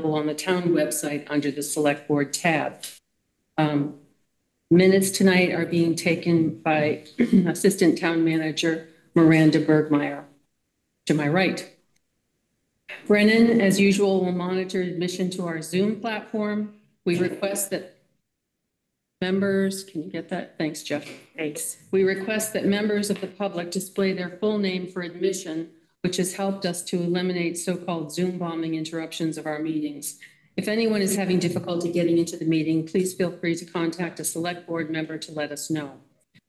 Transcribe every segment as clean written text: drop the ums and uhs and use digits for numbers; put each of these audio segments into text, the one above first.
on the town website under the Select Board tab. Minutes tonight are being taken by Assistant Town Manager Miranda Bergmeyer. To my right. Brennan, as usual, will monitor admission to our Zoom platform. We request that members, can you get that? Thanks, Jeff. Thanks. We request that members of the public display their full name for admission, which has helped us to eliminate so-called Zoom bombing interruptions of our meetings. If anyone is having difficulty getting into the meeting, please feel free to contact a select board member to let us know.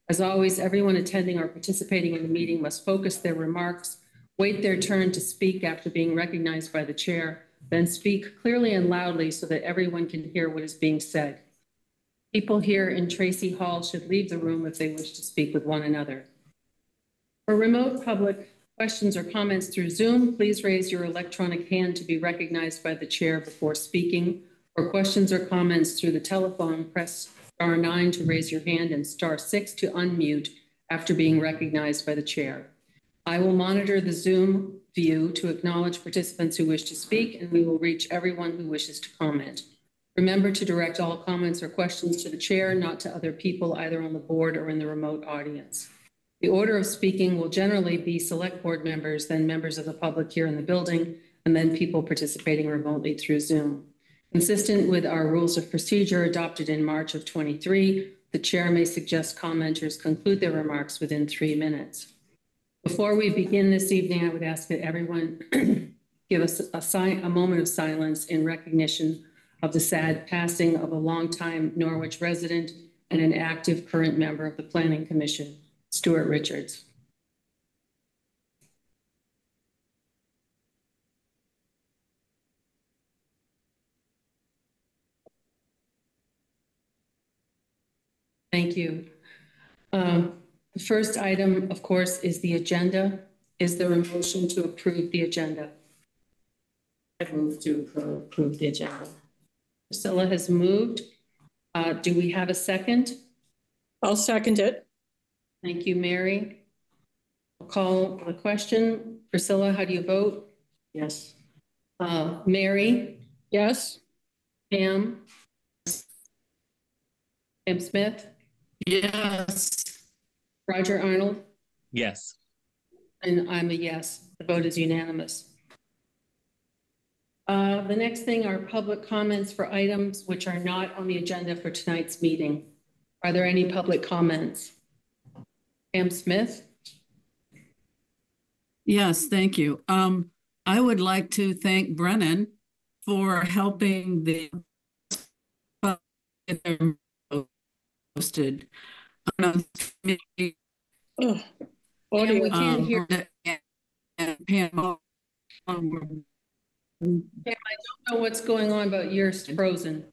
As always, everyone attending or participating in the meeting must focus their remarks, wait their turn to speak after being recognized by the chair, then speak clearly and loudly so that everyone can hear what is being said. People here in Tracy Hall should leave the room if they wish to speak with one another. For remote public questions or comments through Zoom, please raise your electronic hand to be recognized by the chair before speaking. For questions or comments through the telephone, press *9 to raise your hand and *6 to unmute after being recognized by the chair. I will monitor the Zoom view to acknowledge participants who wish to speak, and we will reach everyone who wishes to comment. Remember to direct all comments or questions to the chair, not to other people either on the board or in the remote audience. The order of speaking will generally be select board members, then members of the public here in the building, and then people participating remotely through Zoom. Consistent with our rules of procedure adopted in March of 23, the chair may suggest commenters conclude their remarks within 3 minutes. Before we begin this evening, I would ask that everyone give us a moment of silence in recognition of the sad passing of a longtime Norwich resident and an active current member of the Planning Commission, Stuart Richards. Thank you. The first item, of course, is the agenda. Is there a motion to approve the agenda? I move to approve the agenda. Priscilla has moved. Do we have a second? I'll second it. Thank you, Mary. I'll call the question. Priscilla, how do you vote? Yes. Mary? Yes. Pam? Pam Smith? Yes. Roger Arnold? Yes. And I'm a yes. The vote is unanimous. The next thing are public comments for items which are not on the agenda for tonight's meeting. Are there any public comments? Pam Smith? Yes, thank you. I would like to thank Brennan for helping the posted. Oh, Pam, we can't hear. Pam, I don't know what's going on, but you're frozen.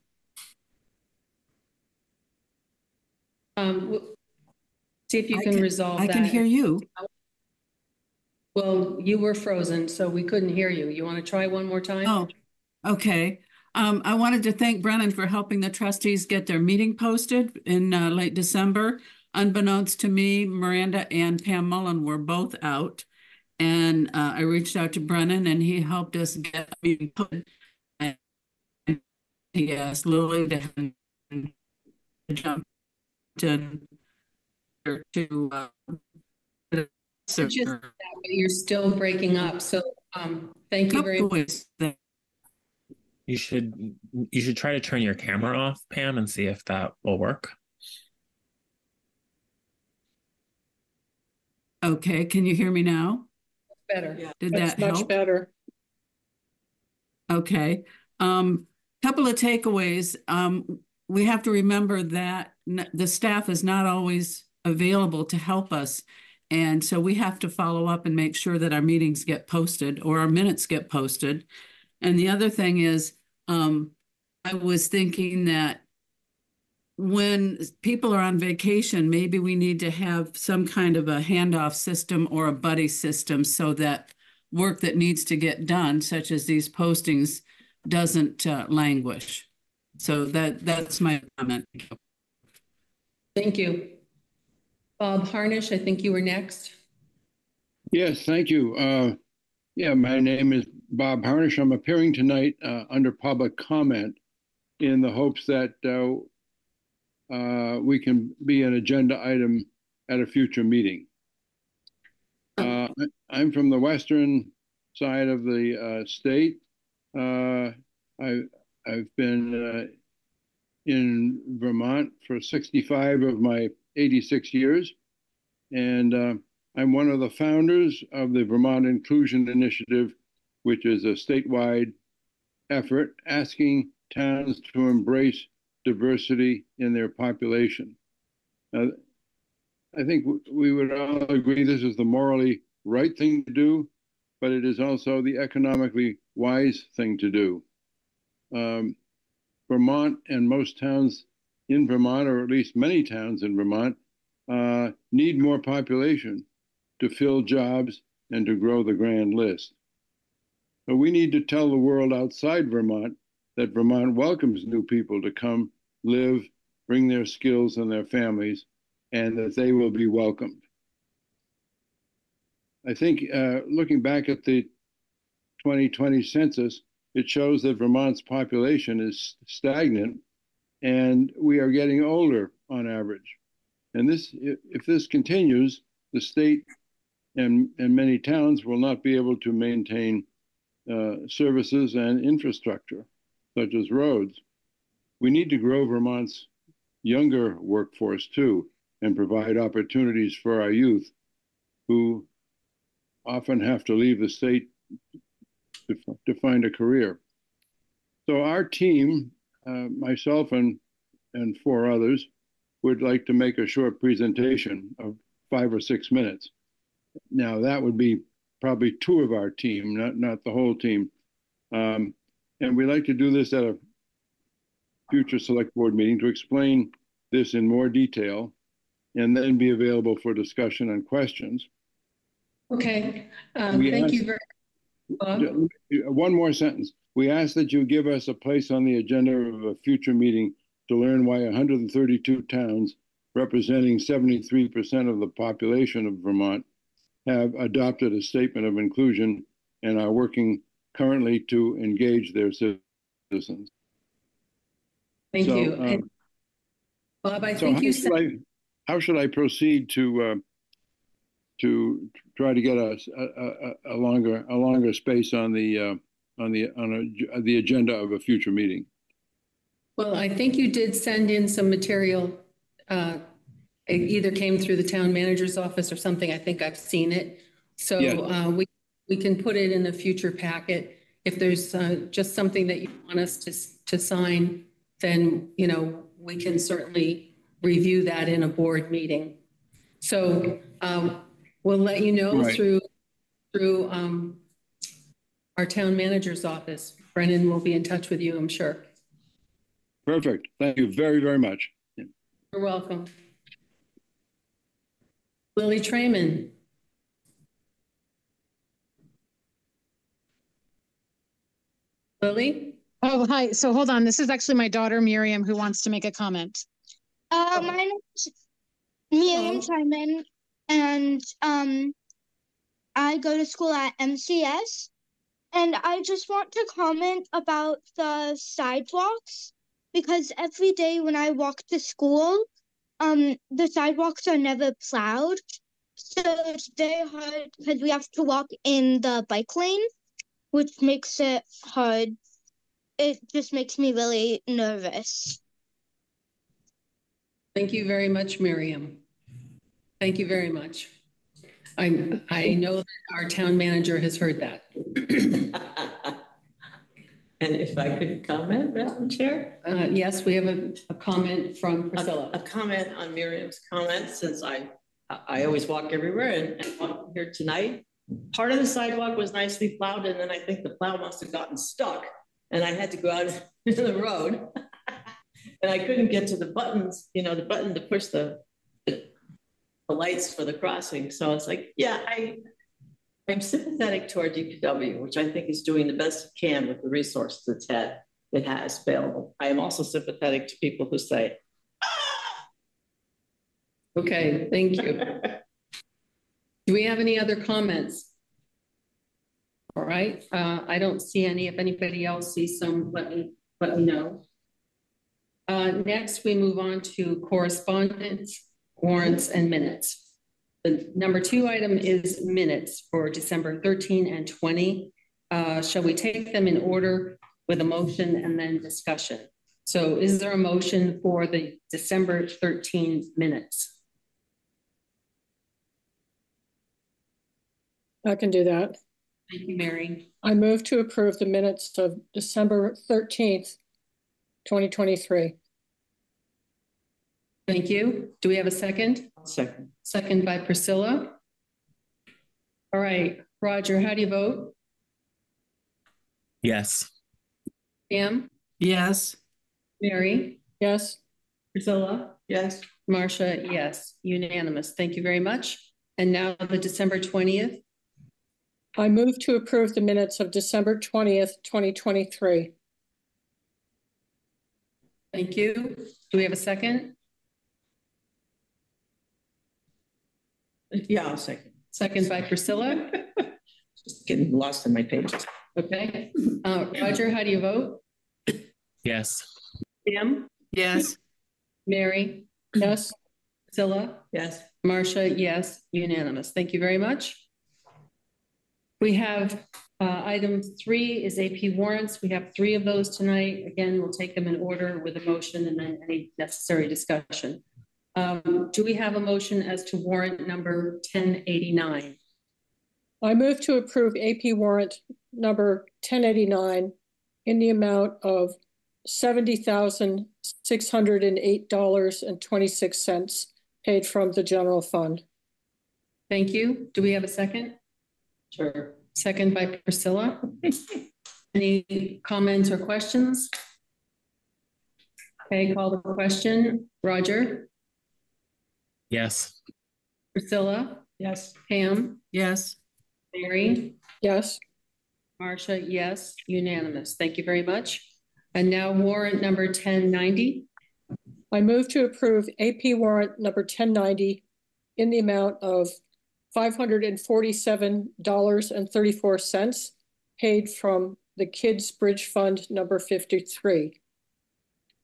See if you can resolve that. I can hear you. Well, you were frozen, so we couldn't hear you. You want to try one more time? Oh, okay. I wanted to thank Brennan for helping the trustees get their meeting posted in late December. Unbeknownst to me, Miranda and Pam Mullen were both out. And I reached out to Brennan and he helped us get a meeting posted. And he asked Lily to jump in to you're still breaking up. So thank you very much. You should try to turn your camera off, Pam, and see if that will work. Okay, can you hear me now? Better. Yeah, Did that's that much help? better. Okay. Couple of takeaways. We have to remember that the staff is not always available to help us. And so we have to follow up and make sure that our meetings get posted or our minutes get posted. And the other thing is, I was thinking that when people are on vacation, maybe we need to have some kind of a handoff system or a buddy system so that work that needs to get done, such as these postings, doesn't languish. So that's my comment. Thank you. Bob Harnish, I think you were next. Yes, thank you. Yeah, my name is Bob Harnish. I'm appearing tonight under public comment in the hopes that we can be an agenda item at a future meeting. I'm from the western side of the state. I've been in Vermont for 65 of my 86 years, and I'm one of the founders of the Vermont Inclusion Initiative, which is a statewide effort asking towns to embrace diversity in their population. I think we would all agree this is the morally right thing to do, but it is also the economically wise thing to do. Vermont and most towns in Vermont, or at least many towns in Vermont, need more population to fill jobs and to grow the grand list. But we need to tell the world outside Vermont that Vermont welcomes new people to come live, bring their skills and their families, and that they will be welcomed. I think looking back at the 2020 census, it shows that Vermont's population is stagnant and we are getting older on average. And if this continues, the state and many towns will not be able to maintain services and infrastructure, such as roads. We need to grow Vermont's younger workforce too, and provide opportunities for our youth who often have to leave the state to find a career. So our team, myself and 4 others, would like to make a short presentation of 5 or 6 minutes. Now that would be probably 2 of our team, not the whole team. And we'd like to do this at a future select board meeting to explain this in more detail and then be available for discussion and questions. Okay, thank you very much. One more sentence. We ask that you give us a place on the agenda of a future meeting to learn why 132 towns, representing 73% of the population of Vermont, have adopted a statement of inclusion and are working currently to engage their citizens. Thank you. And Bob, I think you said... How should I proceed to try to get a longer space on the agenda of a future meeting? Well, I think you did send in some material. It either came through the town manager's office or something. I think I've seen it. So yeah. We can put it in a future packet. If there's just something that you want us to sign, then we can certainly review that in a board meeting. So we'll let you know through our town manager's office. Brennan will be in touch with you, I'm sure. Perfect. Thank you very, very much. You're welcome. Lily Trayman. Lily? Oh, hi. So hold on. This is actually my daughter, Miriam, who wants to make a comment. My name's Miriam Simon, and I go to school at MCS, and I just want to comment about the sidewalks, because every day when I walk to school, the sidewalks are never plowed, so it's very hard because we have to walk in the bike lane, which makes it hard. It just makes me really nervous. Thank you very much, Miriam. Thank you very much. I know that our town manager has heard that. And if I could comment, Madam Chair? Yes, we have a comment from Priscilla. A comment on Miriam's comment, since I always walk everywhere and walk here tonight. Part of the sidewalk was nicely plowed, and then I think the plow must have gotten stuck, and I had to go out into the road. And I couldn't get to the buttons, the button to push the lights for the crossing. So I was like, yeah, I'm sympathetic toward DPW, which I think is doing the best it can with the resources it has available. I am also sympathetic to people who say, ah! Okay, thank you. Do we have any other comments? All right, I don't see any. If anybody else sees some, let me know. Next, we move on to correspondence, warrants, and minutes. The number 2 item is minutes for December 13 and 20. Shall we take them in order with a motion and then discussion? So is there a motion for the December 13 minutes? I can do that. Thank you, Mary. I move to approve the minutes of December 13th, 2023. Thank you. Do we have a second? Second. Second by Priscilla. All right, Roger, how do you vote? Yes. Pam? Yes. Mary? Yes, Priscilla? Yes. Marcia, yes. Unanimous. Thank you very much. And now the December 20th. I move to approve the minutes of December 20th, 2023. Thank you. Do we have a second? Yeah, I'll second. Second by Priscilla. Just getting lost in my pages. Okay. Roger, how do you vote? Yes. Pam? Yes. Mary? Yes, Priscilla? Yes. Marcia, yes. Unanimous. Thank you very much. We have item 3 is AP warrants. We have 3 of those tonight. Again, we'll take them in order with a motion and then any necessary discussion. Do we have a motion as to warrant number 1089? I move to approve AP warrant number 1089 in the amount of $70,608.26 paid from the general fund. Thank you. Do we have a second? Sure. Second by Priscilla. Any comments or questions? Okay, call the question. Roger? Yes. Priscilla? Yes. Pam? Yes. Mary? Yes, Marcia, yes. Unanimous. Thank you very much. And now warrant number 1090. I move to approve AP warrant number 1090 in the amount of $547.34 paid from the Kids Bridge Fund number 53.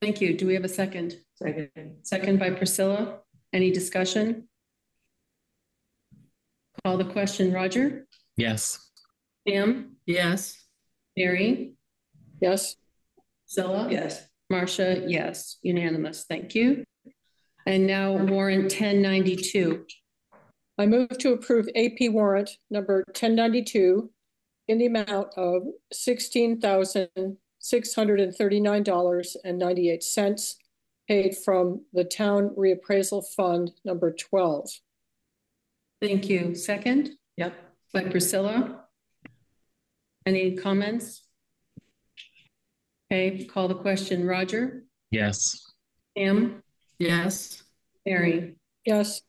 Thank you. Do we have a second? Second. Second by Priscilla. Any discussion? Call the question. Roger? Yes. Pam? Yes. Mary? Yes, Priscilla? Yes. Marcia, yes. Unanimous. Thank you. And now warrant 1092. I move to approve AP warrant number 1092 in the amount of $16,639.98 paid from the Town Reappraisal Fund number 12. Thank you. Second Yep. by Priscilla. Any comments? Okay, call the question. Roger? Yes. Pam? Yes. Mary? Yes,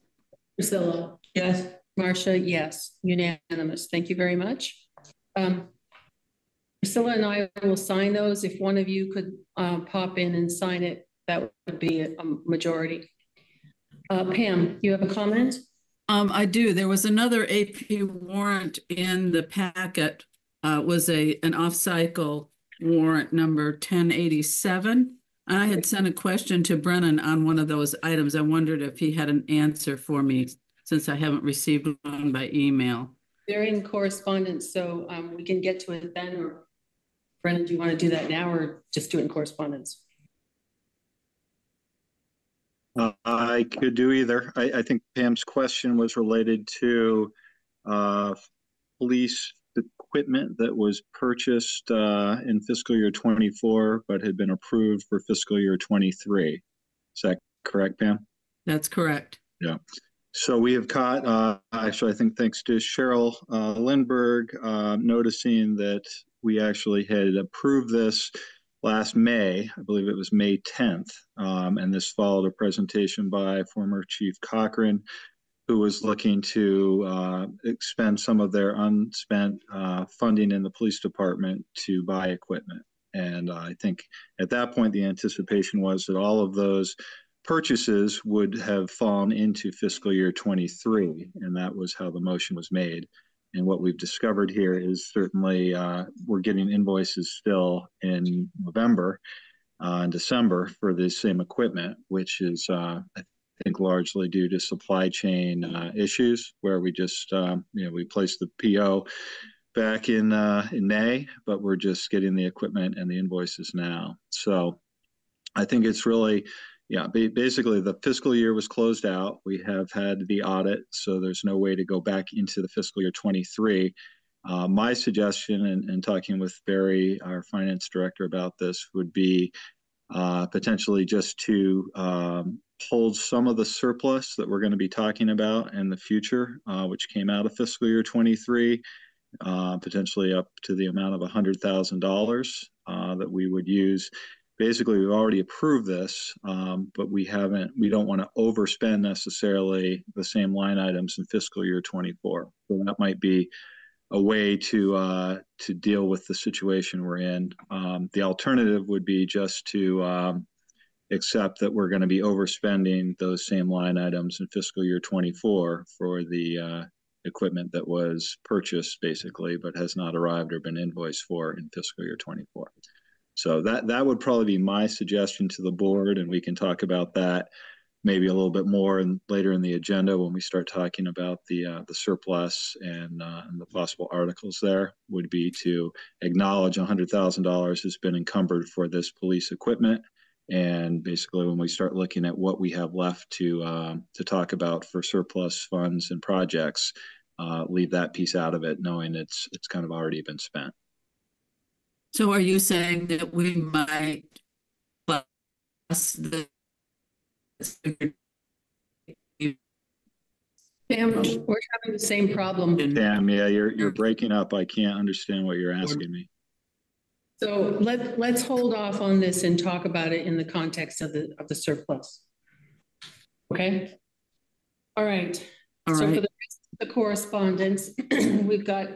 Priscilla? Yes. Marcia, yes. Unanimous. Thank you very much. Priscilla and I will sign those. If one of you could pop in and sign it, that would be a majority. Pam, you have a comment? I do. There was another AP warrant in the packet. Was an off-cycle warrant number 1087. I had sent a question to Brennan on one of those items. I wondered if he had an answer for me since I haven't received one by email. They're in correspondence, so we can get to it then. Or Brennan, do you want to do that now or just do it in correspondence? I could do either. I think Pam's question was related to police equipment that was purchased in fiscal year 24, but had been approved for fiscal year 23. Is that correct, Pam? That's correct. Yeah. So we have caught, actually, I think thanks to Cheryl Lindbergh, noticing that we actually had approved this last May. I believe it was May 10th. And this followed a presentation by former Chief Cochran, who was looking to expend some of their unspent funding in the police department to buy equipment. And I think at that point, the anticipation was that all of those purchases would have fallen into fiscal year 23. And that was how the motion was made. And what we've discovered here is certainly we're getting invoices still in November and December for the same equipment, which is, I think, largely due to supply chain issues, where we just, we placed the PO back in May, but we're just getting the equipment and the invoices now. So I think it's really, basically the fiscal year was closed out. We have had the audit, so there's no way to go back into the fiscal year 23. My suggestion, and talking with Barry, our finance director, about this would be potentially just to hold some of the surplus that we're going to be talking about in the future, which came out of fiscal year 23, potentially up to the amount of $100,000 that we would use. Basically, we've already approved this, but we don't want to overspend necessarily the same line items in fiscal year 24. So that might be a way to deal with the situation we're in. The alternative would be just to accept that we're going to be overspending those same line items in fiscal year 24 for the equipment that was purchased, basically, but has not arrived or been invoiced for in fiscal year 24. So that would probably be my suggestion to the board, and we can talk about that maybe a little bit more later in the agenda when we start talking about the surplus and the possible articles. There would be to acknowledge $100,000 has been encumbered for this police equipment, and basically when we start looking at what we have left to talk about for surplus funds and projects, leave that piece out of it, knowing it's kind of already been spent. So are you saying that we might plus the Pam, we're having the same problem. Pam, yeah, you're breaking up. I can't understand what you're asking me. So let's hold off on this and talk about it in the context of the surplus. Okay. All right. So for the rest of the correspondence, we've got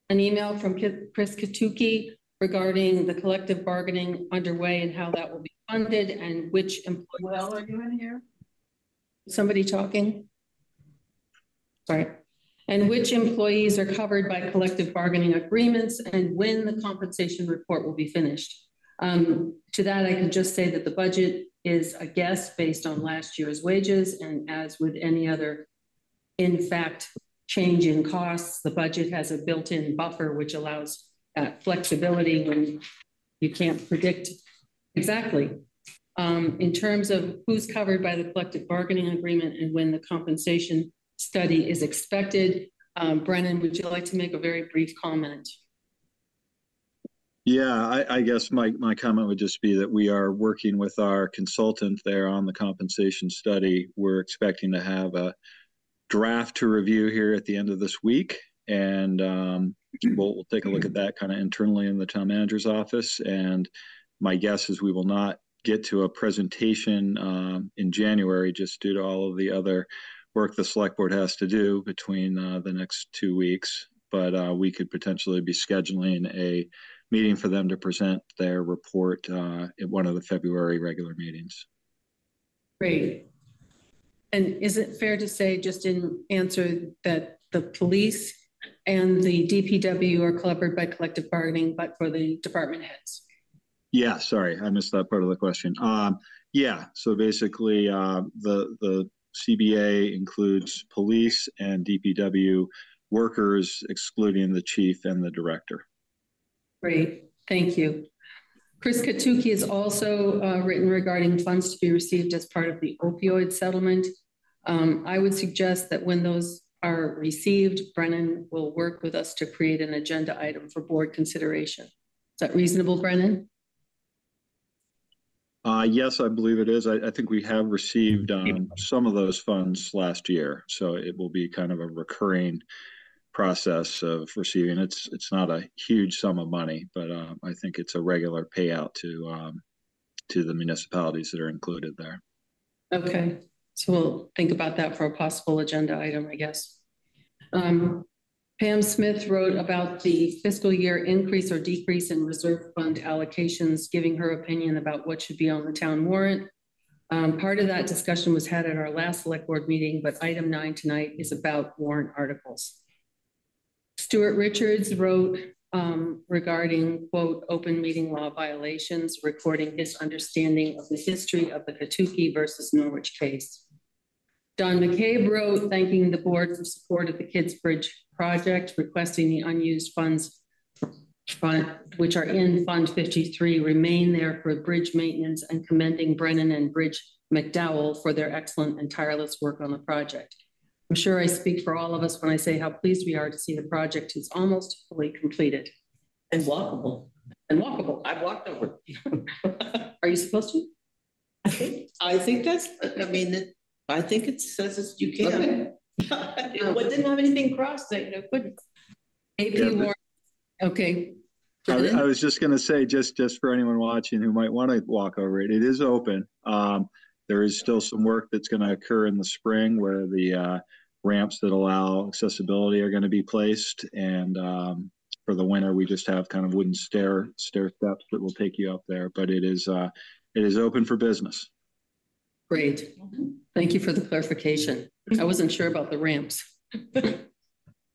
an email from Chris Katuki regarding the collective bargaining underway and how that will be funded and which employees. Well, are you in here? Somebody talking? Sorry. And which employees are covered by collective bargaining agreements and when the compensation report will be finished. To that, I can just say that the budget is a guess based on last year's wages, and as with any other, in fact, change in costs, the budget has a built-in buffer which allows flexibility when you can't predict exactly. In terms of who's covered by the collective bargaining agreement and when the compensation study is expected, Brennan, would you like to make a very brief comment? Yeah, I guess my comment would just be that we are working with our consultant there on the compensation study. We're expecting to have a draft to review here at the end of this week, and we'll take a look at that kind of internally in the town manager's office. And my guess is we will not get to a presentation in January, just due to all of the other work the select board has to do between the next 2 weeks. But we could potentially be scheduling a meeting for them to present their report at one of the February regular meetings. Great. And is it fair to say, just in answer, that the police and the DPW are covered by collective bargaining, but for the department heads? Yeah, sorry, I missed that part of the question. Yeah, so basically the CBA includes police and DPW workers, excluding the chief and the director. Great, thank you. Chris Katuki has also written regarding funds to be received as part of the opioid settlement. I would suggest that when those are received, Brennan will work with us to create an agenda item for board consideration. Is that reasonable, Brennan? Yes, I believe it is. I think we have received some of those funds last year, so it will be kind of a recurring process of receiving. It's not a huge sum of money, but I think it's a regular payout to the municipalities that are included there. Okay, so we'll think about that for a possible agenda item, I guess. Pam Smith wrote about the fiscal year increase or decrease in reserve fund allocations, giving her opinion about what should be on the town warrant. Part of that discussion was had at our last select board meeting, but item 9 tonight is about warrant articles. Stuart Richards wrote regarding, quote, open meeting law violations, recording his understanding of the history of the Katuki versus Norwich case. Don McCabe wrote thanking the board for support of the Kids Bridge project, requesting the unused funds which are in Fund 53 remain there for bridge maintenance, and commending Brennan and Bridge McDowell for their excellent and tireless work on the project. I'm sure I speak for all of us when I say how pleased we are to see the project is almost fully completed. And walkable. And walkable. I've walked over. Are you supposed to? I think that's, I mean, I think it says you can. Okay. It didn't have anything crossed that you couldn't. AP warrant. Okay. I was just going to say, just for anyone watching who might want to walk over it, it is open. There is still some work that's going to occur in the spring where the ramps that allow accessibility are going to be placed. And for the winter, we just have kind of wooden stair steps that will take you up there. But it is open for business. Great. Thank you for the clarification. I wasn't sure about the ramps.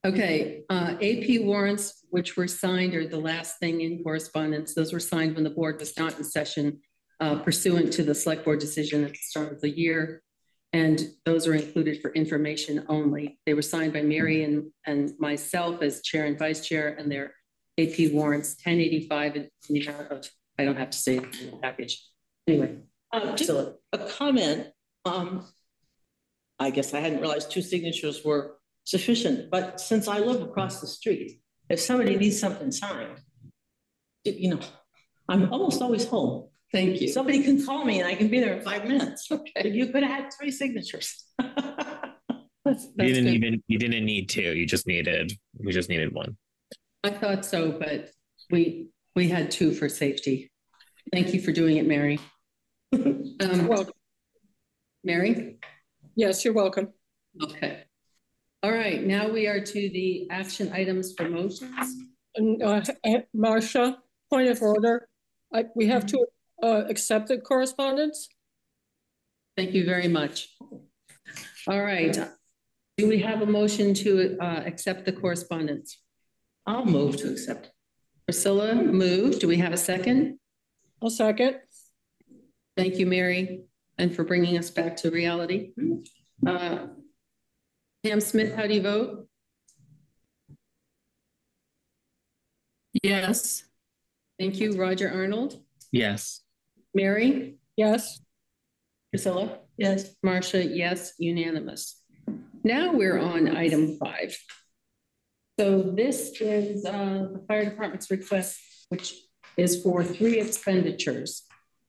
Okay, AP warrants, which were signed, are the last thing in correspondence. Those were signed when the board was not in session pursuant to the select board decision at the start of the year. And those are included for information only. They were signed by Mary and myself as chair and vice chair, and their AP warrants 1085 in the amount of, I don't have to say it in the package. Anyway. Just a comment. I guess I hadn't realized 2 signatures were sufficient, but since I live across the street, if somebody needs something signed, I'm almost always home. Thank you. Somebody can call me and I can be there in 5 minutes. Okay. You could have had 3 signatures. that's you didn't need 2. We just needed 1. I thought so, but we had 2 for safety. Thank you for doing it, Mary. Welcome. Mary? Yes, you're welcome. Okay. All right, now we are to the action items for motions. Marcia, point of order. We have to accept the correspondence. Thank you very much. All right. Do we have a motion to accept the correspondence? I'll move to accept. Priscilla moved. Do we have a second? I'll second. Thank you, Mary, and for bringing us back to reality. Pam Smith, how do you vote? Yes. Thank you. Roger Arnold? Yes. Mary? Yes. Priscilla? Yes. Marcia, yes, unanimous. Now we're on item 5. So this is the fire department's request, which is for 3 expenditures.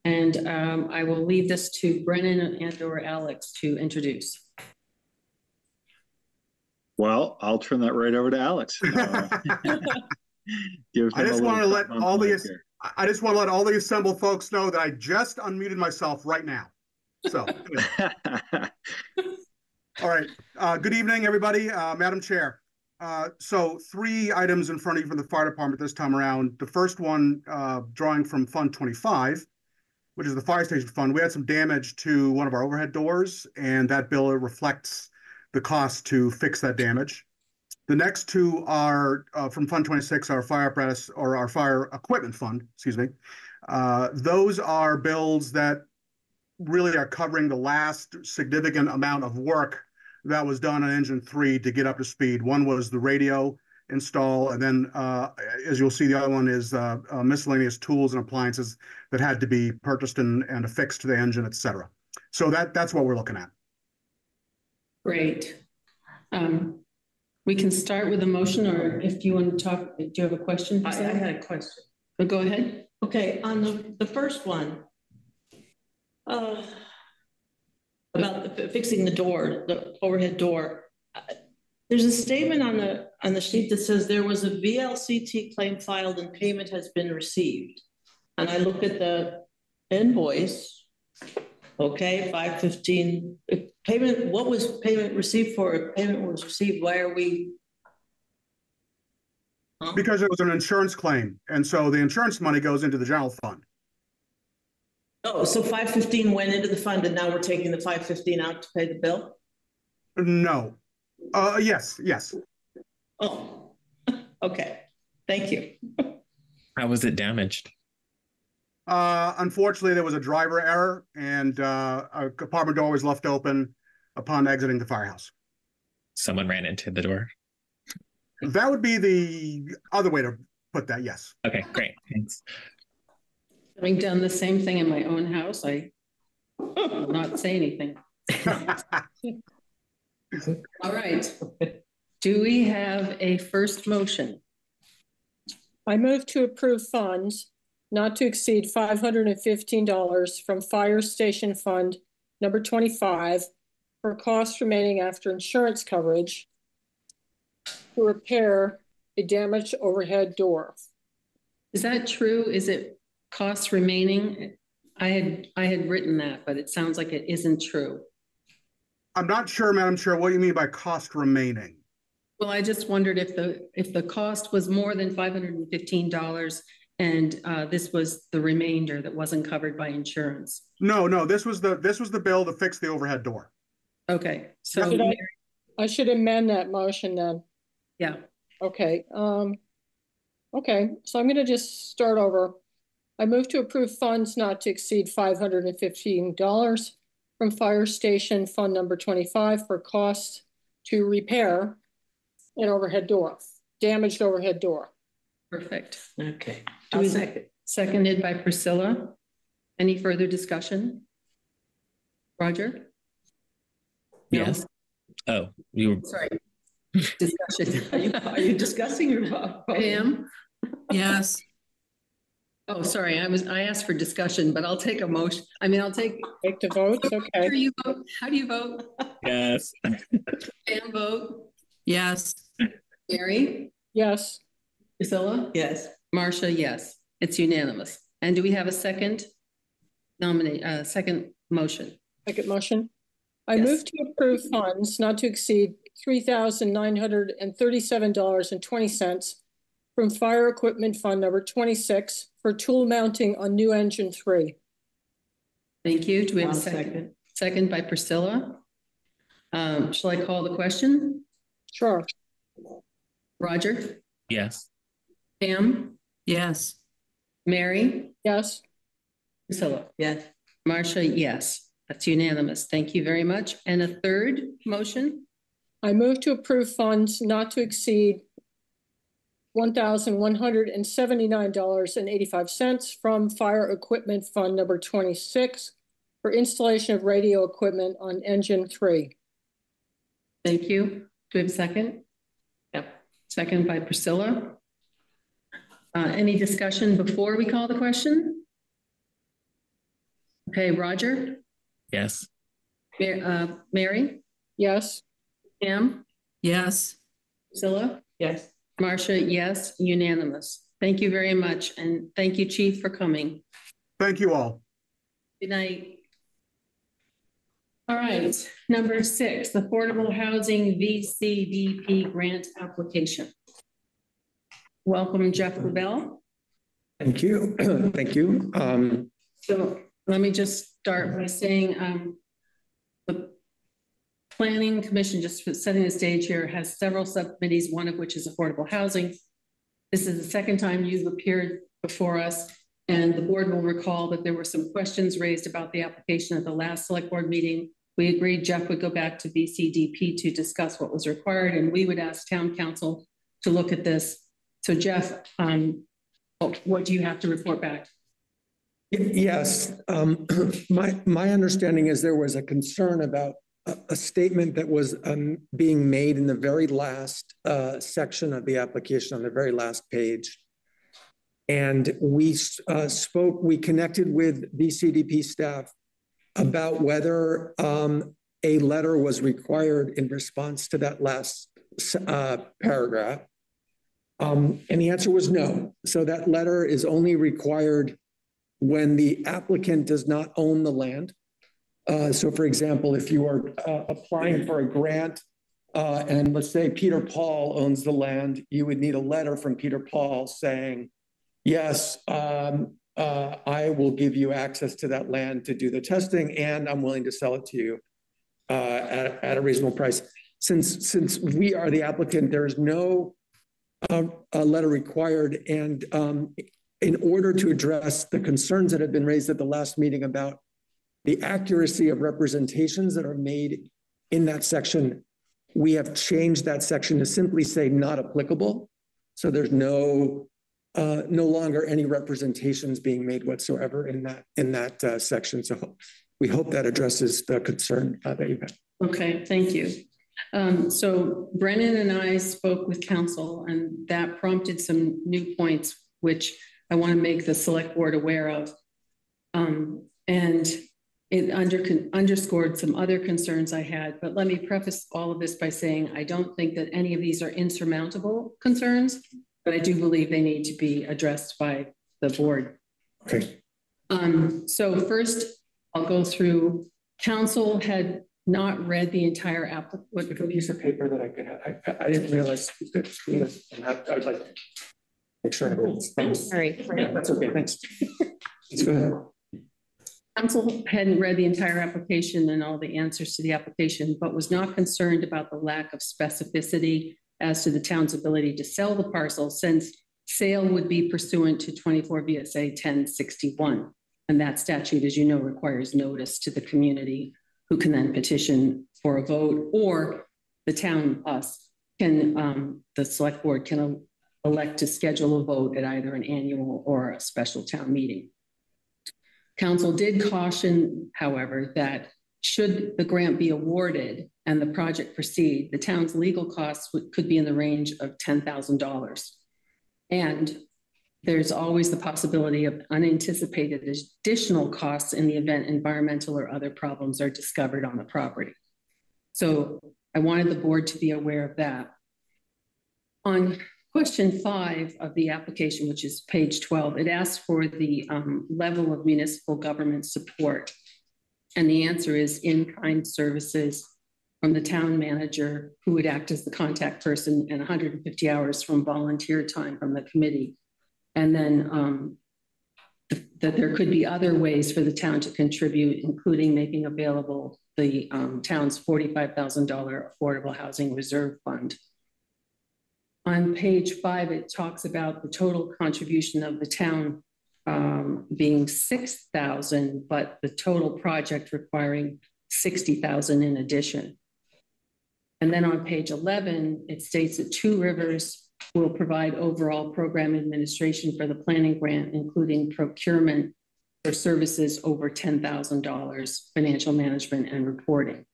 And I will leave this to Brennan and or Alex to introduce. Well, I'll turn that right over to Alex. I just want to let all the assembled folks know that I just unmuted myself right now. So, all right. Good evening, everybody. Madam Chair. So 3 items in front of you from the fire department this time around. The first one, drawing from Fund 25, which is the fire station fund. We had some damage to one of our overhead doors, and that bill reflects the cost to fix that damage. The next 2 are from Fund 26, our fire apparatus or our fire equipment fund, excuse me. Those are bills that really are covering the last significant amount of work that was done on engine 3 to get up to speed. One was the radio install, and then as you'll see, the other one is miscellaneous tools and appliances that had to be purchased and affixed to the engine, et cetera. So that's what we're looking at. Great. We can start with a motion, or if you want to talk, do you have a question? I had a question. But go ahead. Okay, on the first one, about fixing the door, the overhead door. There's a statement on the sheet that says there was a VLCT claim filed and payment has been received. And I look at the invoice. Okay, 515 payment. What was payment received for? If payment was received, why are we? Because it was an insurance claim, and so the insurance money goes into the general fund. Oh, so 515 went into the fund, and now we're taking the 515 out to pay the bill? No. Yes. Oh. Okay, thank you. How was it damaged? Unfortunately, there was a driver error and a compartment door was left open upon exiting the firehouse. Someone ran into the door. That would be the other way to put that, yes. Okay, great. Thanks. Having done the same thing in my own house, I will not say anything. All right. Do we have a first motion? I move to approve funds not to exceed $515 from Fire Station Fund number 25 for costs remaining after insurance coverage to repair a damaged overhead door. Is that true? Is it costs remaining? I had written that, but it sounds like it isn't true. I'm not sure, Madam Chair, what you mean by cost remaining. Well, I just wondered if the cost was more than $515 and this was the remainder that wasn't covered by insurance. No, this was the bill to fix the overhead door. Okay, so I should amend that motion then. yeah. Okay. Okay, so I'm going to just start over. I move to approve funds not to exceed $515 from Fire Station Fund number 25 for costs to repair an overhead door, damaged overhead door. Perfect. Okay. Seconded by Priscilla. Any further discussion? Roger? No? Yes. Oh, you were. Sorry. Discussion. Are you discussing your vote? Pam? Yes. Oh, sorry. I asked for discussion, but I'll take a motion. I mean, I'll take. Take the votes. Okay. How do you vote? Yes. Pam vote. Yes. Mary? Yes. Priscilla? Yes. Marcia, yes. It's unanimous. And do we have a second second motion? Second motion. I Yes. move to approve funds not to exceed $3,937.20 from Fire Equipment Fund number 26 for tool mounting on new engine 3. Thank you. Do we have a I'll second? Second by Priscilla. Shall I call the question? Sure. Roger? Yes. Pam? Yes. Mary? Yes. Priscilla? Yes. Marcia, yes. That's unanimous. Thank you very much. And a third motion? I move to approve funds not to exceed $1,179.85 from Fire Equipment Fund number 26 for installation of radio equipment on engine 3. Thank you. Do we have a second? Yep. Second by Priscilla. Any discussion before we call the question? Okay, Roger? Yes. Mary? Yes. Pam? Yes. Priscilla? Yes. Marcia, yes, unanimous. Thank you very much. And thank you, Chief, for coming. Thank you all. Good night. All right, number 6, Affordable Housing VCDP grant application. Welcome, Jeff LaBelle. Thank you. Thank you. So let me just start by saying the Planning Commission, just for setting the stage here, has several subcommittees, one of which is affordable housing. This is the second time you've appeared before us, and the board will recall that there were some questions raised about the application at the last select board meeting. We agreed Jeff would go back to VCDP to discuss what was required, and we would ask town council to look at this. So Jeff, what do you have to report back? Yes, my understanding is there was a concern about a statement that was being made in the very last section of the application on the very last page. And we connected with VCDP staff about whether a letter was required in response to that last paragraph. And the answer was no. So that letter is only required when the applicant does not own the land. So for example, if you are applying for a grant and let's say Peter Paul owns the land, you would need a letter from Peter Paul saying, yes, I will give you access to that land to do the testing and I'm willing to sell it to you at a reasonable price. Since we are the applicant, there is no a letter required. And in order to address the concerns that have been raised at the last meeting about the accuracy of representations that are made in that section, we have changed that section to simply say not applicable. So there's no longer any representations being made whatsoever in that section. So we hope that addresses the concern that you have. Okay, thank you. So Brennan and I spoke with council, and that prompted some new points, which I want to make the select board aware of. And it underscored some other concerns I had, but let me preface all of this by saying I don't think that any of these are insurmountable concerns, but I do believe they need to be addressed by the board. Okay. So first, I'll go through. Council had not read the entire application. What piece of paper that I could have? I didn't realize. I would like to make sure. Sorry. That's okay. Thanks. Let's go ahead. Council hadn't read the entire application and all the answers to the application, but was not concerned about the lack of specificity as to the town's ability to sell the parcel, since sale would be pursuant to 24 VSA 1061. And that statute, as you know, requires notice to the community, who can then petition for a vote, or the town, us, can, the select board can elect to schedule a vote at either an annual or a special town meeting. Council did caution, however, that should the grant be awarded and the project proceed, the town's legal costs could be in the range of $10,000. And there's always the possibility of unanticipated additional costs in the event environmental or other problems are discovered on the property. So I wanted the board to be aware of that. On question 5 of the application, which is page 12, it asks for the level of municipal government support. And the answer is in-kind services from the town manager, who would act as the contact person, and 150 hours from volunteer time from the committee. And then that there could be other ways for the town to contribute, including making available the town's $45,000 affordable housing reserve fund. On page 5, it talks about the total contribution of the town being $6,000, but the total project requiring $60,000 in addition. And then on page 11, it states that Two Rivers will provide overall program administration for the planning grant, including procurement for services over $10,000, financial management, and reporting.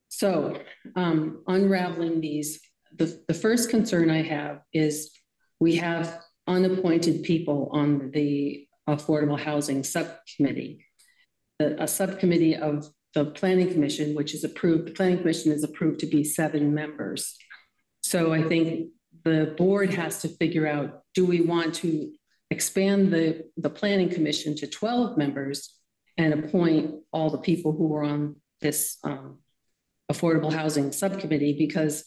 So unraveling these, the first concern I have is we have unappointed people on the Affordable Housing Subcommittee. A subcommittee of the Planning Commission, which is approved, the Planning Commission is approved to be 7 members. So I think the board has to figure out, do we want to expand the Planning Commission to 12 members and appoint all the people who are on this Affordable Housing Subcommittee? Because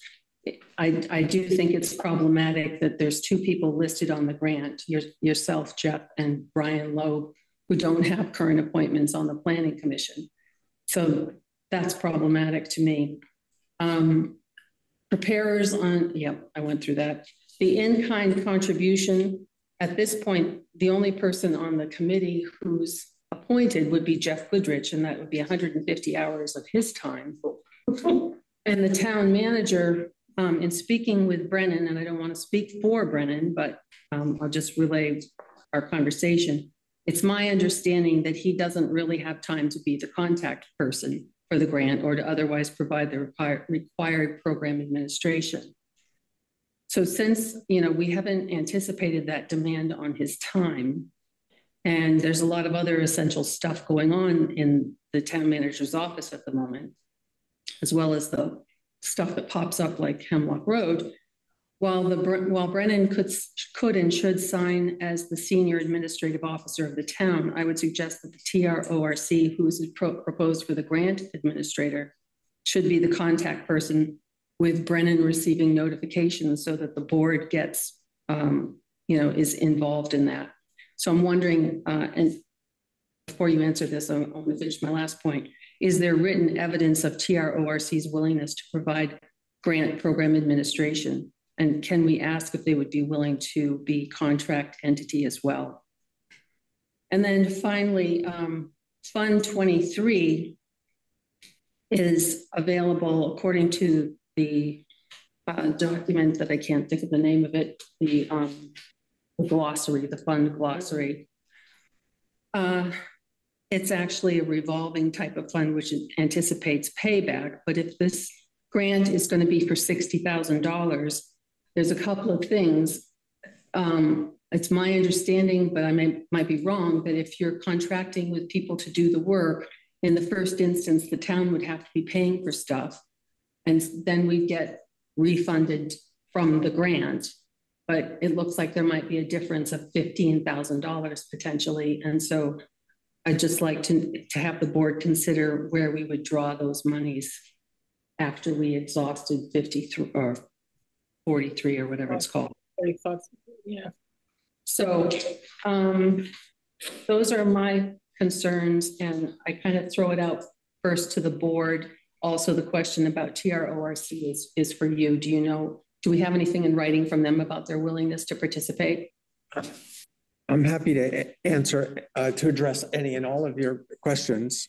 I do think it's problematic that there's 2 people listed on the grant, yourself, Jeff, and Brian Loeb, who don't have current appointments on the Planning Commission. So that's problematic to me. Preparers on, I went through that. The in-kind contribution, at this point, the only person on the committee who's appointed would be Jeff Goodrich, and that would be 150 hours of his time. And the town manager, in speaking with Brennan, and I don't want to speak for Brennan, but I'll just relay our conversation. It's my understanding that he doesn't really have time to be the contact person for the grant or to otherwise provide the required program administration. So since, we haven't anticipated that demand on his time, and there's a lot of other essential stuff going on in the town manager's office at the moment, as well as the stuff that pops up like Hemlock Road, while Brennan could and should sign as the senior administrative officer of the town, I would suggest that the TRORC, who's proposed for the grant administrator, should be the contact person, with Brennan receiving notifications so that the board gets, is involved in that. So I'm wondering, and before you answer this, I'm going to finish my last point. Is there written evidence of TRORC's willingness to provide grant program administration And can we ask if they would be willing to be contract entity as well? And then finally, Fund 23 is available according to the document that I can't think of the name of it, the glossary, the fund glossary. It's actually a revolving type of fund which anticipates payback. But if this grant is going to be for $60,000, there's a couple of things. It's my understanding, but I might be wrong, that if you're contracting with people to do the work, in the first instance, the town would have to be paying for stuff, and then we get refunded from the grant. But it looks like there might be a difference of $15,000 potentially. And so I'd just like to have the board consider where we would draw those monies after we exhausted 53 or 43 or whatever it's called. 45, yeah. So those are my concerns, and I kind of throw it out first to the board. Also, the question about TRORC is for you. Do you know, do we have anything in writing from them about their willingness to participate? I'm happy to answer, to address any and all of your questions,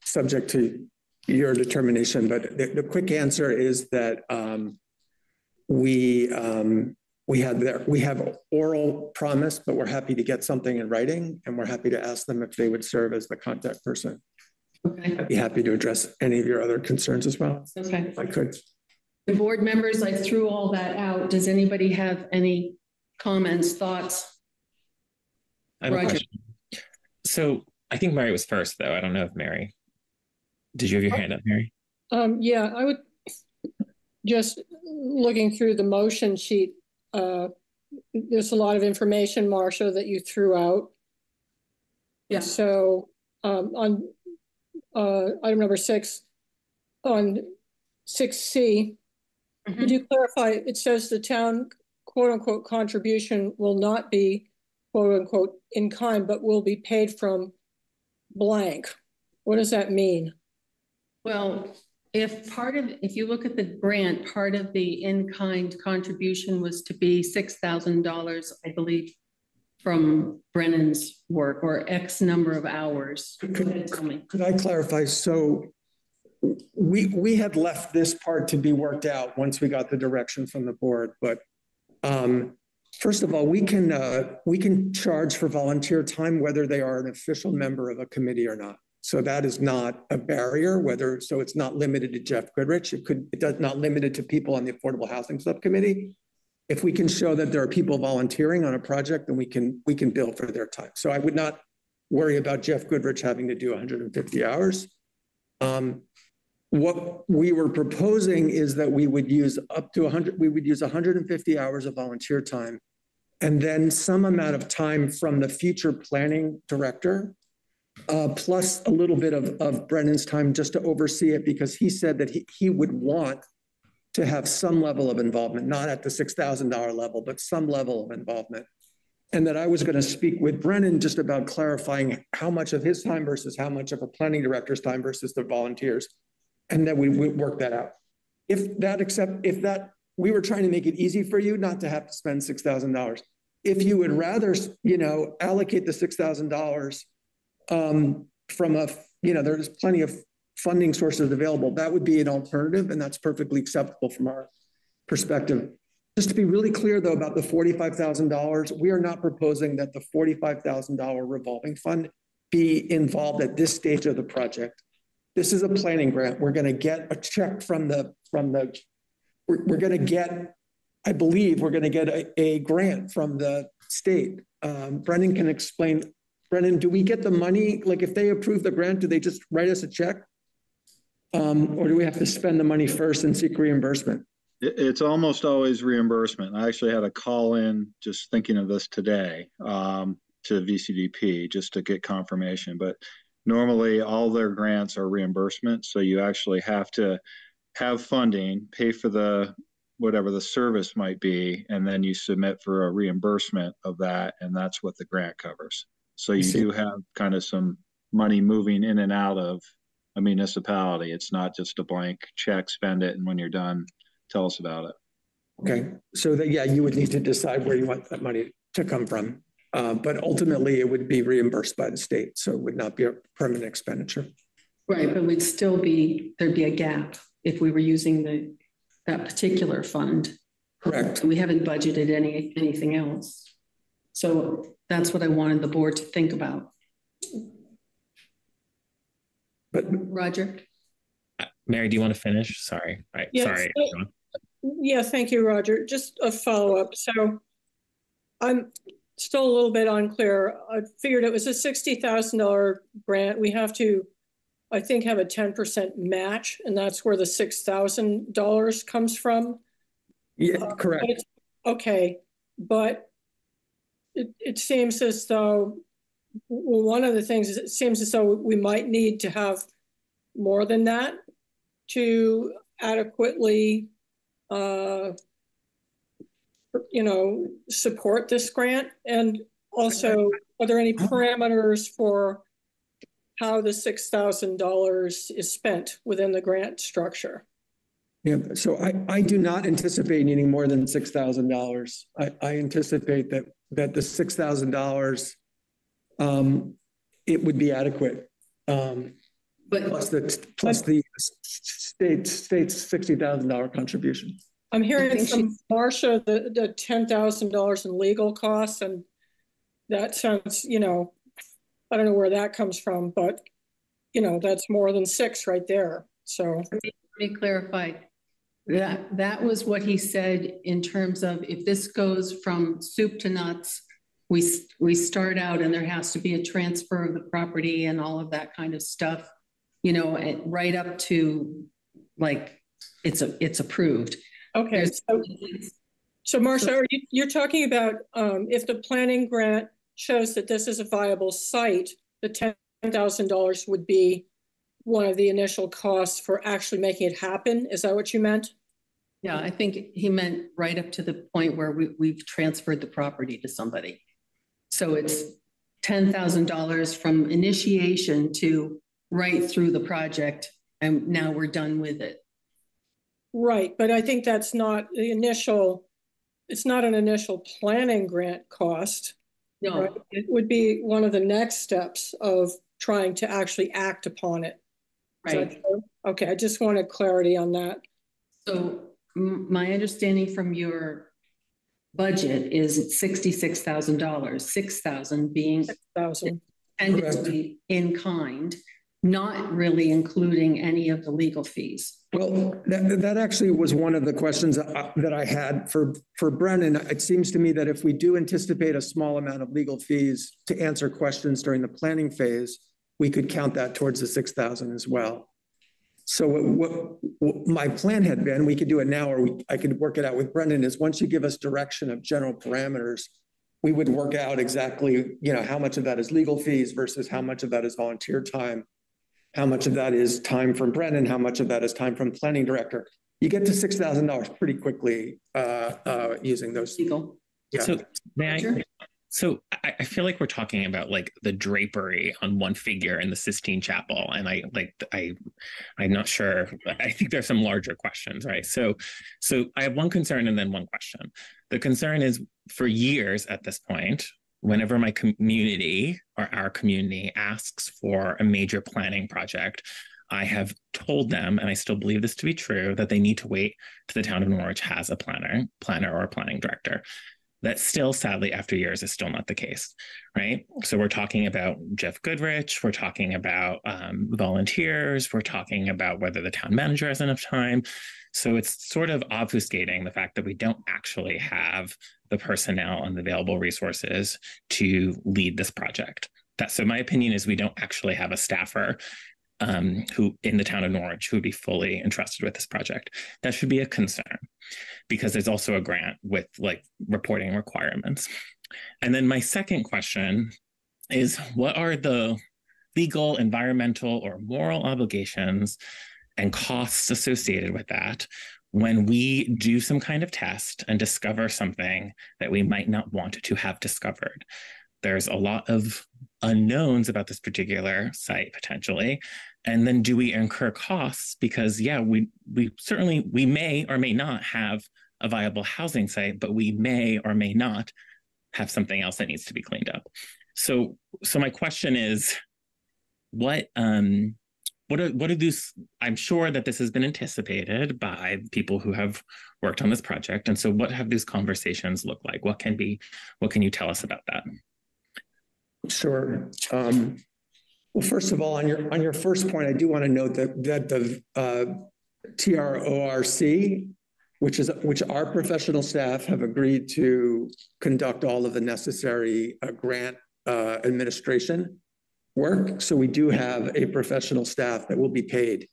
subject to your determination. But the quick answer is that we have oral promise, but we're happy to get something in writing, and we're happy to ask them if they would serve as the contact person. Okay. I'd be happy to address any of your other concerns as well. Okay. If I could. The board members, I threw all that out. Does anybody have any comments, thoughts? I have a question. So I think Mary was first, though. I don't know if Mary. Did you have your hand up, Mary? Yeah, I would just looking through the motion sheet. There's a lot of information, Marcia, that you threw out. Yeah. So on item number 6, on 6C, could you clarify? It says the town quote unquote contribution will not be quote unquote in kind, but will be paid from blank. What does that mean? Well, if you look at the grant, part of the in-kind contribution was to be $6,000, I believe, from Brennan's work, or X number of hours. Could I clarify? So we had left this part to be worked out once we got the direction from the board. But first of all, we can charge for volunteer time whether they are an official member of a committee or not. So that is not a barrier, so it's not limited to Jeff Goodrich. It does not limited to people on the Affordable Housing Subcommittee. If we can show that there are people volunteering on a project, then we can bill for their time. So I would not worry about Jeff Goodrich having to do 150 hours. What we were proposing is that we would use up to 150 hours of volunteer time, and then some amount of time from the future planning director, plus a little bit of Brennan's time just to oversee it, because he said that he would want to have some level of involvement, not at the $6,000 level, but some level of involvement. And that I was going to speak with Brennan just about clarifying how much of his time versus how much of a planning director's time versus the volunteers. And then we work that out. If that, we were trying to make it easy for you not to have to spend $6,000. If you would rather, allocate the $6,000 from there's plenty of funding sources available, that would be an alternative, and that's perfectly acceptable from our perspective. Just to be really clear, though, about the $45,000, we are not proposing that the $45,000 revolving fund be involved at this stage of the project. This is a planning grant. We're going to get a check we're going to get, I believe we're going to get a grant from the state. Brennan can explain. Brennan, do we get the money? Like, if they approve the grant, do they just write us a check? Or do we have to spend the money first and seek reimbursement? It's almost always reimbursement. I actually had a call in just thinking of this today to VCDP just to get confirmation. But normally all their grants are reimbursement. So you actually have to have funding, pay for whatever the service might be, and then you submit for a reimbursement of that. And that's what the grant covers. So you do have kind of some money moving in and out of a municipality. It's not just a blank check, spend it, and when you're done, tell us about it. Okay, so that, yeah, you would need to decide where you want that money to come from. But ultimately, it would be reimbursed by the state, so it would not be a permanent expenditure. Right, but we'd still be, there'd be a gap if we were using that particular fund. Correct. We haven't budgeted anything else. So that's what I wanted the board to think about. But Roger? Mary, do you want to finish? Sorry. Yes. Sorry. Yeah, thank you, Roger. Just a follow-up. So I'm still a little bit unclear. I figured it was a $60,000 grant. We have to, I think, have a 10% match, and that's where the $6,000 comes from. yeah, correct. Okay, but it seems as though, well, one of the things is it seems as though we might need to have more than that to adequately support this grant. And also, are there any parameters for how the $6,000 is spent within the grant structure? Yeah, so I do not anticipate needing more than $6,000. I anticipate that the $6,000 it would be adequate. But plus the state's $60,000 contribution. I'm hearing from Marcia the $10,000 in legal costs, and that sounds, I don't know where that comes from, but that's more than $6,000 right there. So let me clarify. That was what he said in terms of if this goes from soup to nuts, we start out and there has to be a transfer of the property and all of that kind of stuff, right up to like it's approved. Okay. So Marcia, you're talking about if the planning grant shows that this is a viable site, the $10,000 would be one of the initial costs for actually making it happen. Is that what you meant? Yeah, I think he meant right up to the point where we've transferred the property to somebody. So it's $10,000 from initiation to right through the project, and now we're done with it. Right, but I think that's not the initial, it's not an initial planning grant cost. No. Right? It would be one of the next steps of trying to actually act upon it. Right. Okay, I just wanted clarity on that. So my understanding from your budget is it's $66,000, 6,000 being intended to be in kind, not really including any of the legal fees. Well, that actually was one of the questions that I had for Brennan. It seems to me that if we do anticipate a small amount of legal fees to answer questions during the planning phase, we could count that towards the 6,000 as well. So what my plan had been, we could do it now, or I could work it out with Brendan, is once you give us direction of general parameters, we would work out exactly, how much of that is legal fees versus how much of that is volunteer time, how much of that is time from Brendan, how much of that is time from planning director. You get to $6,000 pretty quickly using those. Legal. Yeah. So So I feel like we're talking about like the drapery on one figure in the Sistine Chapel, and I'm not sure. I think there's some larger questions, right? So I have one concern and then one question. The concern is, for years at this point, whenever my community or our community asks for a major planning project, I have told them, and I still believe this to be true, that they need to wait till the town of Norwich has a planner or a planning director. That still, sadly, after years, is still not the case, right? So we're talking about Jeff Goodrich, we're talking about volunteers, we're talking about whether the town manager has enough time. So it's sort of obfuscating the fact that we don't actually have the personnel and the available resources to lead this project. So my opinion is we don't actually have a staffer who in the town of Norwich who would be fully entrusted with this project. That should be a concern, because there's also a grant with like reporting requirements. And then my second question is, what are the legal, environmental, or moral obligations and costs associated with that when we do some kind of test and discover something that we might not want to have discovered? There's a lot of unknowns about this particular site potentially. And then do we incur costs? Because we may or may not have a viable housing site, but we may or may not have something else that needs to be cleaned up. So my question is, what are these? I'm sure that this has been anticipated by people who have worked on this project. And so what have these conversations look like? What can you tell us about that? Sure. Well, first of all, on your first point, I do want to note that the TRORC, which our professional staff have agreed to conduct all of the necessary grant administration work. So we do have a professional staff that will be paid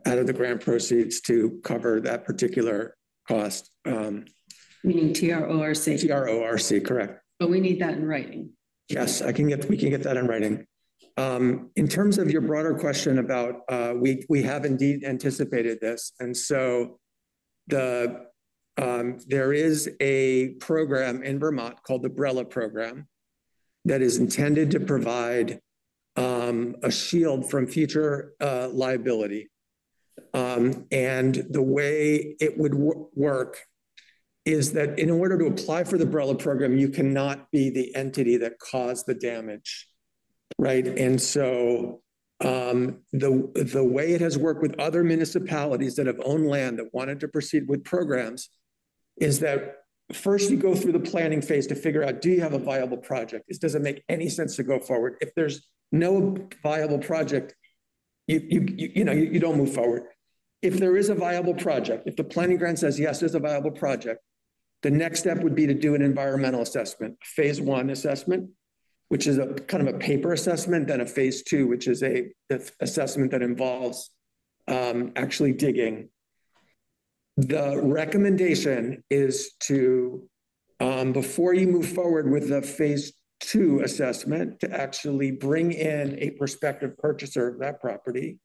out of the grant proceeds to cover that particular cost. Meaning TRORC. TRORC, correct. But we need that in writing. Yes, we can get that in writing. In terms of your broader question about, we have indeed anticipated this. And so there is a program in Vermont called the BRELA program that is intended to provide a shield from future liability. And the way it would work is that in order to apply for the BRELA program, you cannot be the entity that caused the damage, right? And so the way it has worked with other municipalities that have owned land that wanted to proceed with programs is that first you go through the planning phase to figure out, do you have a viable project? Does it make any sense to go forward? If there's no viable project, you don't move forward. If there is a viable project, if the planning grant says, yes, there's a viable project, the next step would be to do an environmental assessment, phase 1 assessment, which is a kind of a paper assessment, then a phase 2, which is a assessment that involves actually digging. The recommendation is to, before you move forward with the phase 2 assessment, to actually bring in a prospective purchaser of that property,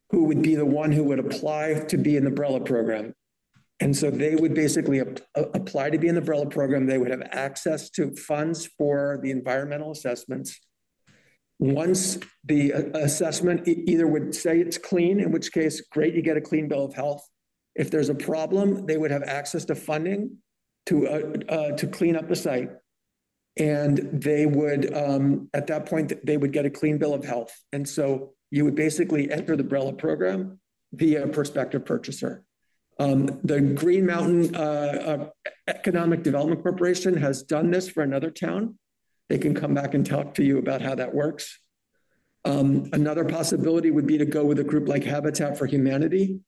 who would be the one who would apply to be in the BRELA program. And so they would basically apply to be in the BRELA program. They would have access to funds for the environmental assessments. Once the assessment either would say it's clean, in which case, great, you get a clean bill of health. If there's a problem, they would have access to funding to clean up the site. And they would, at that point, they would get a clean bill of health. And so you would basically enter the BRELA program via a prospective purchaser. The Green Mountain Economic Development Corporation has done this for another town. They can come back and talk to you about how that works. Another possibility would be to go with a group like Habitat for Humanity,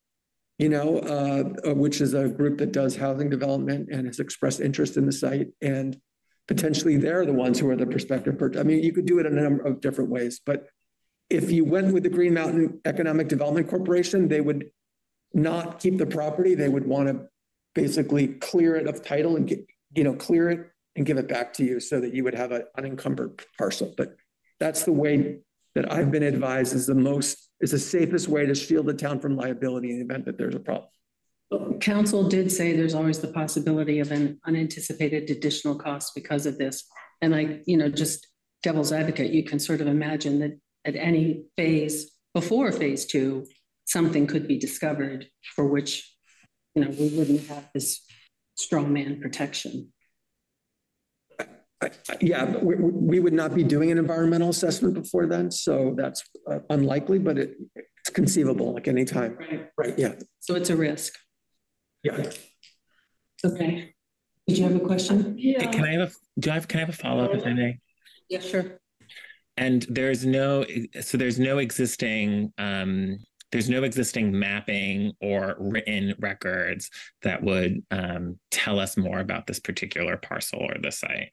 which is a group that does housing development and has expressed interest in the site. And potentially they're the ones who are the prospective purchaser. I mean, you could do it in a number of different ways, but if you went with the Green Mountain Economic Development Corporation, they would not keep the property. They would want to basically clear it of title and clear it and give it back to you so that you would have an unencumbered parcel. But that's the way that I've been advised is the safest way to shield the town from liability in the event that there's a problem. Council did say there's always the possibility of an unanticipated additional cost because of this. And just devil's advocate, you can sort of imagine that at any phase before phase 2, something could be discovered for which, we wouldn't have this strong man protection. Yeah, but we would not be doing an environmental assessment before then. So that's unlikely, but it's conceivable like any time. Right. Yeah. So it's a risk. Yeah. Okay. Did you have a question? Yeah. Can I have a follow-up if I may? Yeah, sure. And there's no existing mapping or written records that would tell us more about this particular parcel or the site.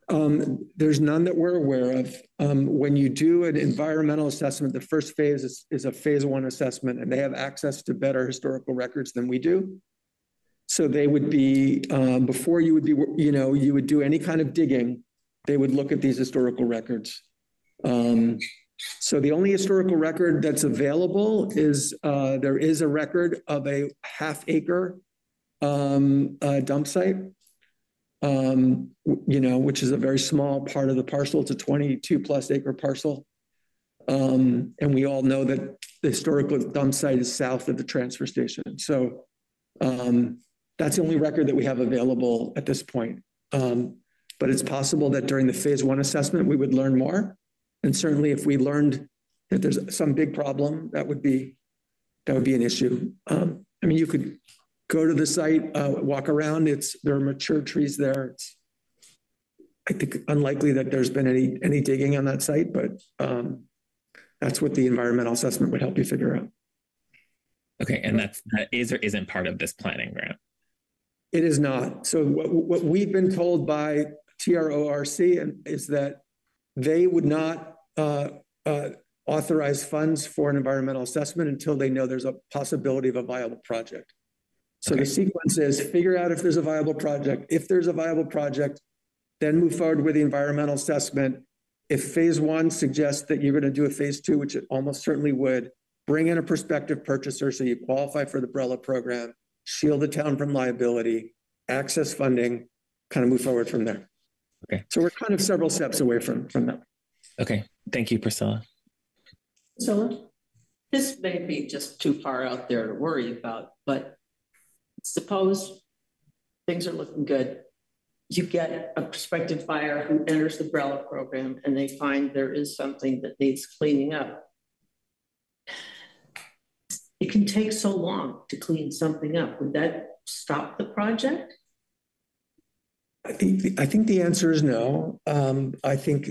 There's none that we're aware of. When you do an environmental assessment, the first phase is a phase 1 assessment, and they have access to better historical records than we do. So they would be, before you would be, you would do any kind of digging, they would look at these historical records. So the only historical record that's available is there is a record of a half-acre dump site, which is a very small part of the parcel. It's a 22+ acre parcel. And we all know that the historical dump site is south of the transfer station. So That's the only record that we have available at this point. But it's possible that during the phase 1 assessment, we would learn more. And certainly if we learned that there's some big problem, that would be an issue. I mean, you could go to the site, walk around. There are mature trees there. It's, I think, unlikely that there's been any digging on that site, but that's what the environmental assessment would help you figure out. Okay, and that is or isn't part of this planning grant? It is not. So what we've been told by TRORC is that they would not authorize funds for an environmental assessment until they know there's a possibility of a viable project. So okay. The sequence is figure out if there's a viable project. If there's a viable project, then move forward with the environmental assessment. If phase 1 suggests that you're going to do a phase 2, which it almost certainly would, bring in a prospective purchaser so you qualify for the BRELA program, shield the town from liability, access funding, kind of move forward from there. Okay. So we're kind of several steps away from that. Okay. Thank you, Priscilla. Priscilla? This may be just too far out there to worry about, but suppose things are looking good. You get a prospective buyer who enters the BRELA program and they find there is something that needs cleaning up. It can take so long to clean something up. Would that stop the project? I think the answer is no. I think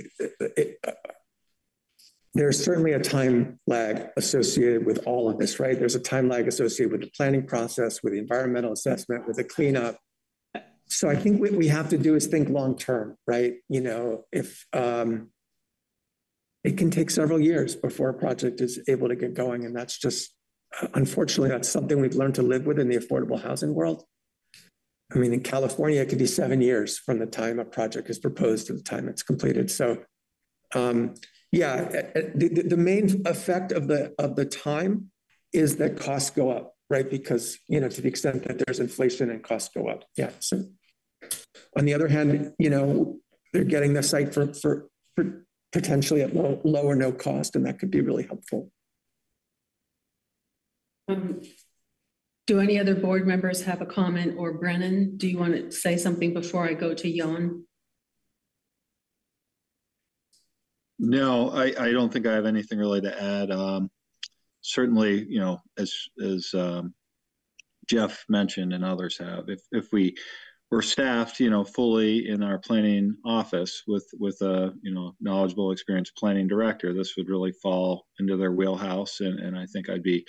there's certainly a time lag associated with all of this, right? There's a time lag associated with the planning process, with the environmental assessment, with the cleanup. So I think what we have to do is think long-term, right? You know, if it can take several years before a project is able to get going. And that's just, unfortunately, that's something we've learned to live with in the affordable housing world. I mean, in California, it could be 7 years from the time a project is proposed to the time it's completed. So yeah, the main effect of the time is that costs go up, right? Because, you know, to the extent that there's inflation and costs go up. Yeah. So on the other hand, you know, they're getting the site for potentially at low or no cost, and that could be really helpful. Do any other board members have a comment, or Brennan, do you want to say something before I go to Jan? No, I don't think I have anything really to add. Certainly, you know, as Jeff mentioned and others have, if we were staffed, you know, fully in our planning office with a, you know, knowledgeable, experienced planning director, this would really fall into their wheelhouse. And I think I'd be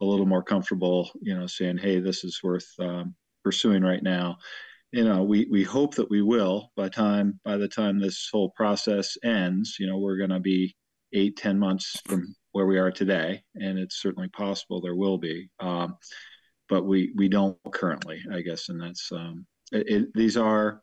a little more comfortable, you know, saying, hey, this is worth pursuing right now. You know, we hope that we will by the time this whole process ends. You know, we're going to be 8-10 months from where we are today, and it's certainly possible there will be, but we don't currently, I guess, and that's these are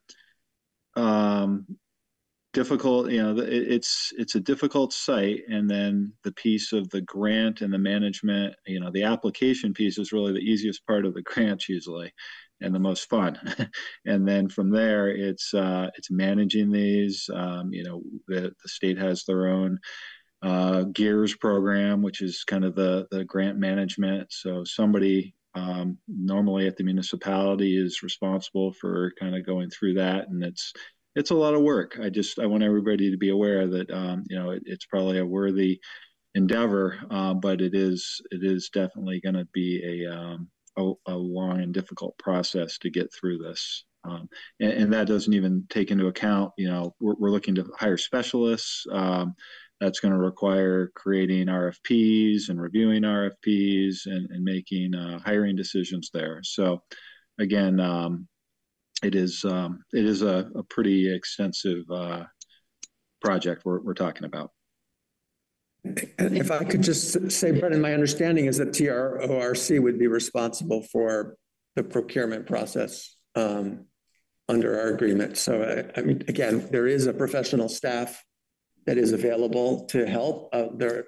difficult. You know, it's a difficult site, and then the piece of the grant and the management, you know, the application piece is really the easiest part of the grant usually, and the most fun. And then from there, it's managing these. You know, the state has their own GEARS program, which is kind of the grant management. So somebody normally at the municipality is responsible for kind of going through that, and it's a lot of work. I want everybody to be aware that you know, it's probably a worthy endeavor, but it is definitely going to be a long and difficult process to get through this. And that doesn't even take into account, you know, we're looking to hire specialists. That's going to require creating RFPs and reviewing RFPs and making hiring decisions there. So again, it is a pretty extensive project we're talking about. And if I could just say, Brennan, my understanding is that TRORC would be responsible for the procurement process under our agreement. So, I mean, again, there is a professional staff that is available to help.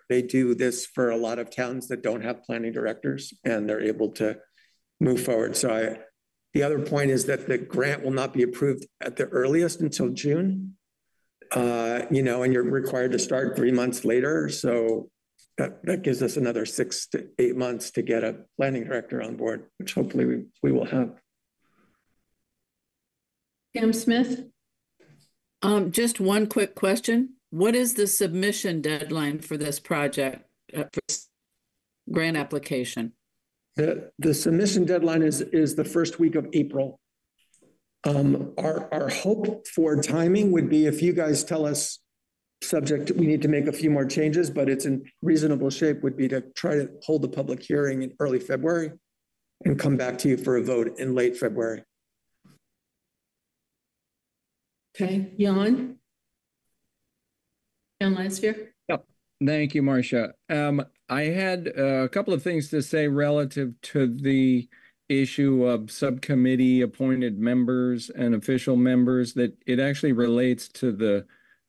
They do this for a lot of towns that don't have planning directors, and they're able to move forward. So the other point is that the grant will not be approved at the earliest until June. You know, and you're required to start 3 months later. So that gives us another 6 to 8 months to get a planning director on board, which hopefully we will have. Pam Smith? Just one quick question. What is the submission deadline for this project, for this grant application? The submission deadline is the first week of April. Our hope for timing would be if you guys tell us we need to make a few more changes, but it's in reasonable shape, would be to try to hold the public hearing in early February and come back to you for a vote in late February. Okay, Jan? Jan Lansfield? Yep. Thank you, Marcia. I had a couple of things to say relative to the issue of subcommittee appointed members and official members, that it actually relates to the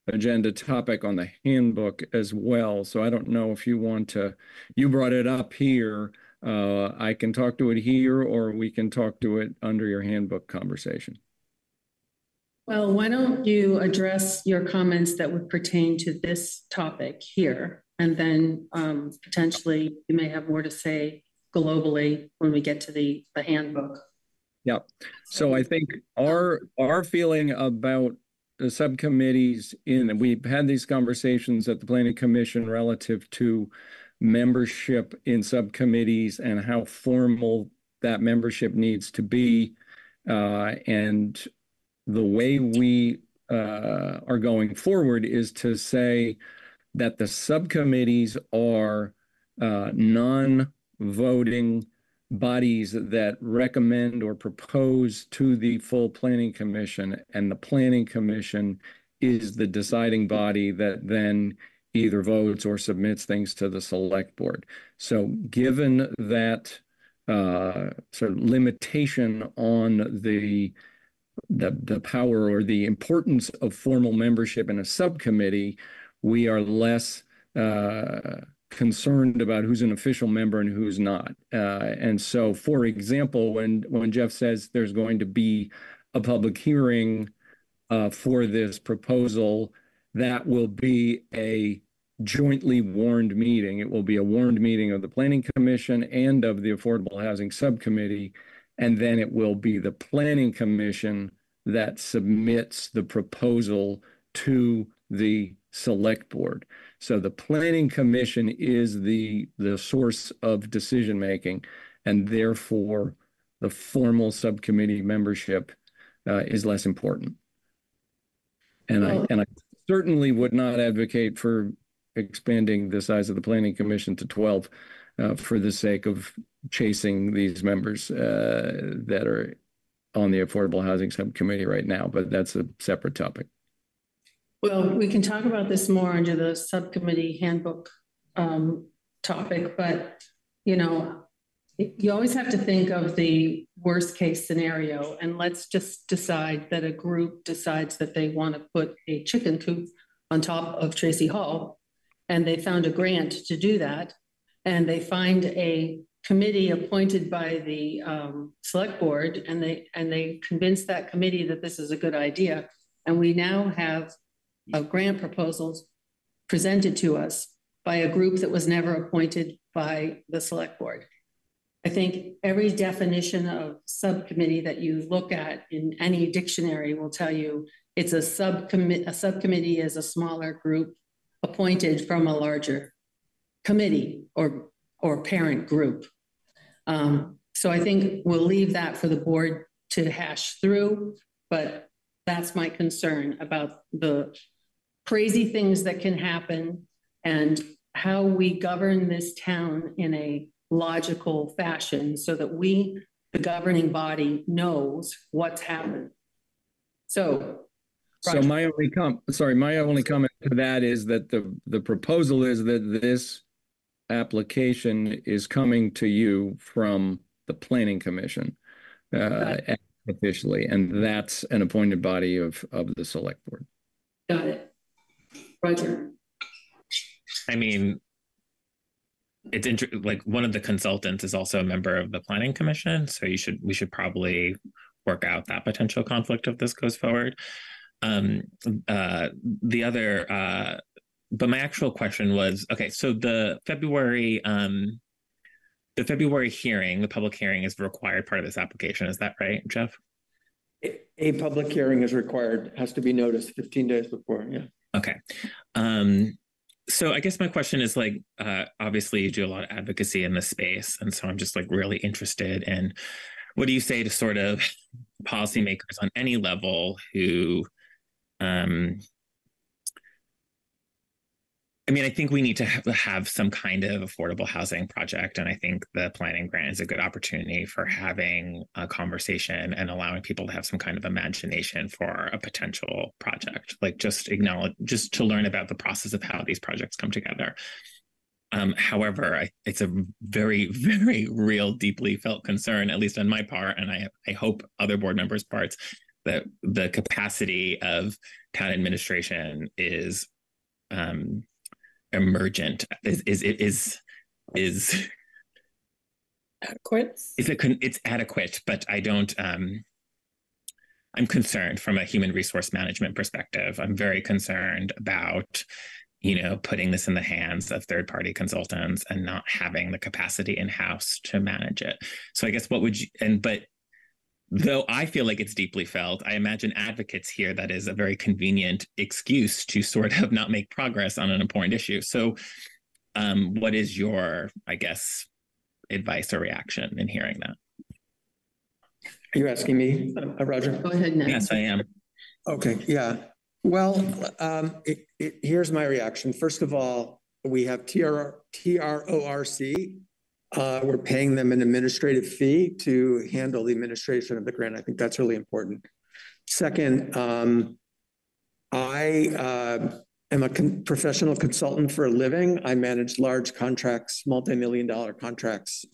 agenda topic on the handbook as well. So I don't know if you want to, you brought it up here. I can talk to it here, or we can talk to it under your handbook conversation. Well, why don't you address your comments that would pertain to this topic here, and then potentially you may have more to say globally when we get to the handbook. Yeah. So I think our feeling about the subcommittees we've had these conversations at the Planning Commission relative to membership in subcommittees and how formal that membership needs to be. And the way we are going forward is to say that the subcommittees are non-voting bodies that recommend or propose to the full Planning Commission, and the Planning Commission is the deciding body that then either votes or submits things to the Select Board. So given that sort of limitation on the power or the importance of formal membership in a subcommittee, we are less concerned about who's an official member and who's not. And so, for example, when Jeff says there's going to be a public hearing for this proposal, that will be a jointly warned meeting. It will be a warned meeting of the Planning Commission and of the Affordable Housing Subcommittee. And then it will be the Planning Commission that submits the proposal to the Select Board. So the Planning Commission is the source of decision making, and therefore the formal subcommittee membership is less important. And I certainly would not advocate for expanding the size of the Planning Commission to 12 for the sake of chasing these members that are on the Affordable Housing Subcommittee right now, but that's a separate topic. Well, we can talk about this more under the subcommittee handbook topic, but you always have to think of the worst case scenario, and let's just decide that a group decides that they want to put a chicken coop on top of Tracy Hall, and they found a grant to do that, and they find a committee appointed by the Select Board, and they convince that committee that this is a good idea, and we now have grant proposals presented to us by a group that was never appointed by the Select Board. I think every definition of subcommittee that you look at in any dictionary will tell you it's a subcommittee. A subcommittee is a smaller group appointed from a larger committee or parent group. So I think we'll leave that for the board to hash through, but that's my concern about the crazy things that can happen and how we govern this town in a logical fashion so that we, the governing body, knows what's happened. So my only comment to that is that the proposal is that this application is coming to you from the Planning Commission officially, and that's an appointed body of the Select Board. Got it. Roger. I mean, it's like one of the consultants is also a member of the Planning Commission, so we should probably work out that potential conflict if this goes forward. The other, but my actual question was, okay, so the February hearing, the public hearing is a required part of this application. Is that right, Jeff? A public hearing is required, has to be noticed 15 days before, yeah. Okay. So I guess my question is like, obviously you do a lot of advocacy in this space. And so I'm just like really interested in what do you say to sort of policymakers on any level who, I mean, I think we need to have some kind of affordable housing project. And I think the planning grant is a good opportunity for having a conversation and allowing people to have some kind of imagination for a potential project, like just to learn about the process of how these projects come together. However, it's a very, very real, deeply felt concern, at least on my part, and I hope other board members' parts, that the capacity of town administration is emergent, is adequate. It's adequate, but I don't. I'm concerned from a human resource management perspective. I'm very concerned about, putting this in the hands of third-party consultants and not having the capacity in-house to manage it. So I guess what would you, but though I feel like it's deeply felt, I imagine advocates here that is a very convenient excuse to sort of not make progress on an important issue. So what is your, I guess, advice or reaction in hearing that? Are you asking me, Roger? Go ahead, Ned. Yes, I am. Okay, yeah. Well, here's my reaction. First of all, we have TRORC. We're paying them an administrative fee to handle the administration of the grant. I think that's really important. Second, I am a professional consultant for a living. I manage large contracts, multi-million-dollar contracts.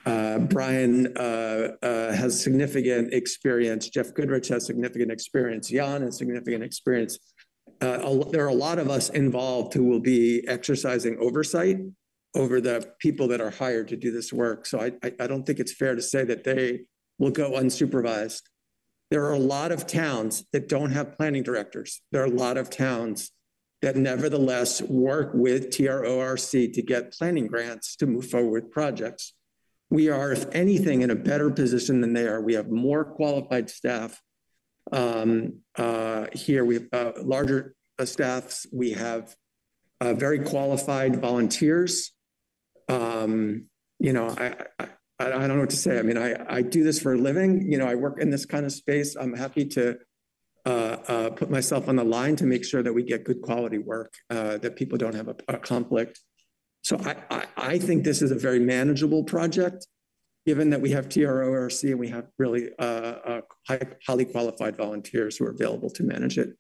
Brian has significant experience. Jeff Goodrich has significant experience. Jan has significant experience. There are a lot of us involved who will be exercising oversight over the people that are hired to do this work. So I don't think it's fair to say that they will go unsupervised. There are a lot of towns that don't have planning directors. There are a lot of towns that nevertheless work with TRORC to get planning grants to move forward with projects. We are, if anything, in a better position than they are. We have more qualified staff here. We have larger staffs. We have very qualified volunteers. I don't know what to say. I mean, I do this for a living. I work in this kind of space. I'm happy to put myself on the line to make sure that we get good quality work, that people don't have a conflict. So I think this is a very manageable project, given that we have TRORC and we have really highly qualified volunteers who are available to manage it.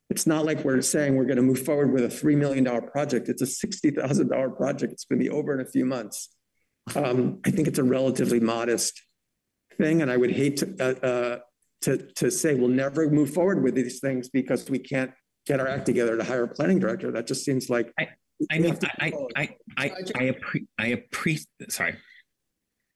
It's not like we're saying we're going to move forward with a $3 million project. It's a $60,000 project. It's going to be over in a few months. I think it's a relatively modest thing, and I would hate to say we'll never move forward with these things because we can't get our act together to hire a planning director. That just seems like sorry.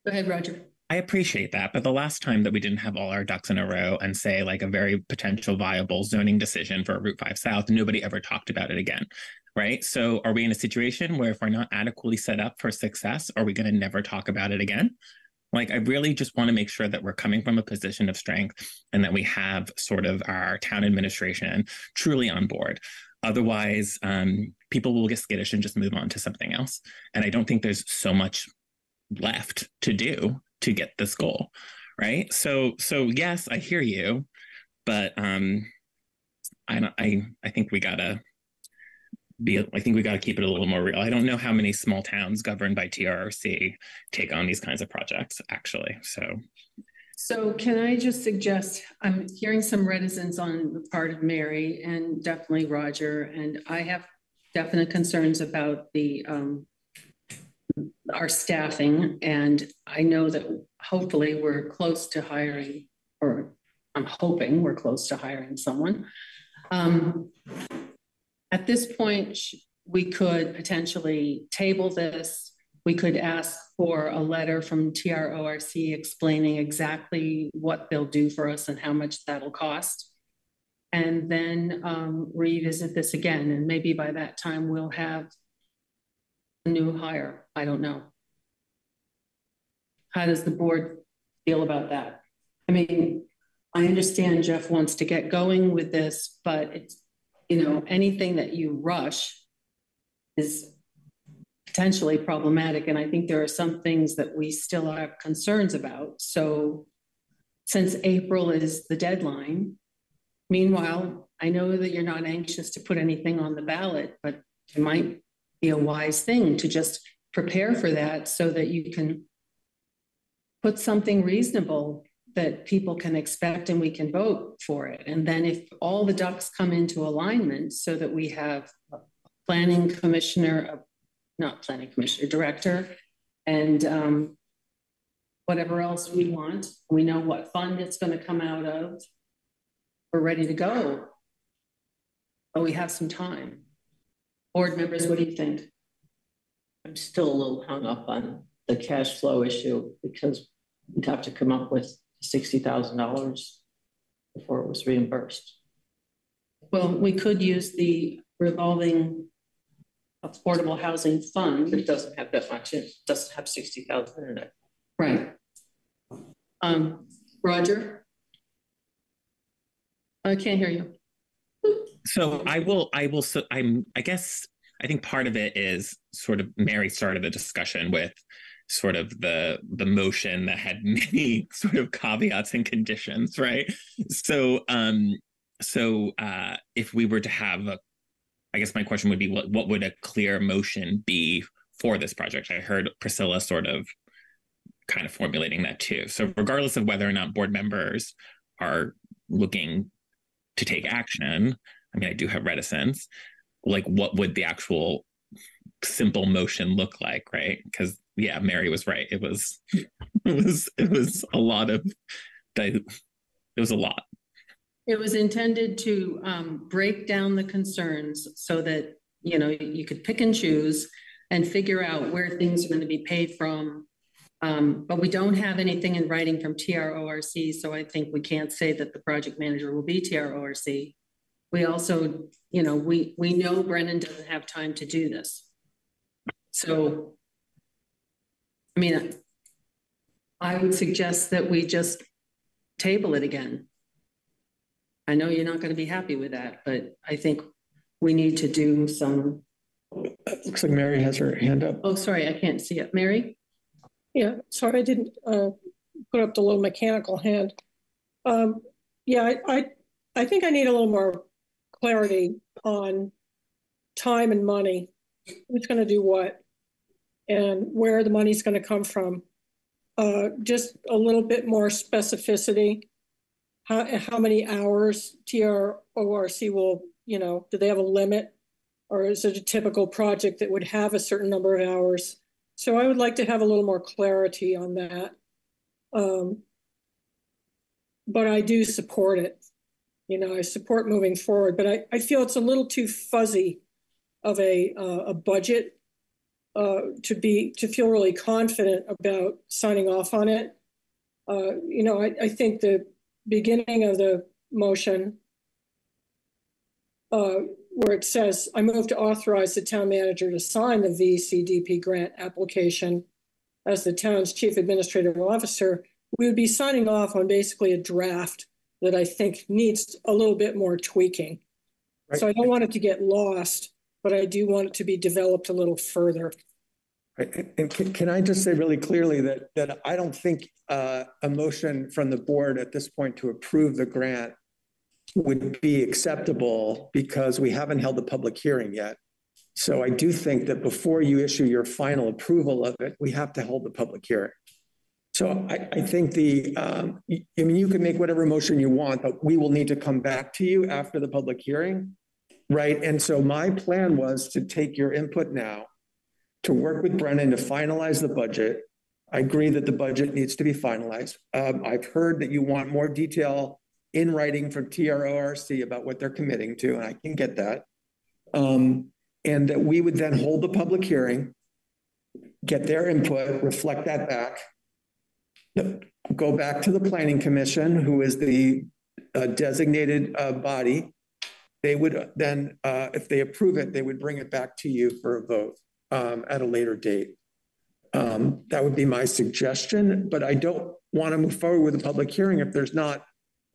Go ahead, Roger. I appreciate that, but the last time that we didn't have all our ducks in a row and say like a very potential viable zoning decision for Route 5 South, nobody ever talked about it again, right? So are we in a situation where if we're not adequately set up for success, are we going to never talk about it again? Like, I really just want to make sure that we're coming from a position of strength and that we have sort of our town administration truly on board. Otherwise, people will get skittish and just move on to something else. And I don't think there's so much left to do to get this goal, right? So yes, I hear you, but I think we gotta keep it a little more real. I don't know how many small towns governed by TRRC take on these kinds of projects, actually. So can I just suggest, I'm hearing some reticence on the part of Mary and definitely Roger, and I have definite concerns about our staffing, and I know that hopefully we're close to hiring, or I'm hoping we're close to hiring someone. At this point, we could potentially table this. We could ask for a letter from TRORC explaining exactly what they'll do for us and how much that'll cost, and then revisit this again. And maybe by that time we'll have a new hire. I don't know. How does the board feel about that? I mean, I understand Jeff wants to get going with this, but it's, you know, anything that you rush is potentially problematic. And I think there are some things that we still have concerns about. So since April is the deadline, meanwhile, I know that you're not anxious to put anything on the ballot, but it might be a wise thing to just prepare for that so that you can put something reasonable that people can expect and we can vote for it. And then if all the ducks come into alignment so that we have a planning commissioner, not planning commissioner, director, and whatever else we want, we know what fund it's going to come out of, we're ready to go. But we have some time. Board members, what do you think? I'm still a little hung up on the cash flow issue because we'd have to come up with $60,000 before it was reimbursed. Well, we could use the revolving affordable housing fund. It doesn't have that much. It doesn't have 60,000 in it. Right. Roger? I can't hear you. So I guess I think part of it is sort of Mary started the discussion with sort of the motion that had many sort of caveats and conditions, right? So if we were to have I guess my question would be what would a clear motion be for this project? I heard Priscilla sort of kind of formulating that too. So regardless of whether or not board members are looking to take action, I mean, I do have reticence, like what would the actual simple motion look like, right? Because yeah, Mary was right. It was a lot of, it was a lot. It was intended to break down the concerns so that, you know, you could pick and choose and figure out where things are going to be paid from. But we don't have anything in writing from TRORC, so I think we can't say that the project manager will be TRORC. We also, you know, we know Brennan doesn't have time to do this. So, I mean, I would suggest that we just table it again. I know you're not going to be happy with that, but I think we need to do some. It looks like Mary has her hand up. Oh, sorry, I can't see it. Mary? Yeah, sorry, I didn't put up the little mechanical hand. Yeah, I think I need a little more clarity on time and money. Who's going to do what and where the money's going to come from. Just a little bit more specificity. How many hours TRORC will, you know, do they have a limit? Or is it a typical project that would have a certain number of hours? So I would like to have a little more clarity on that. But I do support it. You know, I support moving forward, but I feel it's a little too fuzzy of a budget to feel really confident about signing off on it. You know, I think the beginning of the motion where it says, I move to authorize the town manager to sign the VCDP grant application as the town's chief administrative officer, we would be signing off on basically a draft that I think needs a little bit more tweaking. Right. So I don't want it to get lost, but I do want it to be developed a little further. Right. And can I just say really clearly that I don't think a motion from the board at this point to approve the grant would be acceptable because we haven't held the public hearing yet. So I do think that before you issue your final approval of it, we have to hold the public hearing. So I think I mean, you can make whatever motion you want, but we will need to come back to you after the public hearing, right? And so my plan was to take your input now, to work with Brennan to finalize the budget. I agree that the budget needs to be finalized. I've heard that you want more detail in writing from TRORC about what they're committing to, and I can get that. And that we would then hold the public hearing, get their input, reflect that back, go back to the Planning Commission, who is the designated body. They would then, if they approve it, they would bring it back to you for a vote at a later date. That would be my suggestion, but I don't want to move forward with a public hearing if there's not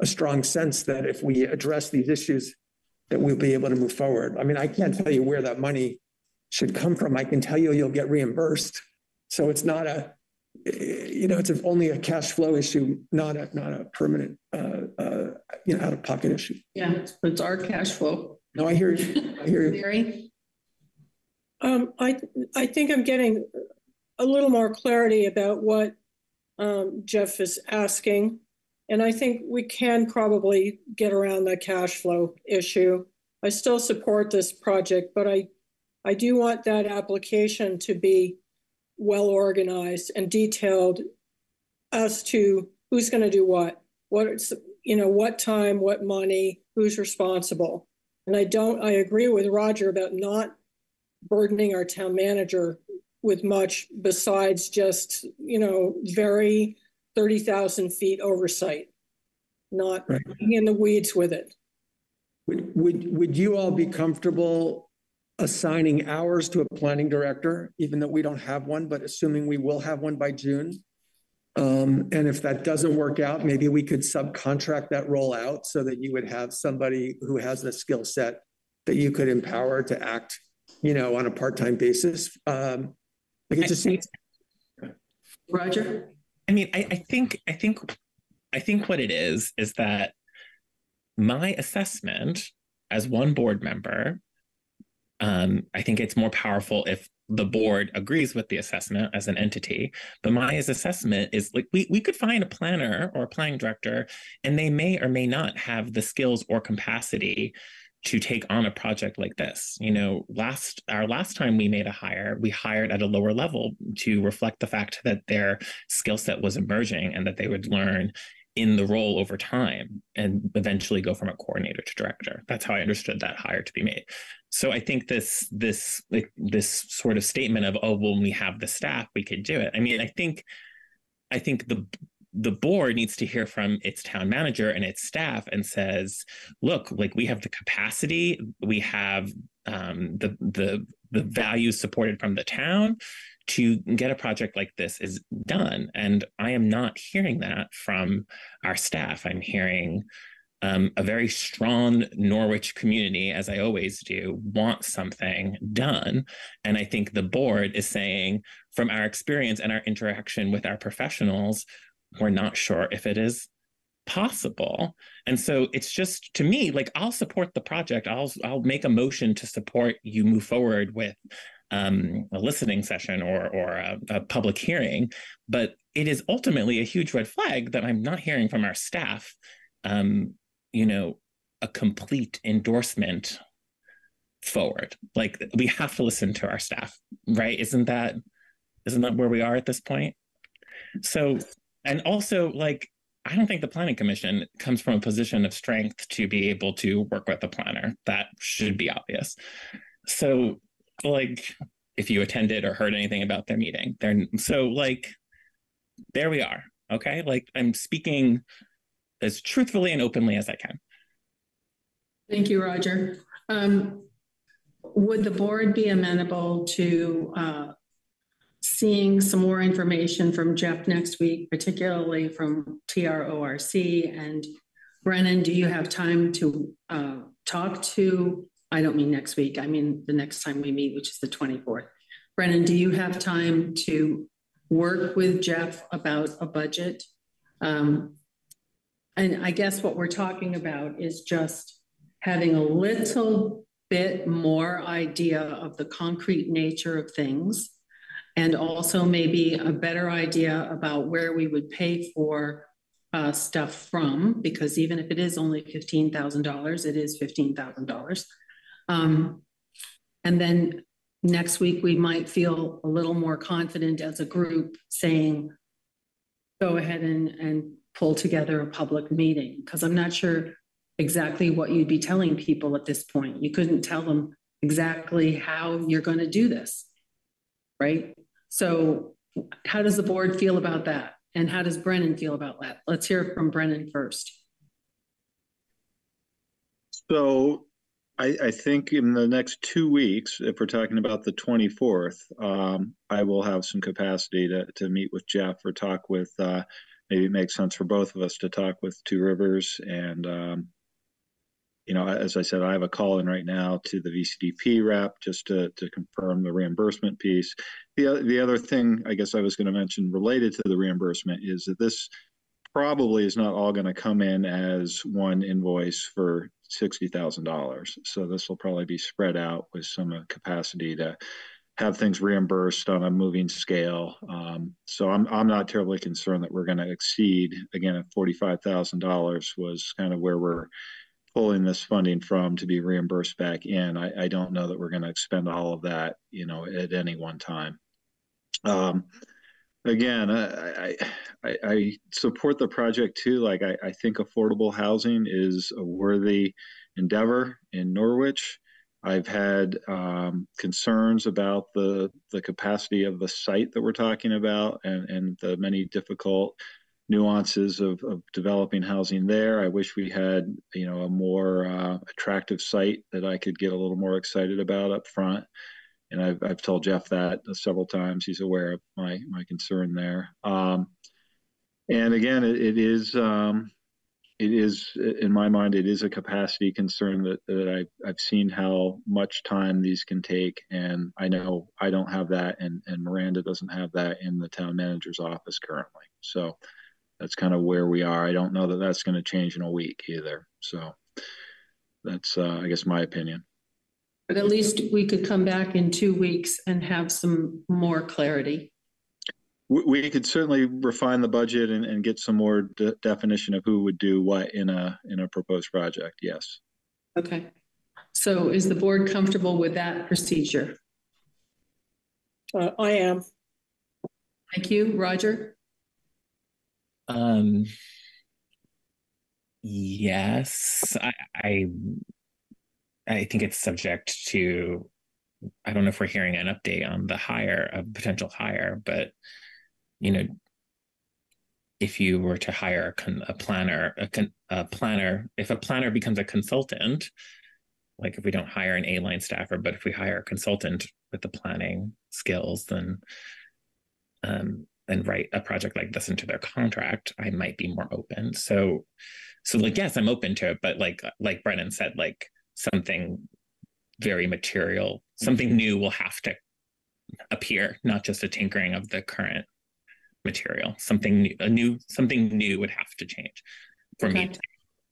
a strong sense that if we address these issues, that we'll be able to move forward. I mean, I can't tell you where that money should come from. I can tell you you'll get reimbursed. So it's not a, it's only a cash flow issue, not a permanent, out of pocket issue. Yeah, it's our cash flow. No, I hear you. I hear you. Mary? I think I'm getting a little more clarity about what Jeff is asking. And I think we can probably get around the cash flow issue. I still support this project, but I do want that application to be well organized and detailed as to who's going to do what time, what money, who's responsible. And I agree with Roger about not burdening our town manager with much besides just, very 30,000 feet oversight, not being in the weeds with it. Would you all be comfortable assigning hours to a planning director, even though we don't have one, but assuming we will have one by June? And if that doesn't work out, maybe we could subcontract that role out so that you would have somebody who has the skill set that you could empower to act, on a part-time basis. It just seems. Roger? I mean, I think what it is that my assessment as one board member, I think it's more powerful if the board agrees with the assessment as an entity. But my assessment is like we could find a planner or a planning director, and they may or may not have the skills or capacity to take on a project like this. Our last time we made a hire, we hired at a lower level to reflect the fact that their skill set was emerging and that they would learn in the role over time and eventually go from a coordinator to director. That's how I understood that hire to be made. So I think this sort of statement of, oh, well, when we have the staff, we could do it. I mean, I think the board needs to hear from its town manager and its staff and says, look, like we have the capacity, we have the values supported from the town to get a project like this is done. And I am not hearing that from our staff. I'm hearing a very strong Norwich community, as I always do, want something done. And I think the board is saying, from our experience and our interaction with our professionals, we're not sure if it is possible. And so it's just, to me, like, I'll support the project. I'll make a motion to support you move forward with a listening session or a public hearing. But it is ultimately a huge red flag that I'm not hearing from our staff, a complete endorsement forward. Like, we have to listen to our staff, right? Isn't that where we are at this point? So, and also, like, I don't think the Planning Commission comes from a position of strength to be able to work with the planner. That should be obvious. So, like, if you attended or heard anything about their meeting, there we are. Okay. Like, I'm speaking as truthfully and openly as I can. Thank you, Roger. Would the board be amenable to seeing some more information from Jeff next week, particularly from TRORC? And Brennan, do you have time to talk to, I don't mean next week, I mean the next time we meet, which is the 24th. Brennan, do you have time to work with Jeff about a budget? And I guess what we're talking about is just having a little bit more idea of the concrete nature of things, and also maybe a better idea about where we would pay for stuff from, because even if it is only $15,000, it is $15,000. And then next week, we might feel a little more confident as a group saying, go ahead and pull together a public meeting, because I'm not sure exactly what you'd be telling people at this point. You couldn't tell them exactly how you're going to do this, right? So how does the board feel about that? And how does Brennan feel about that? Let's hear from Brennan first. So I think in the next 2 weeks, if we're talking about the 24th, I will have some capacity to meet with Jeff or talk with maybe it makes sense for both of us to talk with Two Rivers. And, you know, as I said, I have a call in right now to the VCDP rep just to confirm the reimbursement piece. The other thing I guess I was going to mention related to the reimbursement is that this probably is not all going to come in as one invoice for $60,000. So this will probably be spread out with some capacity to have things reimbursed on a moving scale. So I'm not terribly concerned that we're going to exceed, again, at $45,000 was kind of where we're pulling this funding from to be reimbursed back in. I don't know that we're going to expend all of that, you know, at any one time. Again, I support the project too. Like I think affordable housing is a worthy endeavor in Norwich. I've had concerns about the capacity of the site that we're talking about and the many difficult nuances of developing housing there. I wish we had, you know, a more attractive site that I could get a little more excited about up front. And I've told Jeff that several times. He's aware of my concern there. And again, it is in my mind, it is a capacity concern that I've seen how much time these can take. And I know I don't have that, and Miranda doesn't have that in the town manager's office currently. So that's kind of where we are. I don't know that that's going to change in a week either. So that's, I guess, my opinion. But at least we could come back in 2 weeks and have some more clarity. We could certainly refine the budget and get some more definition of who would do what in a proposed project. Yes. Okay. So is the board comfortable with that procedure? I am. Thank you, Roger. Yes, I think it's subject to, I don't know if we're hearing an update on the hire, a potential hire, but, you know, if you were to hire a planner, if a planner becomes a consultant, like if we don't hire an A-line staffer, but if we hire a consultant with the planning skills, then and write a project like this into their contract, I might be more open. So like, yes, I'm open to it, but like Brennan said, like something very material, something new will have to appear, not just a tinkering of the current material. Something new would have to change for me.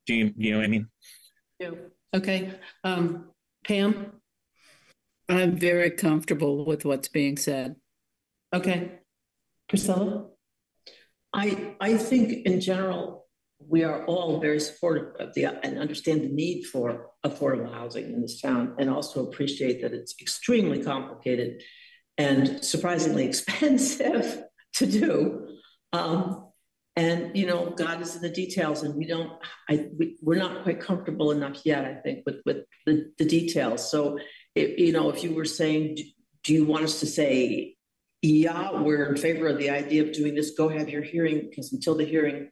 Do you know what I mean? Yeah. Okay. Pam? I'm very comfortable with what's being said. Okay. Priscilla? I think in general, we are all very supportive of and understand the need for affordable housing in this town, and also appreciate that it's extremely complicated and surprisingly expensive to do. And, you know, God is in the details, and we're not quite comfortable enough yet, I think, with the details. So, you know, if you were saying, do you want us to say, yeah, we're in favor of the idea of doing this, go have your hearing, because until the hearing,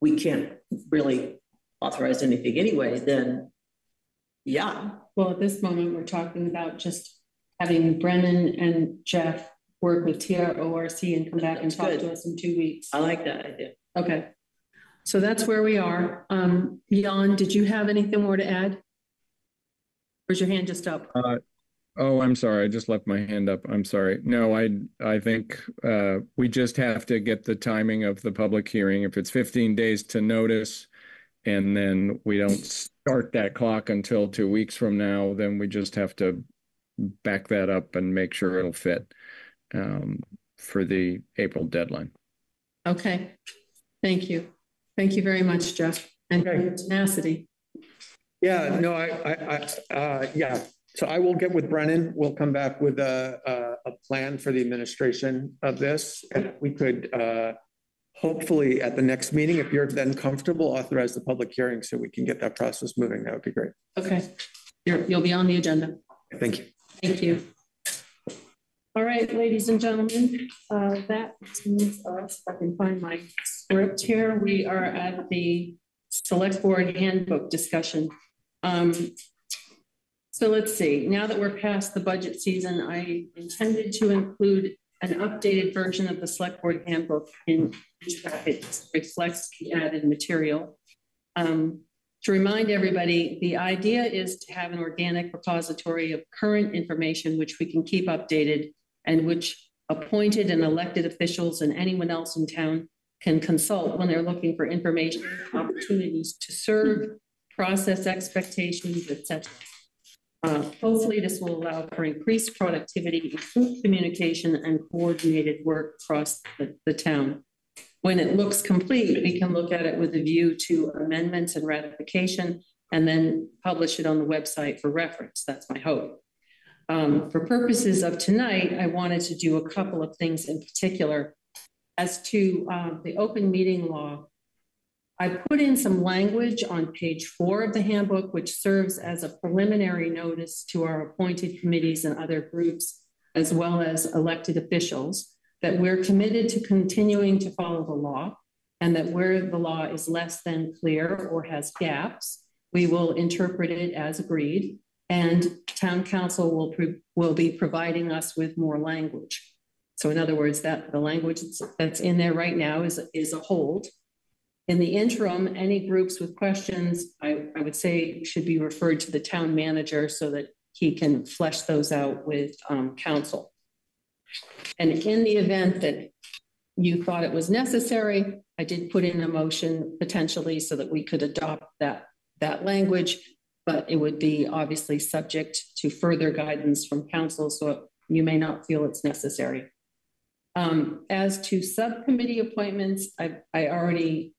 we can't really authorize anything anyway, then yeah. Well, at this moment, we're talking about just having Brennan and Jeff work with TRORC and come back and talk to us in 2 weeks. I like that idea. Okay. So that's where we are. Jan, did you have anything more to add? Where's your hand just up? Oh, I'm sorry. I just left my hand up. I'm sorry. No, I think we just have to get the timing of the public hearing. If it's 15 days to notice, and then we don't start that clock until 2 weeks from now, then we just have to back that up and make sure it'll fit for the April deadline. Okay. Thank you. Thank you very much, Jeff, and for your tenacity. Yeah, no, yeah. So I will get with Brennan. We'll come back with a plan for the administration of this. And we could hopefully at the next meeting, if you're then comfortable, authorize the public hearing so we can get that process moving. That would be great. Okay. You'll be on the agenda. Thank you. Thank you. All right, ladies and gentlemen, that means us. If I can find my script here, we are at the Selectboard Handbook discussion. So let's see, now that we're past the budget season, I intended to include an updated version of the Selectboard Handbook in each packet reflects the added material. To remind everybody, the idea is to have an organic repository of current information which we can keep updated and which appointed and elected officials and anyone else in town can consult when they're looking for information, opportunities to serve, process expectations, etc. Hopefully this will allow for increased productivity, improved communication, and coordinated work across the town. When it looks complete, we can look at it with a view to amendments and ratification, and then publish it on the website for reference. That's my hope. For purposes of tonight, I wanted to do a couple of things in particular. As to the open meeting law, I put in some language on page 4 of the handbook, which serves as a preliminary notice to our appointed committees and other groups, as well as elected officials, that we're committed to continuing to follow the law, and that where the law is less than clear or has gaps, we will interpret it as agreed, and town council will be providing us with more language. So in other words, that the language that's in there right now is a hold. In the interim, any groups with questions, I would say should be referred to the town manager so that he can flesh those out with council. And in the event that you thought it was necessary, I did put in a motion potentially so that we could adopt that language, but it would be obviously subject to further guidance from council, so you may not feel it's necessary. As to subcommittee appointments, I already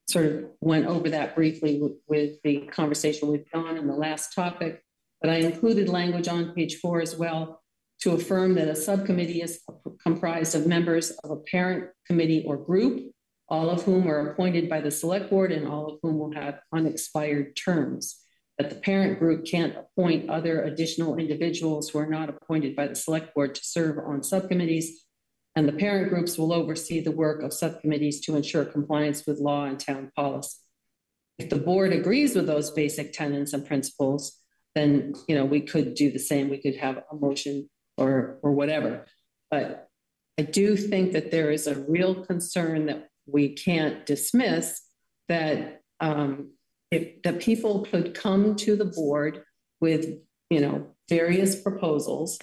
sort of went over that briefly with the conversation with Don in the last topic, but I included language on page 4 as well to affirm that a subcommittee is comprised of members of a parent committee or group, all of whom are appointed by the select board and all of whom will have unexpired terms. That the parent group can't appoint other additional individuals who are not appointed by the select board to serve on subcommittees, and the parent groups will oversee the work of subcommittees to ensure compliance with law and town policy. If the board agrees with those basic tenets and principles, then we could do the same. We could have a motion or whatever. But I do think that there is a real concern that we can't dismiss, that if the people could come to the board with various proposals,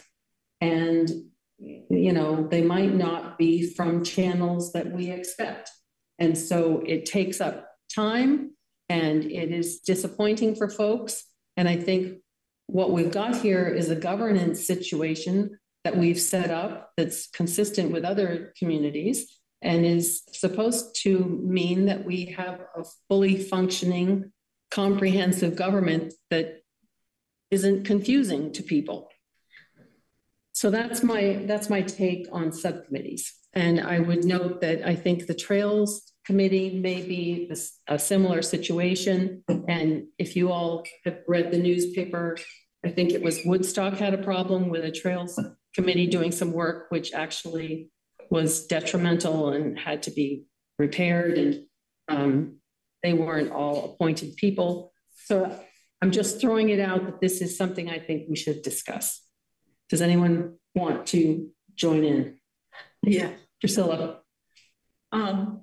and they might not be from channels that we expect. And so it takes up time and it is disappointing for folks. And I think what we've got here is a governance situation that we've set up that's consistent with other communities and is supposed to mean that we have a fully functioning, comprehensive government that isn't confusing to people. So that's my take on subcommittees. And I would note that I think the Trails Committee may be a similar situation. And if you all have read the newspaper, I think it was Woodstock had a problem with a Trails Committee doing some work, which actually was detrimental and had to be repaired. And they weren't all appointed people. So I'm just throwing it out that this is something I think we should discuss. Does anyone want to join in? Yeah, Priscilla. I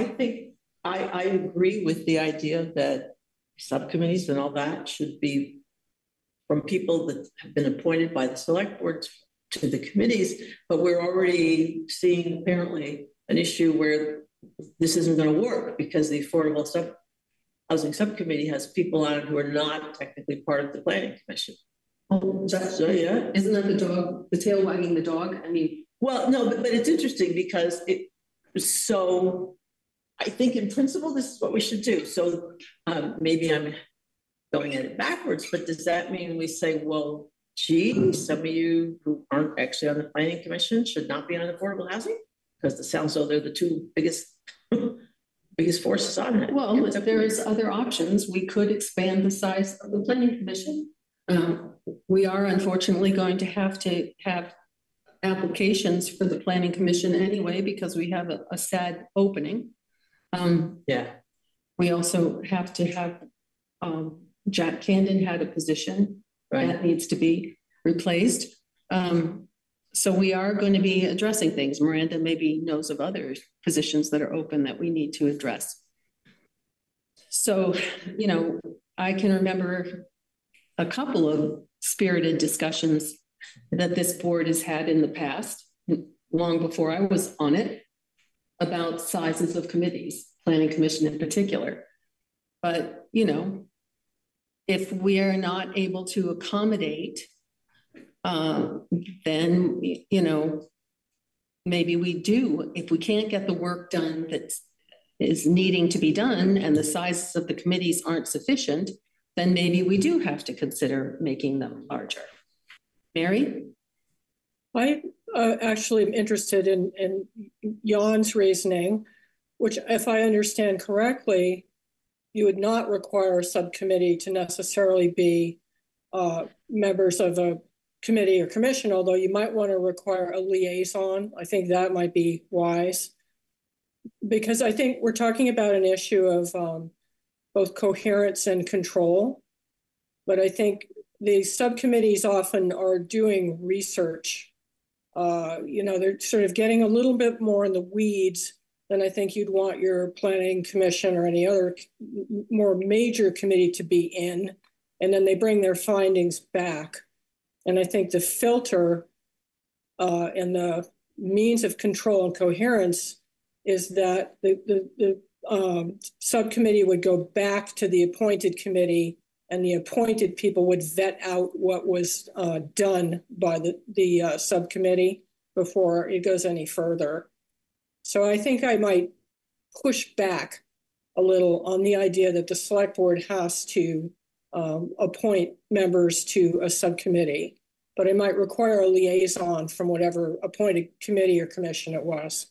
think I agree with the idea that subcommittees and all that should be from people that have been appointed by the select board to the committees, but we're already seeing apparently an issue where this isn't going to work because the Affordable Housing Subcommittee has people on it who are not technically part of the Planning Commission. Oh, so yeah, isn't that the tail wagging the dog? I mean, well, no, but it's interesting because I think in principle, this is what we should do. So maybe I'm going at it backwards, but does that mean we say, well, gee, some of you who aren't actually on the Planning Commission should not be on affordable housing? Because it sounds though they're the two biggest forces on it. Well, if there is other options, we could expand the size of the Planning Commission. We are unfortunately going to have applications for the Planning Commission anyway, because we have a sad opening. We also have to have, Jack Candon had a position that needs to be replaced. So we are going to be addressing things. Miranda maybe knows of other positions that are open that we need to address. So, I can remember a couple of spirited discussions that this board has had in the past, long before I was on it, about sizes of committees, planning commission in particular. But, if we are not able to accommodate, then, maybe we do. If we can't get the work done that is needing to be done and the sizes of the committees aren't sufficient, then maybe we do have to consider making them larger. Mary? I actually am interested in Jan's reasoning, which, if I understand correctly, you would not require a subcommittee to necessarily be members of a committee or commission, although you might want to require a liaison. I think that might be wise, because I think we're talking about an issue of both coherence and control. But I think the subcommittees often are doing research. They're sort of getting a little bit more in the weeds than I think you'd want your planning commission or any other more major committee to be in. And then they bring their findings back. And I think the filter and the means of control and coherence is that the subcommittee would go back to the appointed committee, and the appointed people would vet out what was done by the subcommittee before it goes any further. So I think I might push back a little on the idea that the select board has to appoint members to a subcommittee, but it might require a liaison from whatever appointed committee or commission it was.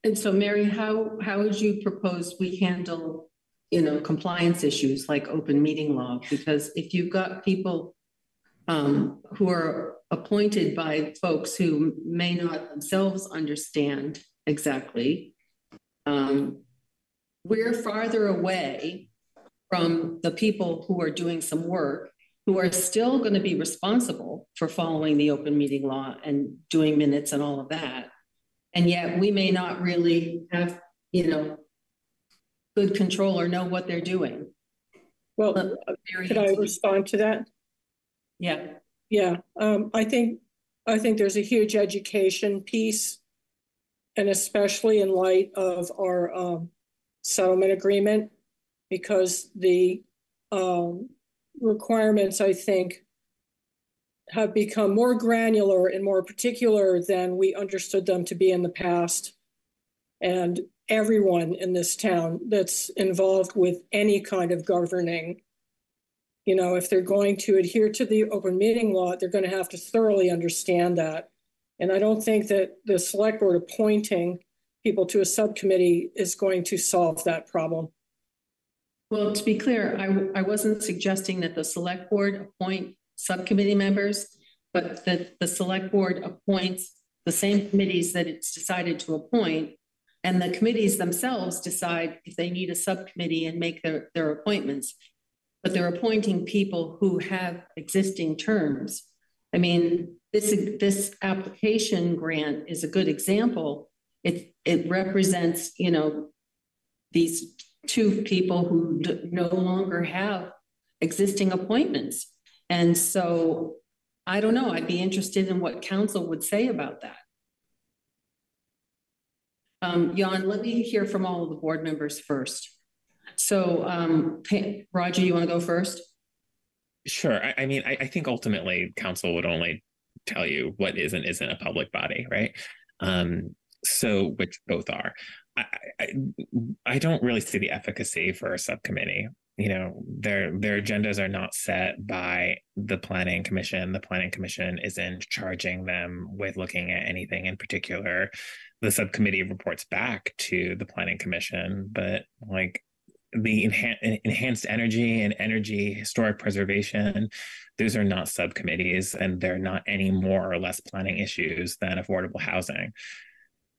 And so, Mary, how would you propose we handle, compliance issues like open meeting law? Because if you've got people who are appointed by folks who may not themselves understand exactly, we're farther away from the people who are doing some work, who are still going to be responsible for following the open meeting law and doing minutes and all of that. And yet we may not really have, good control or know what they're doing. Well, could I respond to that? Yeah. Yeah. I think there's a huge education piece, and especially in light of our settlement agreement, because the requirements, I think, have become more granular and more particular than we understood them to be in the past. And everyone in this town that's involved with any kind of governing, if they're going to adhere to the open meeting law, they're going to have to thoroughly understand that. And I don't think that the select board appointing people to a subcommittee is going to solve that problem. Well, to be clear, I wasn't suggesting that the select board appoint subcommittee members, but that the select board appoints the same committees that it's decided to appoint, and the committees themselves decide if they need a subcommittee and make their appointments. But they're appointing people who have existing terms. I mean, this application grant is a good example. It represents, these two people who no longer have existing appointments. And so I don't know, I'd be interested in what council would say about that. Jan, let me hear from all of the board members first. So Roger, you want to go first? Sure. I mean, I think ultimately council would only tell you what is and isn't a public body, right? So which both are. I don't really see the efficacy for a subcommittee. Their agendas are not set by the planning commission. The planning commission isn't charging them with looking at anything in particular. The subcommittee reports back to the planning commission, but like the enhanced energy and energy historic preservation, those are not subcommittees, and they're not any more or less planning issues than affordable housing.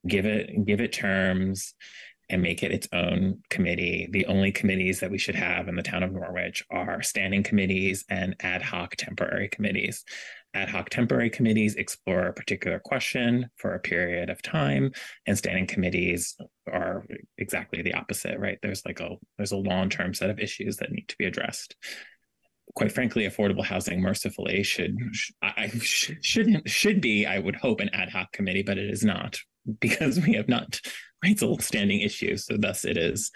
Give it terms, and make it its own committee. The only committees that we should have in the town of Norwich are standing committees and ad hoc temporary committees. Ad hoc temporary committees explore a particular question for a period of time, and standing committees are exactly the opposite, right? There's a long-term set of issues that need to be addressed. Quite frankly, affordable housing mercifully should be, I would hope, an ad hoc committee, but it is not, because we have not raised a standing issue. So thus it is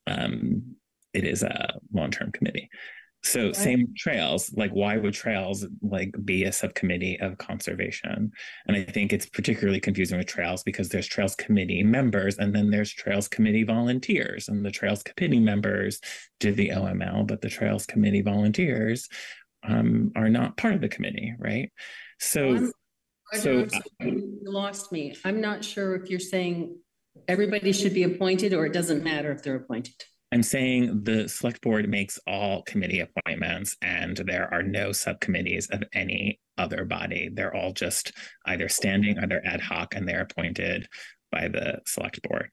a long-term committee. So same trails, like why would trails like be a subcommittee of conservation? And I think it's particularly confusing with trails because there's trails committee members and then there's trails committee volunteers, and the trails committee members do the OML, but the trails committee volunteers are not part of the committee, right? So you lost me. I'm not sure if you're saying everybody should be appointed or it doesn't matter if they're appointed. I'm saying the select board makes all committee appointments and there are no subcommittees of any other body. They're all just either standing or they're ad hoc and they're appointed by the select board.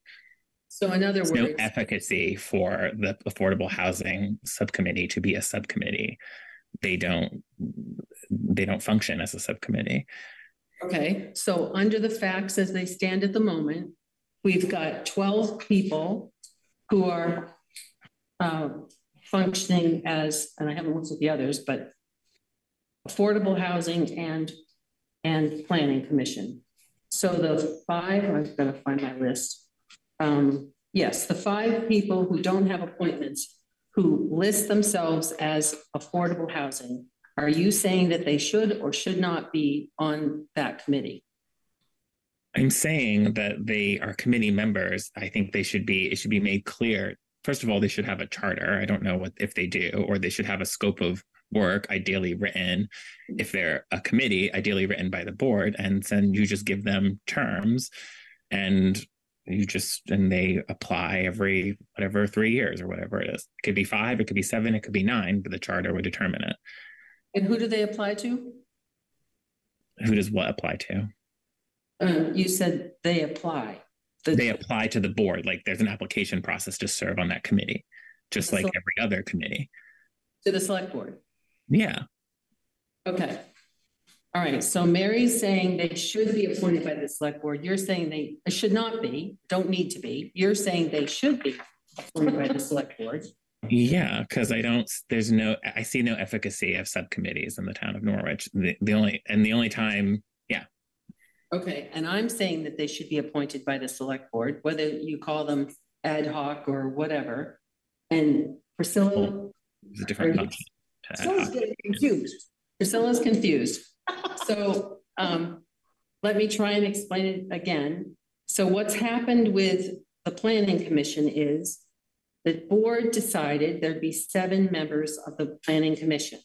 So in other words, no efficacy for the affordable housing subcommittee to be a subcommittee. They don't function as a subcommittee. Okay, so under the facts as they stand at the moment, we've got 12 people who are functioning as, and I haven't looked at the others, but affordable housing and planning commission. So the 5, I've got to find my list. Yes, the 5 people who don't have appointments, who list themselves as affordable housing, are you saying that they should or should not be on that committee? I'm saying that they are committee members. I think it should be made clear. First of all, they should have a charter. I don't know if they do, or they should have a scope of work, ideally written, if they're a committee, ideally written by the board, and then you just give them terms and they apply every 3 years or whatever it is. It could be 5, it could be 7, it could be 9, but the charter would determine it. And who do they apply to? Who does what apply to? You said they apply. They apply to the board. Like there's an application process to serve on that committee, just like every other committee. To the select board? Yeah. Okay. All right. So Mary's saying they should be appointed by the select board. You're saying they should not be, don't need to be. You're saying they should be appointed by the select board. Yeah, because I see no efficacy of subcommittees in the town of Norwich. The only time, yeah. Okay, and I'm saying that they should be appointed by the select board, whether you call them ad hoc or whatever. And Priscilla, it's a different function. Priscilla's getting confused. Priscilla's confused. So let me try and explain it again. So what's happened with the planning commission is the board decided there'd be 7 members of the planning commission.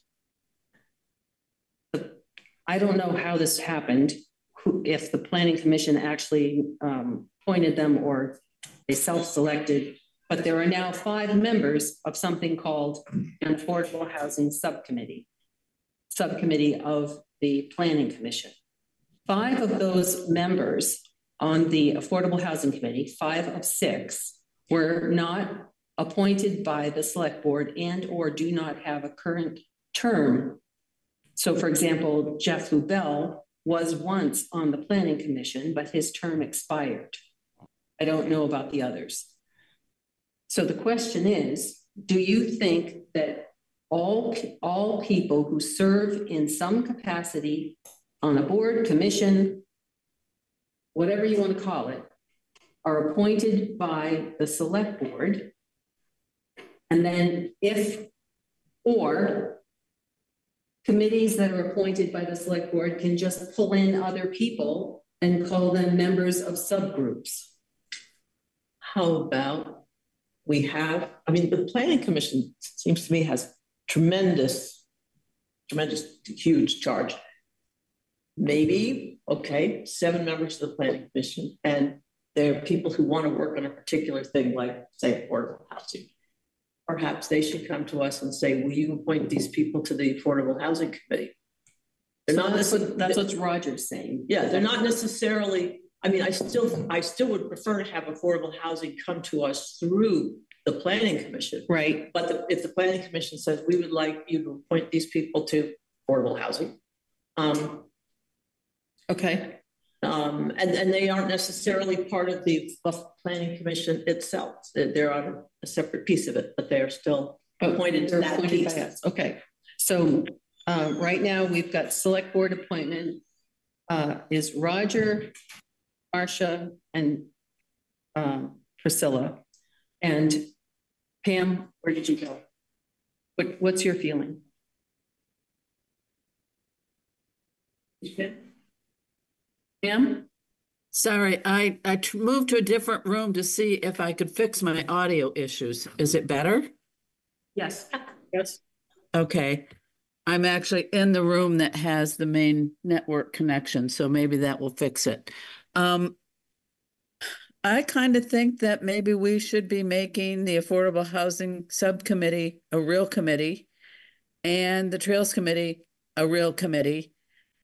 I don't know how this happened, if the planning commission actually appointed them or they self-selected, but there are now 5 members of something called an affordable housing subcommittee of the planning commission. 5 of those members on the affordable housing committee, 5 of 6, were not appointed by the select board and or do not have a current term. So for example, Jeff Lubell was once on the planning commission, but his term expired. I don't know about the others. So the question is, do you think that all people who serve in some capacity on a board, commission, whatever you want to call it, are appointed by the select board? And then or committees that are appointed by the select board can just pull in other people and call them members of subgroups. How about the planning commission seems to me has tremendous, huge charge. Maybe, okay, 7 members of the planning commission, and there are people who want to work on a particular thing, like say affordable housing. Perhaps they should come to us and say, will you appoint these people to the Affordable Housing Committee? They're not. That's what Roger's saying. Yeah, they're not necessarily, I mean, I still would prefer to have affordable housing come to us through the planning commission. Right. But if the planning commission says we would like you to appoint these people to affordable housing. Okay. And they aren't necessarily part of the planning commission itself. They're on a separate piece of it, but they are still appointed to that piece. Okay. So right now we've got select board appointment is Roger, Marcia, and Priscilla. And Pam, where did you go? What's your feeling? Pam? Sorry, I moved to a different room to see if I could fix my audio issues. Is it better? Yes. Yes. Okay. I'm actually in the room that has the main network connection, so maybe that will fix it. I kind of think that maybe we should be making the Affordable Housing Subcommittee a real committee and the Trails Committee a real committee,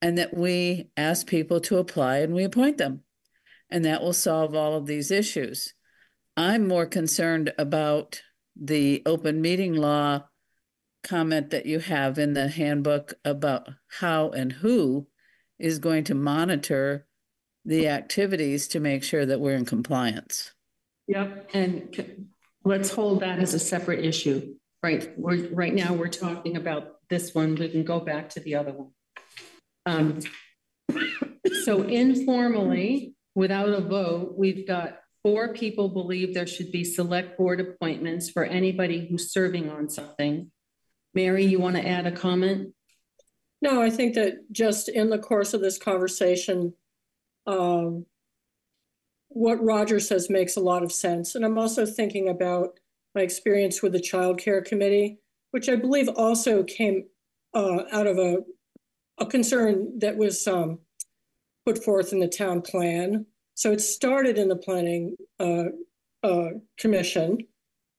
and that we ask people to apply and we appoint them. And that will solve all of these issues. I'm more concerned about the open meeting law comment that you have in the handbook about how and who is going to monitor the activities to make sure that we're in compliance. Yep, and let's hold that as a separate issue. Right now we're talking about this one. We can go back to the other one. So informally, without a vote, we've got 4 people believe there should be select board appointments for anybody who's serving on something. Mary, you want to add a comment? No, I think that just in the course of this conversation, what Roger says makes a lot of sense. And I'm also thinking about my experience with the Child Care Committee, which I believe also came out of a concern that was put forth in the town plan. So it started in the planning commission,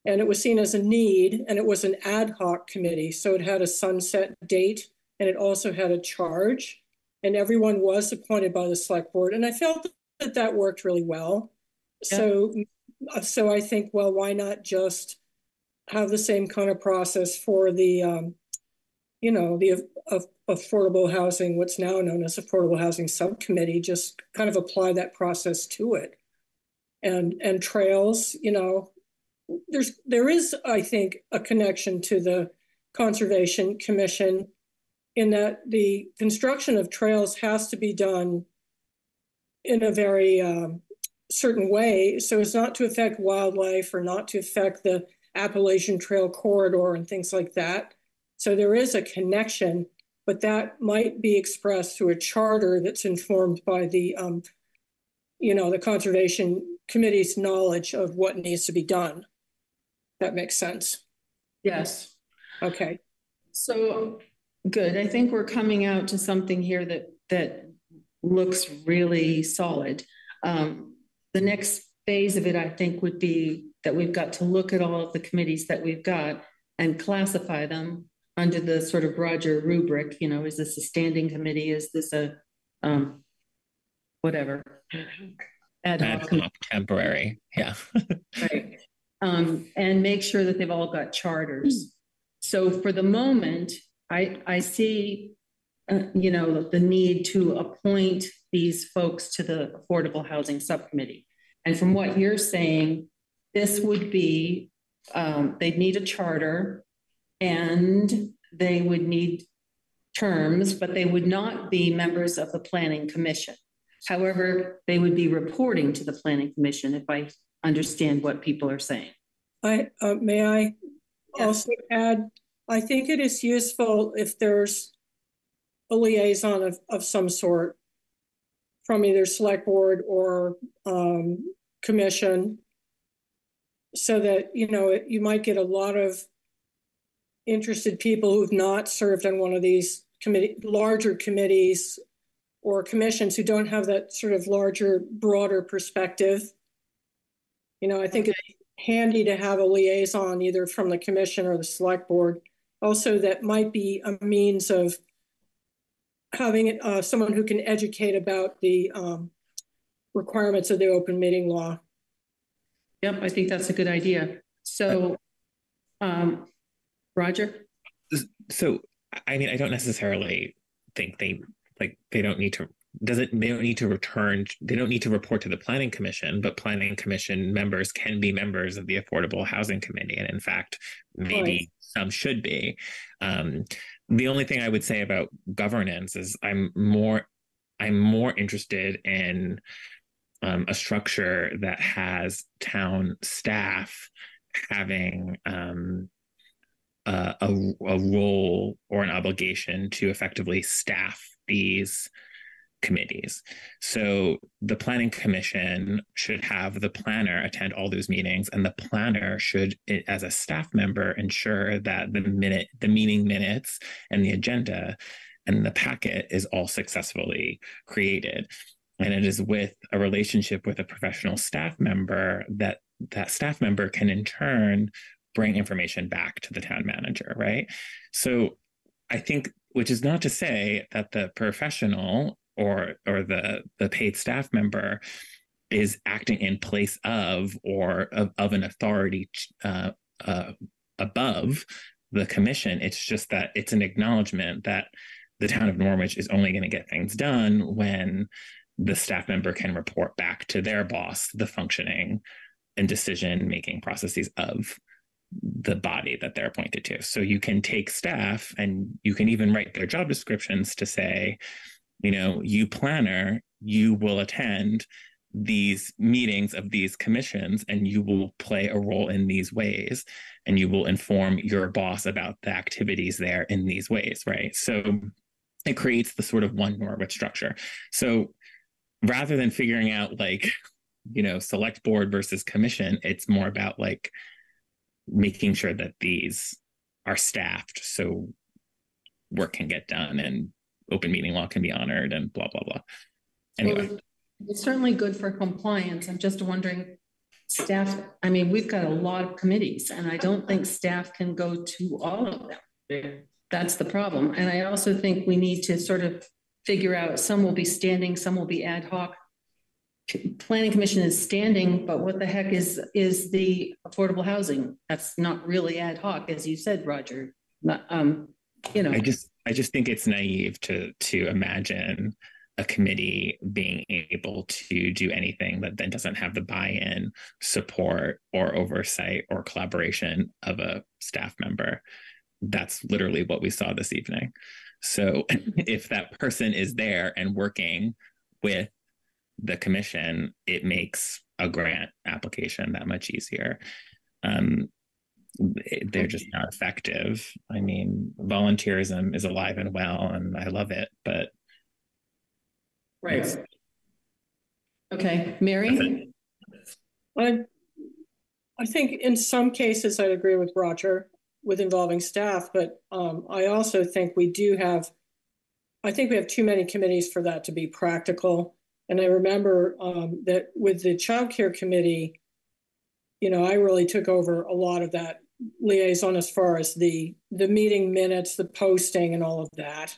and it was seen as a need, and it was an ad hoc committee. So it had a sunset date, and it also had a charge, and everyone was appointed by the select board. And I felt that that worked really well. Yeah. So I think, well, why not just have the same kind of process for the, the affordable housing, what's now known as Affordable Housing Subcommittee, just kind of apply that process to it. And trails, there is, I think, a connection to the Conservation Commission in that the construction of trails has to be done in a very certain way, so as not to affect wildlife or not to affect the Appalachian Trail corridor and things like that. So there is a connection, but that might be expressed through a charter that's informed by the, the Conservation Committee's knowledge of what needs to be done. That makes sense. Yes. Okay. So good. I think we're coming out to something here that looks really solid. The next phase of it, I think, would be that we've got to look at all of the committees that we've got and classify them under the sort of Roger rubric. Is this a standing committee? Is this a whatever? Ad hoc temporary. Yeah. Right. And make sure that they've all got charters. So for the moment, I see, the need to appoint these folks to the Affordable Housing Subcommittee. And from what you're saying, this would be, they'd need a charter and they would need terms, but they would not be members of the Planning Commission. However, they would be reporting to the Planning Commission, if I understand what people are saying. May I also add, I think it is useful if there's a liaison of some sort from either select board or commission, so that, you might get a lot of interested people who've not served on one of these larger committees or commissions who don't have that sort of larger, broader perspective. I think it's handy to have a liaison either from the commission or the select board. Also, that might be a means of having someone who can educate about the requirements of the open meeting law. Yep, I think that's a good idea. So, Roger? So, I mean, I don't necessarily think they don't need to, they don't need to report to the Planning Commission, but Planning Commission members can be members of the Affordable Housing Committee. And in fact, maybe some should be. The only thing I would say about governance is I'm more interested in a structure that has town staff having a role or an obligation to effectively staff these committees. So the Planning Commission should have the planner attend all those meetings, and the planner should, as a staff member, ensure that the meeting minutes and the agenda and the packet is all successfully created. And it is with a relationship with a professional staff member that staff member can in turn bring information back to the town manager, right? So I think, which is not to say that the professional or the paid staff member is acting in place of or of an authority above the commission. It's just that it's an acknowledgement that the town of Norwich is only going to get things done when the staff member can report back to their boss the functioning and decision-making processes of the body that they're appointed to. So you can take staff and you can even write their job descriptions to say, you know, you planner, you will attend these meetings of these commissions and you will play a role in these ways, and you will inform your boss about the activities there in these ways, right? So it creates the sort of one Norwich structure. So rather than figuring out like, you know, select board versus commission, it's more about like making sure that these are staffed so work can get done and open meeting law can be honored and blah, blah, blah. Anyway. Well, it's certainly good for compliance. I'm just wondering, staff, I mean, we've got a lot of committees and I don't think staff can go to all of them. That's the problem. And I also think we need to sort of figure out, some will be standing, some will be ad hoc. Planning Commission is standing, but what the heck is the affordable housing? That's not really ad hoc, as you said, Roger. Not, you know, I just think it's naive to imagine a committee being able to do anything that then doesn't have the buy-in, support, or oversight or collaboration of a staff member. That's literally what we saw this evening. So if that person is there and working with the commission, it makes a grant application that much easier. They're just not effective. I mean, volunteerism is alive and well, and I love it, but right. Okay, Mary? I think in some cases I agree with Roger with involving staff, but I also think we have too many committees for that to be practical. And I remember that with the child care committee, you know, I really took over a lot of that liaison as far as the meeting minutes, the posting and all of that,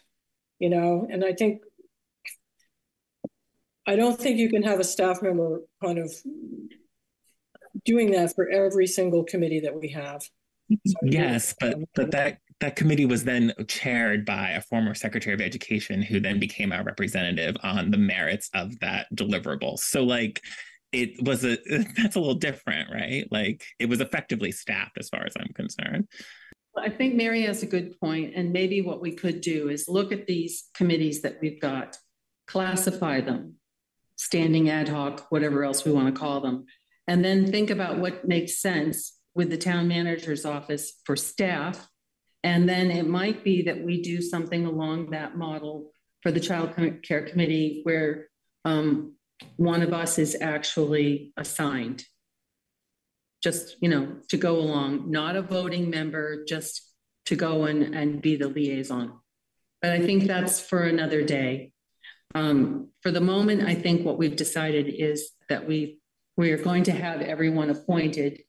you know, and I don't think you can have a staff member kind of doing that for every single committee that we have. So yes, but that committee was then chaired by a former Secretary of Education who then became our representative on the merits of that deliverable. So like that's a little different, right? Like it was effectively staffed as far as I'm concerned. I think Mary has a good point, and maybe what we could do is look at these committees that we've got, classify them, standing, ad hoc, whatever else we want to call them, and then think about what makes sense with the town manager's office for staff. And then it might be that we do something along that model for the child care committee where one of us is actually assigned, just, you know, to go along, not a voting member, just to go and be the liaison. But I think that's for another day. For the moment, I think what we've decided is that we are going to have everyone appointed.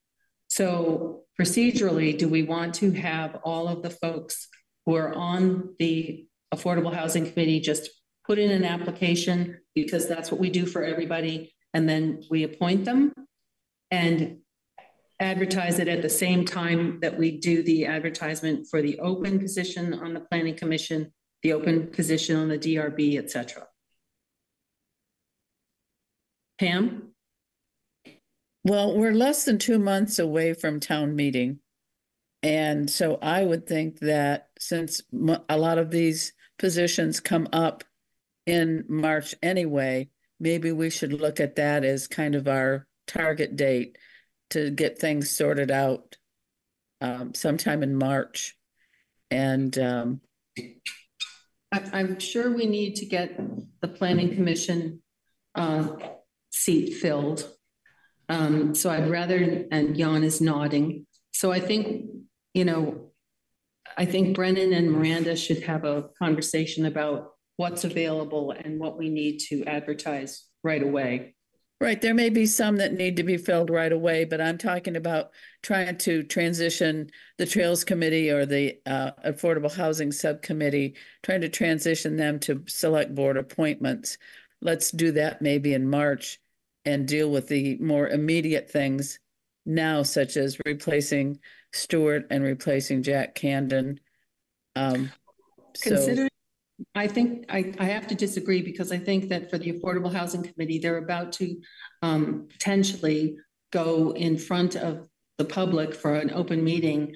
So procedurally, do we want to have all of the folks who are on the Affordable Housing Committee just put in an application, because that's what we do for everybody, and then we appoint them and advertise it at the same time that we do the advertisement for the open position on the Planning Commission, the open position on the DRB, et cetera. Pam? Well, we're less than 2 months away from town meeting. And so I would think that since a lot of these positions come up in March anyway, maybe we should look at that as kind of our target date to get things sorted out sometime in March. And I'm sure we need to get the Planning Commission seat filled. So I'd rather, and Jan is nodding. So I think, you know, I think Brennan and Miranda should have a conversation about what's available and what we need to advertise right away. right, there may be some that need to be filled right away, but I'm talking about trying to transition the Trails Committee or the Affordable Housing Subcommittee, trying to transition them to select board appointments. Let's do that maybe in March and deal with the more immediate things now, such as replacing Stewart and replacing Jack Camden. Considering, I think I have to disagree, because I think that for the Affordable Housing Committee, they're about to potentially go in front of the public for an open meeting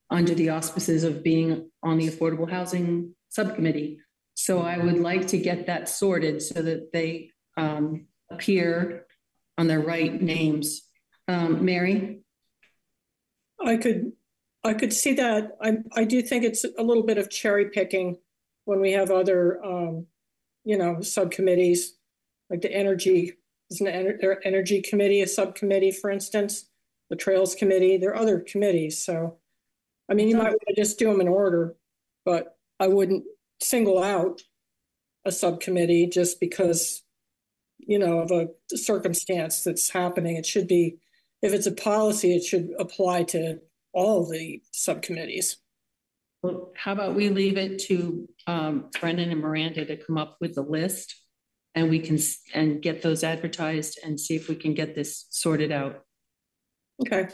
under the auspices of being on the Affordable Housing Subcommittee. So I would like to get that sorted so that they appear on their right names. Mary? I could see that. I do think it's a little bit of cherry picking when we have other, you know, subcommittees, like the energy, isn't the energy committee a subcommittee, for instance? The Trails Committee, there are other committees. So, I mean, you might want to just do them in order, but I wouldn't single out a subcommittee just because, you know, of a circumstance that's happening. It should be, if it's a policy, it should apply to all the subcommittees. Well, how about we leave it to Brendan and Miranda to come up with the list, and we can get those advertised and see if we can get this sorted out. Okay.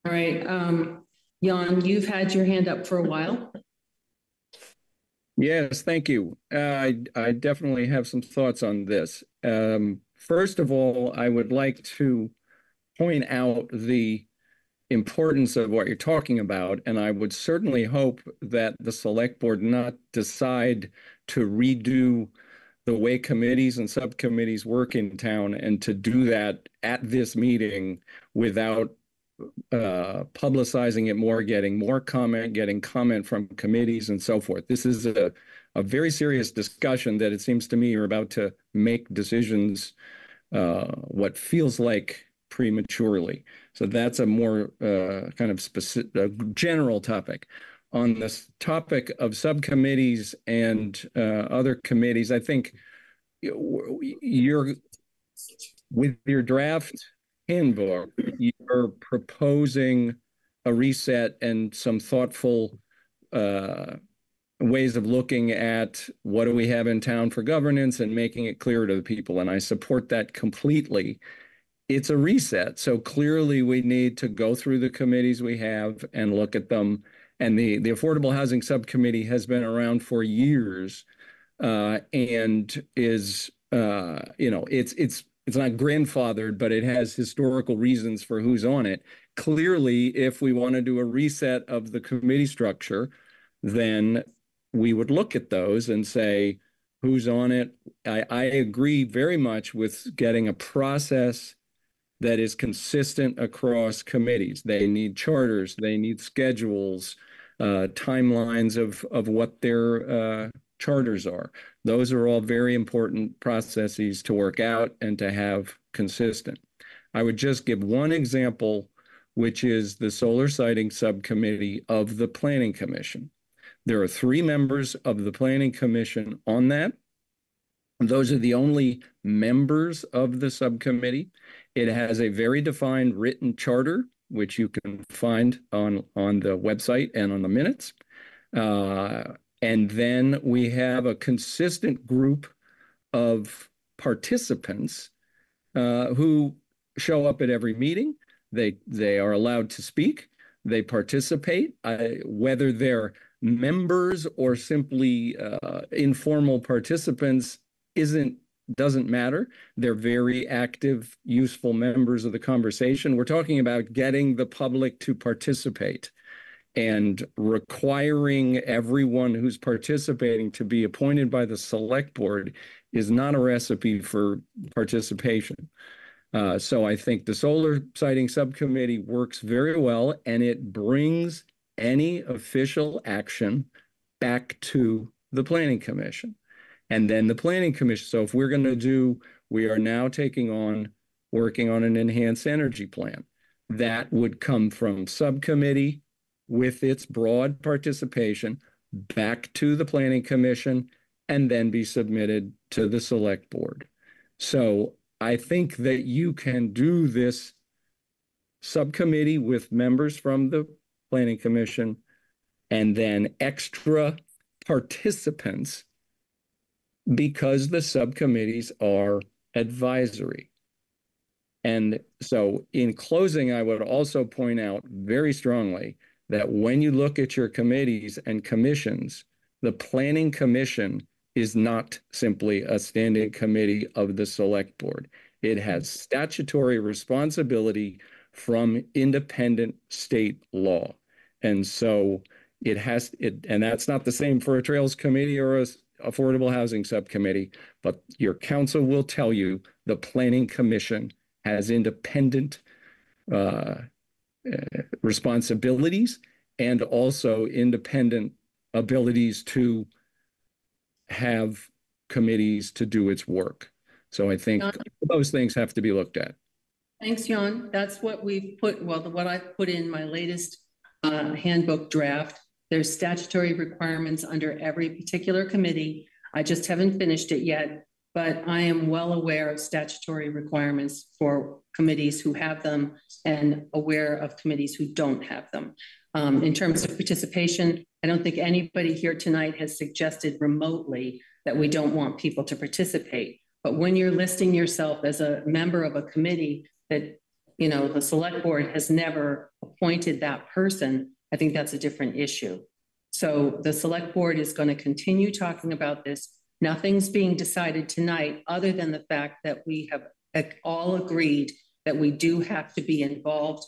All right. Jan, you've had your hand up for a while. Yes, thank you. I definitely have some thoughts on this. First of all, I would like to point out the importance of what you're talking about, and I would certainly hope that the select board not decide to redo the way committees and subcommittees work in town, and to do that at this meeting without publicizing it more, getting comment from committees and so forth. This is a very serious discussion that it seems to me you're about to make decisions what feels like prematurely. So that's a more kind of specific, general topic. On this topic of subcommittees and other committees, I think you're, with your draft handbook, you're proposing a reset and some thoughtful ways of looking at what do we have in town for governance and making it clear to the people. And I support that completely. It's a reset. So clearly we need to go through the committees we have and look at them. And the Affordable Housing Subcommittee has been around for years and is, you know, it's not grandfathered, but it has historical reasons for who's on it. Clearly, if we want to do a reset of the committee structure, then we would look at those and say, who's on it? I agree very much with getting a process that is consistent across committees. They need charters, they need schedules, timelines of what their charters are. Those are all very important processes to work out and to have consistent. I would just give one example, which is the Solar Siting Subcommittee of the Planning Commission. There are 3 members of the Planning Commission on that. Those are the only members of the subcommittee. It has a very defined written charter, which you can find on the website and on the minutes. And then we have a consistent group of participants who show up at every meeting. They are allowed to speak. They participate, whether they're members or simply informal participants doesn't matter. They're very active, useful members of the conversation. We're talking about getting the public to participate, and requiring everyone who's participating to be appointed by the select board is not a recipe for participation. So I think the solar siting subcommittee works very well, and it brings any official action back to the planning commission. And then the planning commission. So if we're going to do, we are now working on an enhanced energy plan that would come from subcommittee with its broad participation back to the planning commission and then be submitted to the select board. So I think that you can do this subcommittee with members from the planning commission and then extra participants, because the subcommittees are advisory. And so in closing, I would also point out very strongly that when you look at your committees and commissions, the planning commission is not simply a standing committee of the select board. It has statutory responsibility from independent state law. And so and that's not the same for a trails committee or a affordable housing subcommittee, but your council will tell you the planning commission has independent responsibilities and also independent abilities to have committees to do its work. So I think those things have to be looked at. Thanks, Jan. That's what we've put, well, what I put in my latest handbook draft. There's statutory requirements under every particular committee. I just haven't finished it yet, but I am well aware of statutory requirements for committees who have them and aware of committees who don't have them. In terms of participation, I don't think anybody here tonight has suggested remotely that we don't want people to participate. But when you're listing yourself as a member of a committee that, you know, the select board has never appointed that person, I think that's a different issue. So the select board is going to continue talking about this. Nothing's being decided tonight other than the fact that we have all agreed that we do have to be involved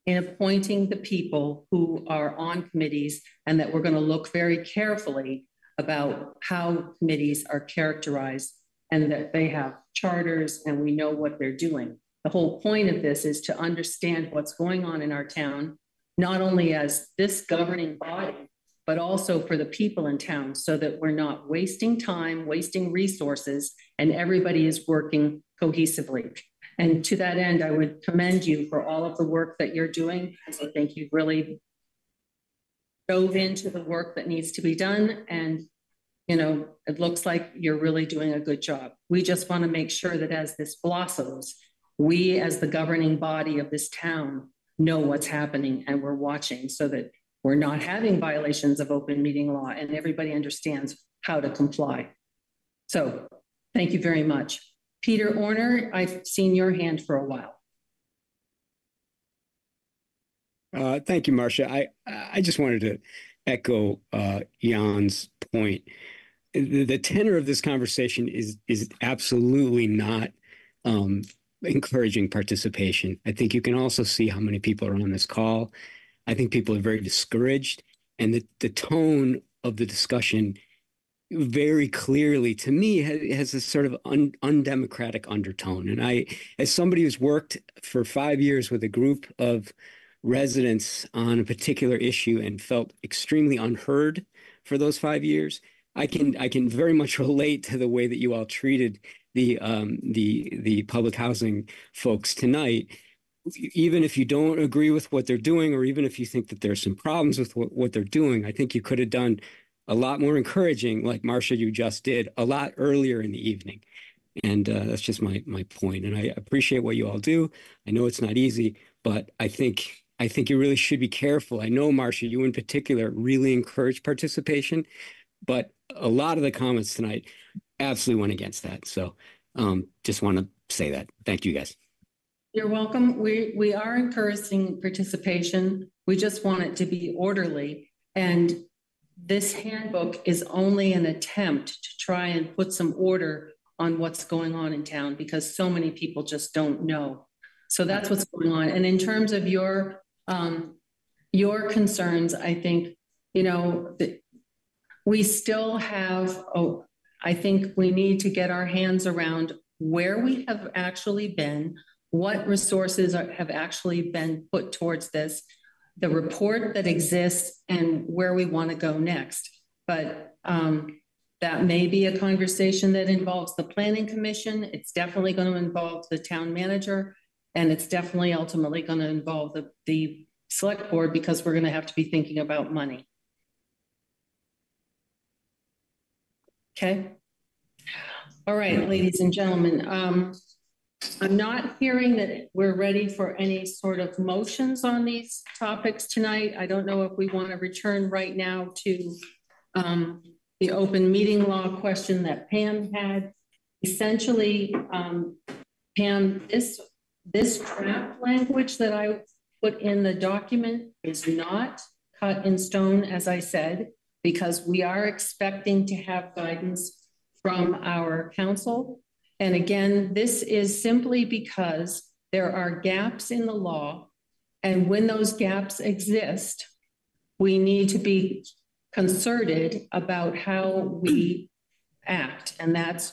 in appointing the people who are on committees, and that we're going to look very carefully about how committees are characterized and that they have charters and we know what they're doing. The whole point of this is to understand what's going on in our town, not only as this governing body, but also for the people in town, so that we're not wasting time, wasting resources, and everybody is working cohesively. And to that end, I would commend you for all of the work that you're doing. I think you've really dove into the work that needs to be done. And, you know, it looks like you're really doing a good job. We just want to make sure that as this blossoms, we as the governing body of this town know what's happening and we're watching, so that we're not having violations of open meeting law and everybody understands how to comply. So thank you very much. Peter Orner, I've seen your hand for a while. Thank you, Marcia. I just wanted to echo Jan's point. The tenor of this conversation is absolutely not encouraging participation. I think you can also see how many people are on this call. I think people are very discouraged, and the tone of the discussion very clearly, to me, has a sort of undemocratic undertone. And I, as somebody who's worked for 5 years with a group of residents on a particular issue and felt extremely unheard for those 5 years, I can very much relate to the way that you all treated the public housing folks tonight. Even if you don't agree with what they're doing, or even if you think that there's some problems with what they're doing, I think you could have done a lot more encouraging, like Marcia, you just did, a lot earlier in the evening. And that's just my point. And I appreciate what you all do. I know it's not easy, but I think you really should be careful. I know, Marcia, you in particular really encourage participation, but a lot of the comments tonight absolutely went against that. So Just want to say that. Thank you, guys. You're welcome. We are encouraging participation. We just want it to be orderly. And this handbook is only an attempt to try and put some order on what's going on in town because so many people just don't know. So that's what's going on. And in terms of your concerns, I think, you know, we still have, I think we need to get our hands around where we have actually been, what resources have actually been put towards this, the report that exists, and where we want to go next. But that may be a conversation that involves the Planning Commission. It's definitely going to involve the town manager, and it's definitely ultimately going to involve the select board because we're going to have to be thinking about money. Okay. All right, ladies and gentlemen, I'm not hearing that we're ready for any sort of motions on these topics tonight. I don't know if we want to return right now to the open meeting law question that Pam had. Essentially, Pam, this draft language that I put in the document is not cut in stone, as I said, because we are expecting to have guidance from our council. And again, this is simply because there are gaps in the law. And when those gaps exist, we need to be concerted about how we act. And that's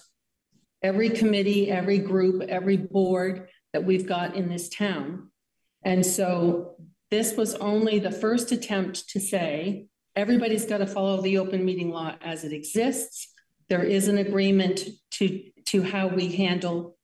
every committee, every group, every board that we've got in this town. And so this was only the first attempt to say, everybody's got to follow the open meeting law as it exists. There is an agreement to how we handle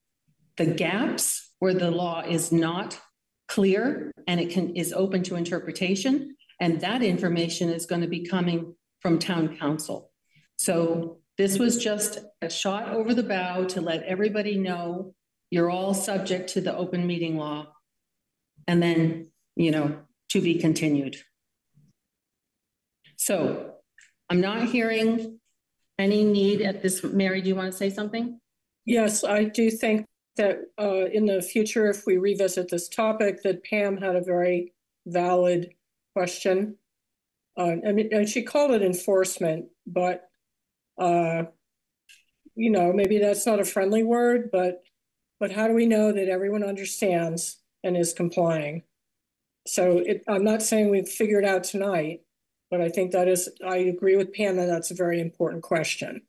the gaps where the law is not clear and it is open to interpretation. And that information is going to be coming from town council. So this was just a shot over the bow to let everybody know you're all subject to the open meeting law. And then, you know, to be continued. So I'm not hearing any need at this. Mary, do you want to say something? Yes, I do think that in the future, if we revisit this topic, that Pam had a very valid question. I mean, and she called it enforcement, but you know, maybe that's not a friendly word, but how do we know that everyone understands and is complying? So I'm not saying we've figured out tonight, but I think that is, I agree with Pam that that's a very important question.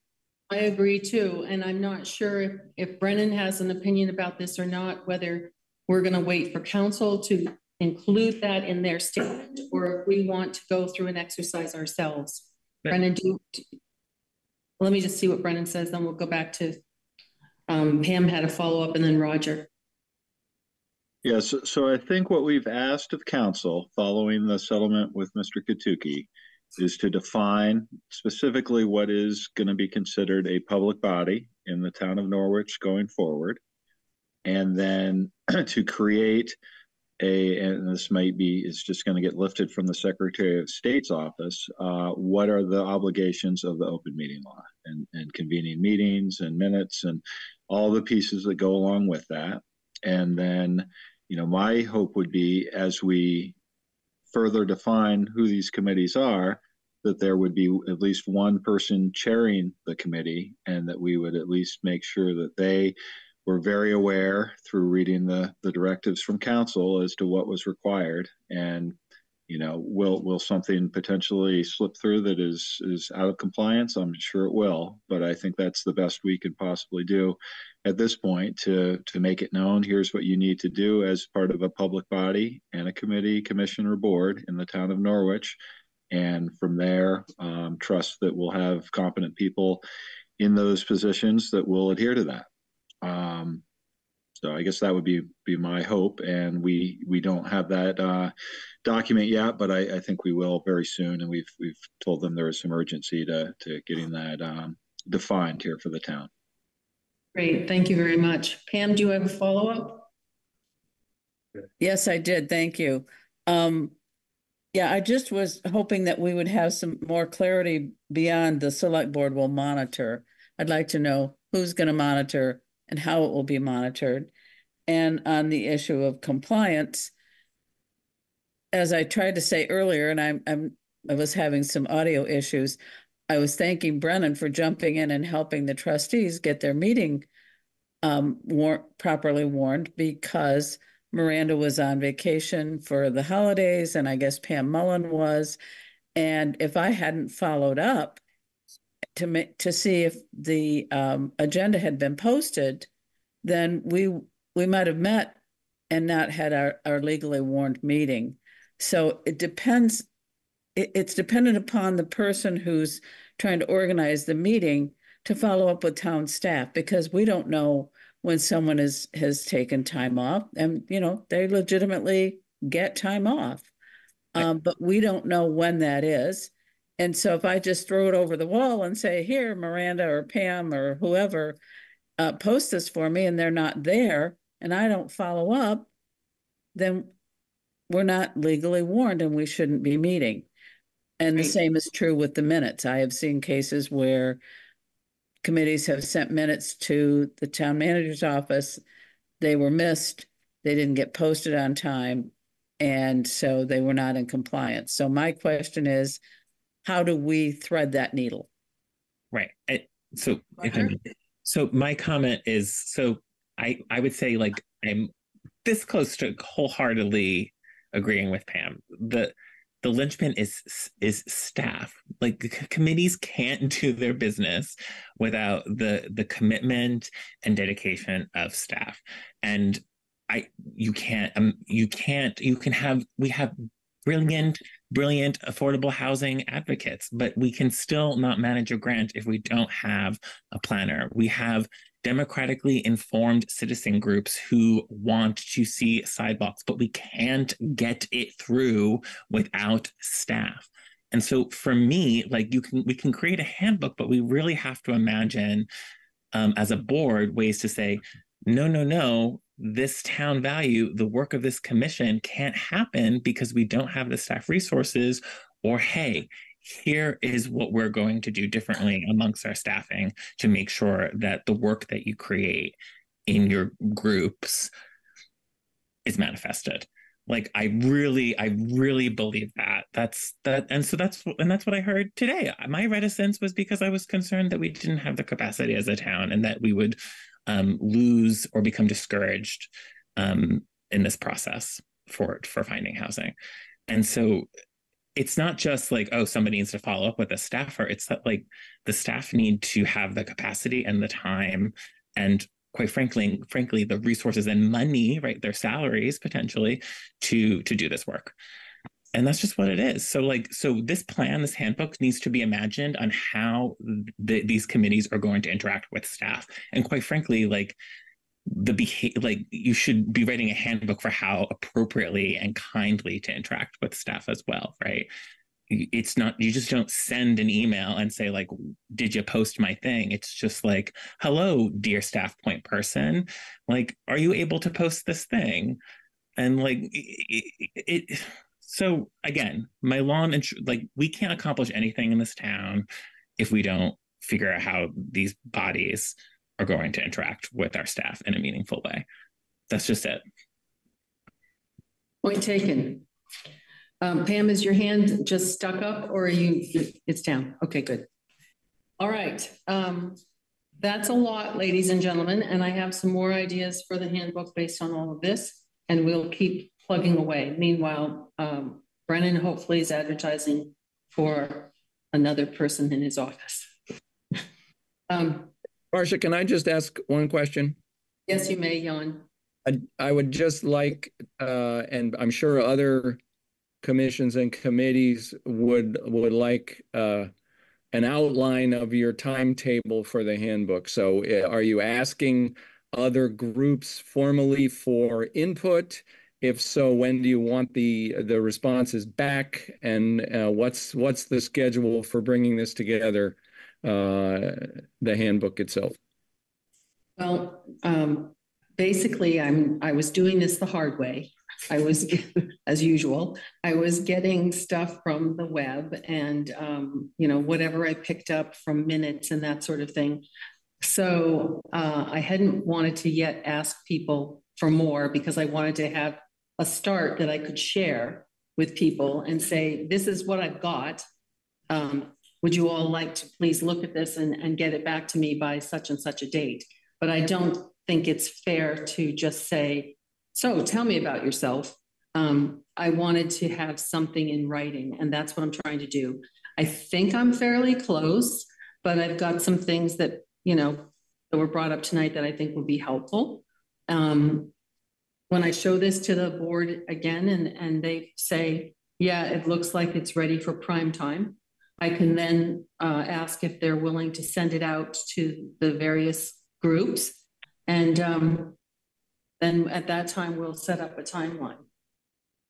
I agree too. And I'm not sure if Brennan has an opinion about this or not, whether we're going to wait for council to include that in their statement or if we want to go through an exercise ourselves. But Brennan, let me just see what Brennan says, then we'll go back to Pam had a follow-up and then Roger. Yes, so I think what we've asked of council following the settlement with Mr. Katuki is to define specifically what is going to be considered a public body in the town of Norwich going forward. And then to create and this might be, it's just going to get lifted from the Secretary of State's office, what are the obligations of the open meeting law and convening meetings and minutes and all the pieces that go along with that. And then, you know, my hope would be as we further define who these committees are, that there would be at least one person chairing the committee and that we would at least make sure that they were very aware through reading the directives from council as to what was required. And, you know, will something potentially slip through that is out of compliance? I'm sure it will, but I think that's the best we can possibly do at this point to make it known. Here's what you need to do as part of a public body and a committee, commission, or board in the town of Norwich. And from there, trust that we'll have competent people in those positions that will adhere to that. So I guess that would be my hope, and we don't have that document yet, but I think we will very soon, and we've told them there is some urgency to getting that defined here for the town. Great, thank you very much. Pam, do you have a follow-up? Yes, I did. Thank you. Yeah, I just was hoping that we would have some more clarity beyond the select board will monitor. I'd like to know who's going to monitor and how it will be monitored. And on the issue of compliance, as I tried to say earlier, and I was having some audio issues, I was thanking Brennan for jumping in and helping the trustees get their meeting properly warned, because Miranda was on vacation for the holidays, and I guess Pam Mullen was. And if I hadn't followed up to see if the agenda had been posted, then we might have met and not had our legally warned meeting. So it depends. It's dependent upon the person who's trying to organize the meeting to follow up with town staff, because we don't know when someone has taken time off, and they legitimately get time off, but we don't know when that is. And so if I just throw it over the wall and say, here, Miranda or Pam or whoever, post this for me, and they're not there, and I don't follow up, then we're not legally warned and we shouldn't be meeting. And the same is true with the minutes. I have seen cases where committees have sent minutes to the town manager's office. They were missed. They didn't get posted on time. And so they were not in compliance. So my question is, how do we thread that needle? Right. So my comment is, so I would say, like, I'm this close to wholeheartedly agreeing with Pam. The linchpin is staff. Like, the committees can't do their business without the commitment and dedication of staff. And we have brilliant affordable housing advocates, but we can still not manage a grant if we don't have a planner. We have democratically informed citizen groups who want to see sidewalks, but we can't get it through without staff. And so for me, like, we can create a handbook, but we really have to imagine as a board ways to say, no, this town value, the work of this commission can't happen because we don't have the staff resources, or, hey, here is what we're going to do differently amongst our staffing to make sure that the work that you create in your groups is manifested. Like, I really believe that. That's what I heard today. My reticence was because I was concerned that we didn't have the capacity as a town, and that we would lose or become discouraged in this process for finding housing. And so it's not just like, oh, somebody needs to follow up with a staffer. It's that, like, the staff need to have the capacity and the time, and quite frankly, the resources and money, right, their salaries potentially, to do this work. And that's just what it is. So this plan, this handbook, needs to be imagined on how these committees are going to interact with staff. And quite frankly, like, you should be writing a handbook for how appropriately and kindly to interact with staff as well, right? It's not, you just don't send an email and say, like, did you post my thing? It's just like, hello, dear staff point person, like, are you able to post this thing? And like, so again, my lawn and we can't accomplish anything in this town if we don't figure out how these bodies are going to interact with our staff in a meaningful way. That's just it. Point taken. Pam, is your hand just stuck up, or it's down? Okay, good. All right. That's a lot, ladies and gentlemen, and I have some more ideas for the handbook based on all of this, and we'll keep plugging away. Meanwhile, Brennan hopefully is advertising for another person in his office. Marcia, can I just ask one question? Yes, you may, Jan. I would just like, and I'm sure other commissions and committees would like an outline of your timetable for the handbook. So are you asking other groups formally for input? If so, when do you want the responses back? And what's the schedule for bringing this together, the handbook itself? Well, basically, I was doing this the hard way. I was, as usual, I was getting stuff from the web and, whatever I picked up from minutes and that sort of thing. So I hadn't wanted to yet ask people for more because I wanted to have a start that I could share with people and say, this is what I've got. Would you all like to please look at this and get it back to me by such and such a date? But I don't think it's fair to just say, so tell me about yourself. I wanted to have something in writing, and that's what I'm trying to do. I think I'm fairly close, but I've got some things that, that were brought up tonight that I think would be helpful. When I show this to the board again and they say, yeah, it looks like it's ready for prime time, I can then ask if they're willing to send it out to the various groups. And then at that time, we'll set up a timeline.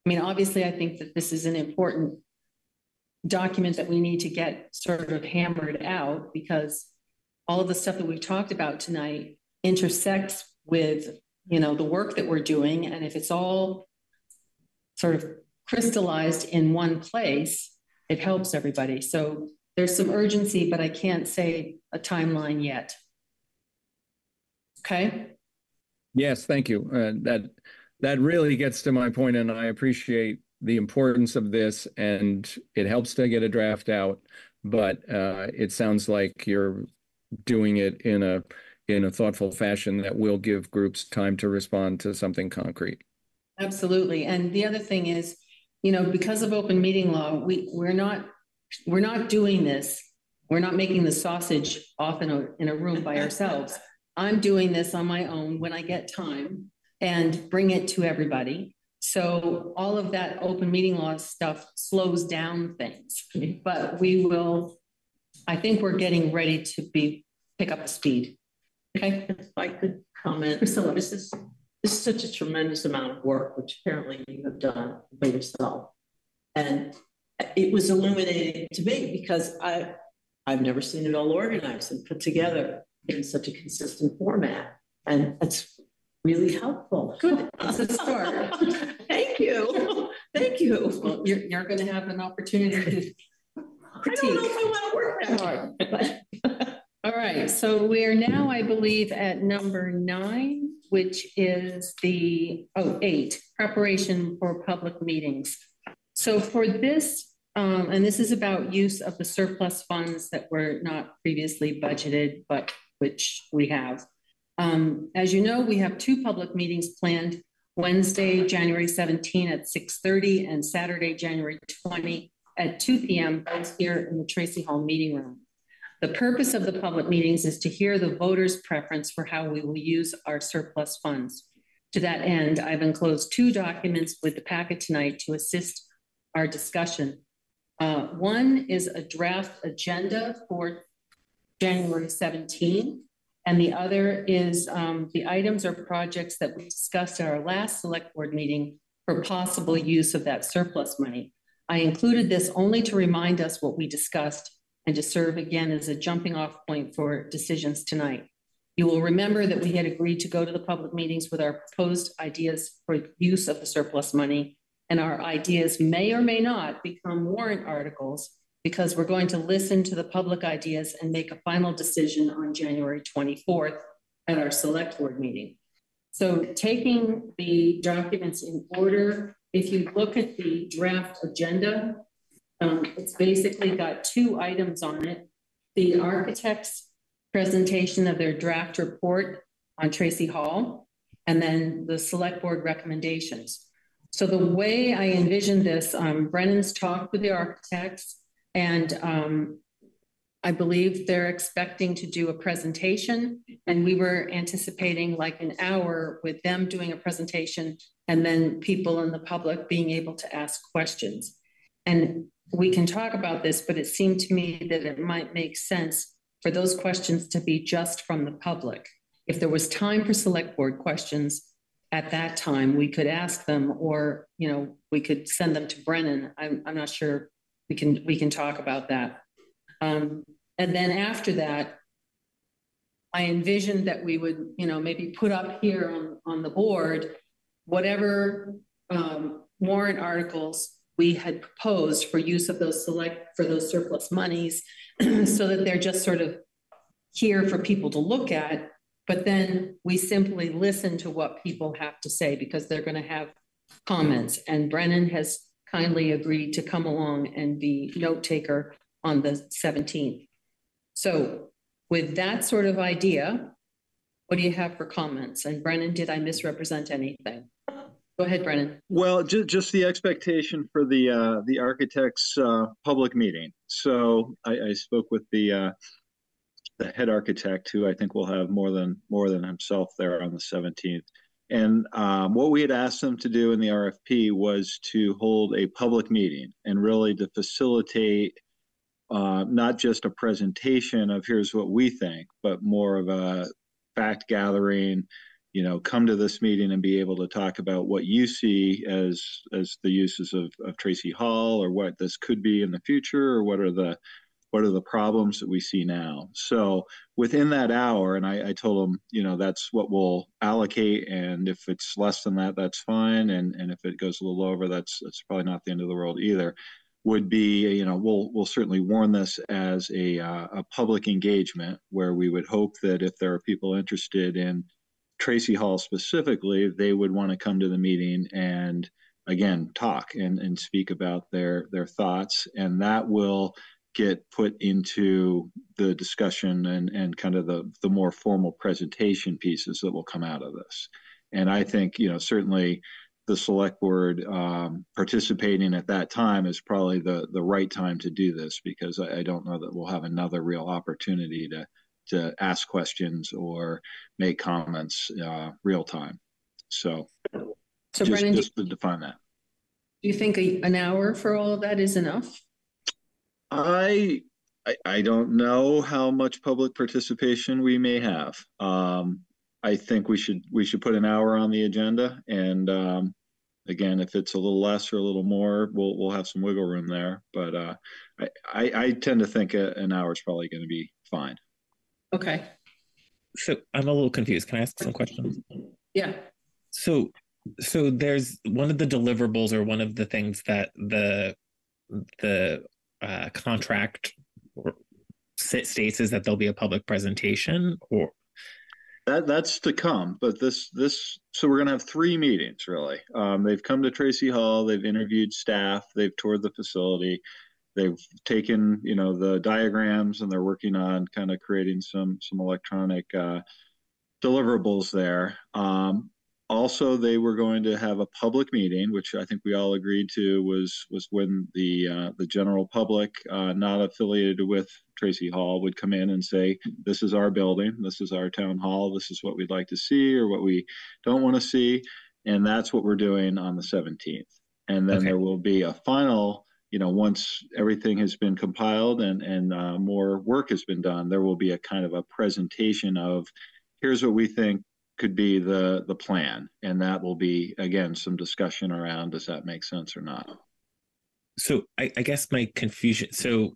I mean, obviously, I think that this is an important document that we need to get sort of hammered out, because all of the stuff that we've talked about tonight intersects with, the work that we're doing. And if it's all sort of crystallized in one place, it helps everybody. So there's some urgency, but I can't say a timeline yet. Okay. Yes, thank you. That really gets to my point, and I appreciate the importance of this, and it helps to get a draft out, but it sounds like you're doing it in a thoughtful fashion that will give groups time to respond to something concrete. Absolutely. And the other thing is, because of open meeting law, we're not doing this. We're not making the sausage off in a room by ourselves. I'm doing this on my own when I get time and bring it to everybody. So all of that open meeting law stuff slows down things, but I think we're getting ready to pick up the speed. Okay, if I could comment, Priscilla, this is such a tremendous amount of work, which apparently you have done by yourself. And it was illuminating to me because I've never seen it all organized and put together in such a consistent format. And that's really helpful. Good. It's a start. Thank you. Thank you. Well, you're going to have an opportunity to critique. I don't know if I want to work that hard. But all right. So we're now, I believe, at number 9, which is 8, preparation for public meetings. So for this, and this is about use of the surplus funds that were not previously budgeted, but which we have. As you know, we have 2 public meetings planned: Wednesday, January 17 at 6:30 and Saturday, January 20 at 2 p.m. both here in the Tracy Hall meeting room. The purpose of the public meetings is to hear the voters' preference for how we will use our surplus funds. To that end, I've enclosed 2 documents with the packet tonight to assist our discussion. One is a draft agenda for January 17, and the other is the items or projects that we discussed at our last select board meeting for possible use of that surplus money. I included this only to remind us what we discussed and to serve again as a jumping off point for decisions tonight. You will remember that we had agreed to go to the public meetings with our proposed ideas for use of the surplus money, and our ideas may or may not become warrant articles because we're going to listen to the public ideas and make a final decision on January 24th at our select board meeting. So taking the documents in order, if you look at the draft agenda, it's basically got 2 items on it: the architect's presentation of their draft report on Tracy Hall, and then the select board recommendations. So the way I envision this, Brennan's talked with the architects, and I believe they're expecting to do a presentation, and we were anticipating like an hour with them doing a presentation and then people in the public being able to ask questions. And we can talk about this, but it seemed to me that it might make sense for those questions to be just from the public. If there was time for select board questions at that time, we could ask them, or, we could send them to Brennan. I'm not sure. We can talk about that. And then after that, I envisioned that we would, maybe put up here on the board whatever warrant articles we had proposed for use of those surplus monies so that they're just sort of here for people to look at, but then we simply listen to what people have to say because they're going to have comments. And Brennan has kindly agreed to come along and be note taker on the 17th. So with that sort of idea, what do you have for comments? And Brennan, did I misrepresent anything? Go ahead, Brennan. Well, just the expectation for the architect's public meeting. So I spoke with the head architect, who I think will have more than himself there on the 17th. And what we had asked them to do in the RFP was to hold a public meeting and really to facilitate not just a presentation of here's what we think, but more of a fact gathering, come to this meeting and be able to talk about what you see as the uses of Tracy Hall, or what this could be in the future, or what are the problems that we see now. So within that hour, and I told them, that's what we'll allocate. And if it's less than that, that's fine. And if it goes a little over, that's probably not the end of the world either. Would be, we'll certainly warn this as a public engagement, where we would hope that if there are people interested in Tracy Hall specifically, they would want to come to the meeting and again talk and speak about their thoughts, and that will get put into the discussion and kind of the more formal presentation pieces that will come out of this. And I think certainly the select board participating at that time is probably the right time to do this, because I don't know that we'll have another real opportunity to ask questions or make comments real time. So Brennan, just to define that. Do you think an hour for all of that is enough? I don't know how much public participation we may have. I think we should put an hour on the agenda, and again, if it's a little less or a little more, we'll have some wiggle room there. But I tend to think an hour is probably going to be fine. Okay. So I'm a little confused. Can I ask some questions? Yeah. So there's one of the deliverables, or one of the things that the contract states is that there'll be a public presentation, or that's to come. But so we're going to have 3 meetings really. They've come to Tracy Hall, they've interviewed staff, they've toured the facility, they've taken the diagrams, and they're working on kind of creating some electronic deliverables there. Also, they were going to have a public meeting, which I think we all agreed to was when the general public, not affiliated with Tracy Hall, would come in and say, this is our building, this is our town hall, this is what we'd like to see or what we don't want to see. And that's what we're doing on the 17th. And then there will be a final, once everything has been compiled and more work has been done, there will be a kind of a presentation of here's what we think could be the plan. And that will be, again, some discussion around, does that make sense or not? So I guess my confusion, so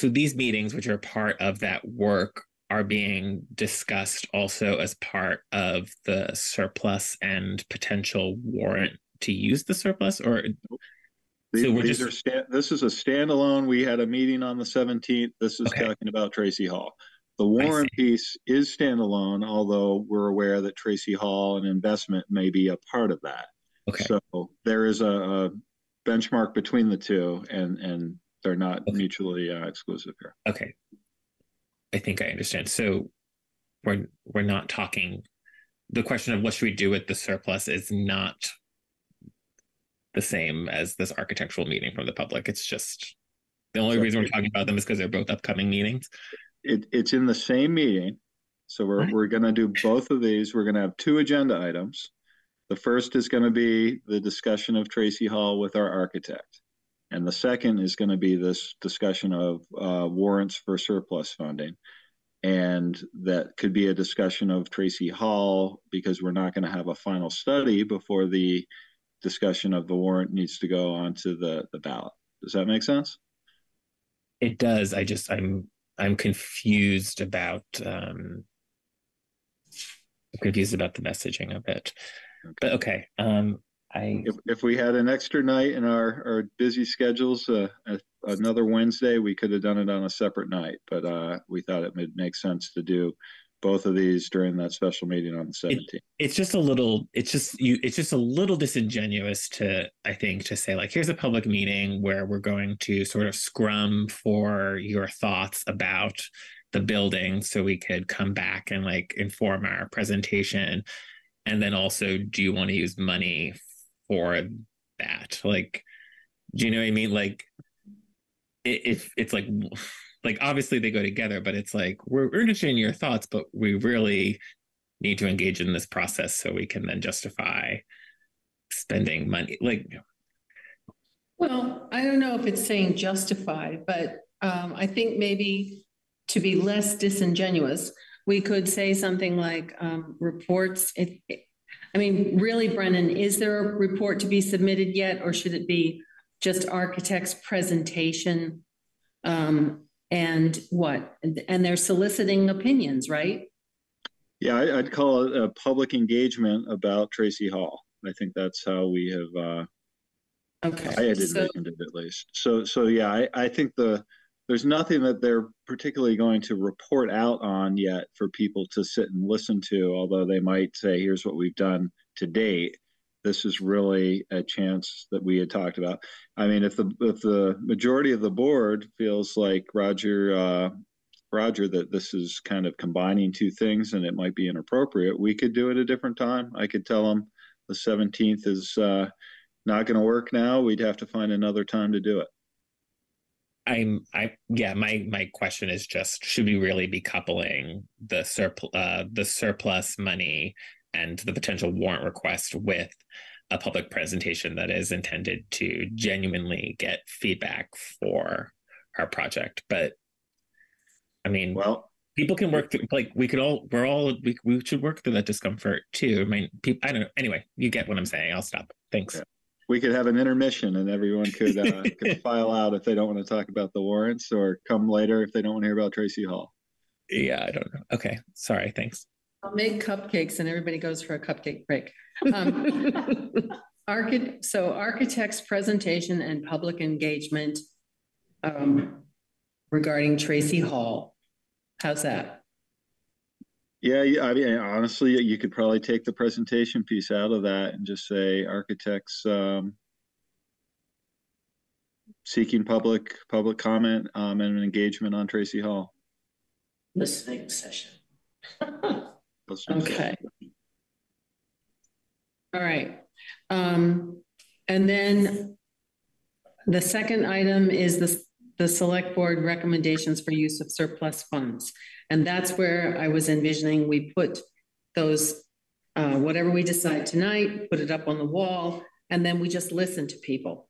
these meetings, which are part of that work, are being discussed also as part of the surplus and potential warrant to use the surplus, or this is a standalone. We had a meeting on the 17th. This is talking about Tracy Hall. The warrant piece is standalone, although we're aware that Tracy Hall and investment may be a part of that. Okay. So there is a benchmark between the two, and they're not mutually exclusive here. Okay. I think I understand. So we're not talking, the question of what should we do with the surplus is not the same as this architectural meeting from the public. It's just, the only reason we're talking about them is because they're both upcoming meetings. It's in the same meeting. So we're going to do both of these. We're going to have 2 agenda items. The first is going to be the discussion of Tracy Hall with our architect. And the second is going to be this discussion of warrants for surplus funding. And that could be a discussion of Tracy Hall, because we're not going to have a final study before the discussion of the warrant needs to go onto the ballot. Does that make sense? It does. I'm confused about the messaging of it. But okay. If we had an extra night in our busy schedules, another Wednesday, we could have done it on a separate night, but we thought it would make sense to do both of these during that special meeting on the 17th. It's just a little disingenuous to, I think, to say like, here's a public meeting where we're going to sort of scrum for your thoughts about the building so we could come back and like inform our presentation. And then also, do you want to use money for that? Like, do you know what I mean? Like, if it's like obviously they go together, but it's like we're interested in your thoughts, but we really need to engage in this process so we can then justify spending money. Like, well, I don't know if it's saying justify, but I think maybe to be less disingenuous, we could say something like reports. I mean, really, Brennan, is there a report to be submitted yet, or should it be just architect's presentation? And what? And they're soliciting opinions, right? Yeah, I'd call it a public engagement about Tracy Hall. I think that's how we have. Okay. I had envisioned it at least. So yeah, I think there's nothing that they're particularly going to report out on yet for people to sit and listen to, although they might say, here's what we've done to date. This is really a chance that we had talked about. I mean, if the majority of the board feels like Roger, that this is kind of combining two things and it might be inappropriate, we could do it a different time. I could tell them the 17th is not going to work now. We'd have to find another time to do it. My question is just, should we really be coupling the surplus money and the potential warrant request with a public presentation that is intended to genuinely get feedback for our project? But I mean, well, people can work through, like we should work through that discomfort too. I mean, I don't know. Anyway, you get what I'm saying. I'll stop. Thanks. Yeah. We could have an intermission and everyone could file out if they don't want to talk about the warrants, or come later if they don't want to hear about Tracy Hall. Yeah, I don't know. Okay. Sorry. Thanks. I'll make cupcakes and everybody goes for a cupcake break. So architect's presentation and public engagement regarding Tracy Hall. How's that? Yeah, I mean, honestly, you could probably take the presentation piece out of that and just say architects seeking public comment and an engagement on Tracy Hall. Listening session. Okay. All right. And then the second item is the select board recommendations for use of surplus funds. And that's where I was envisioning we put those, whatever we decide tonight, put it up on the wall, and then we just listen to people.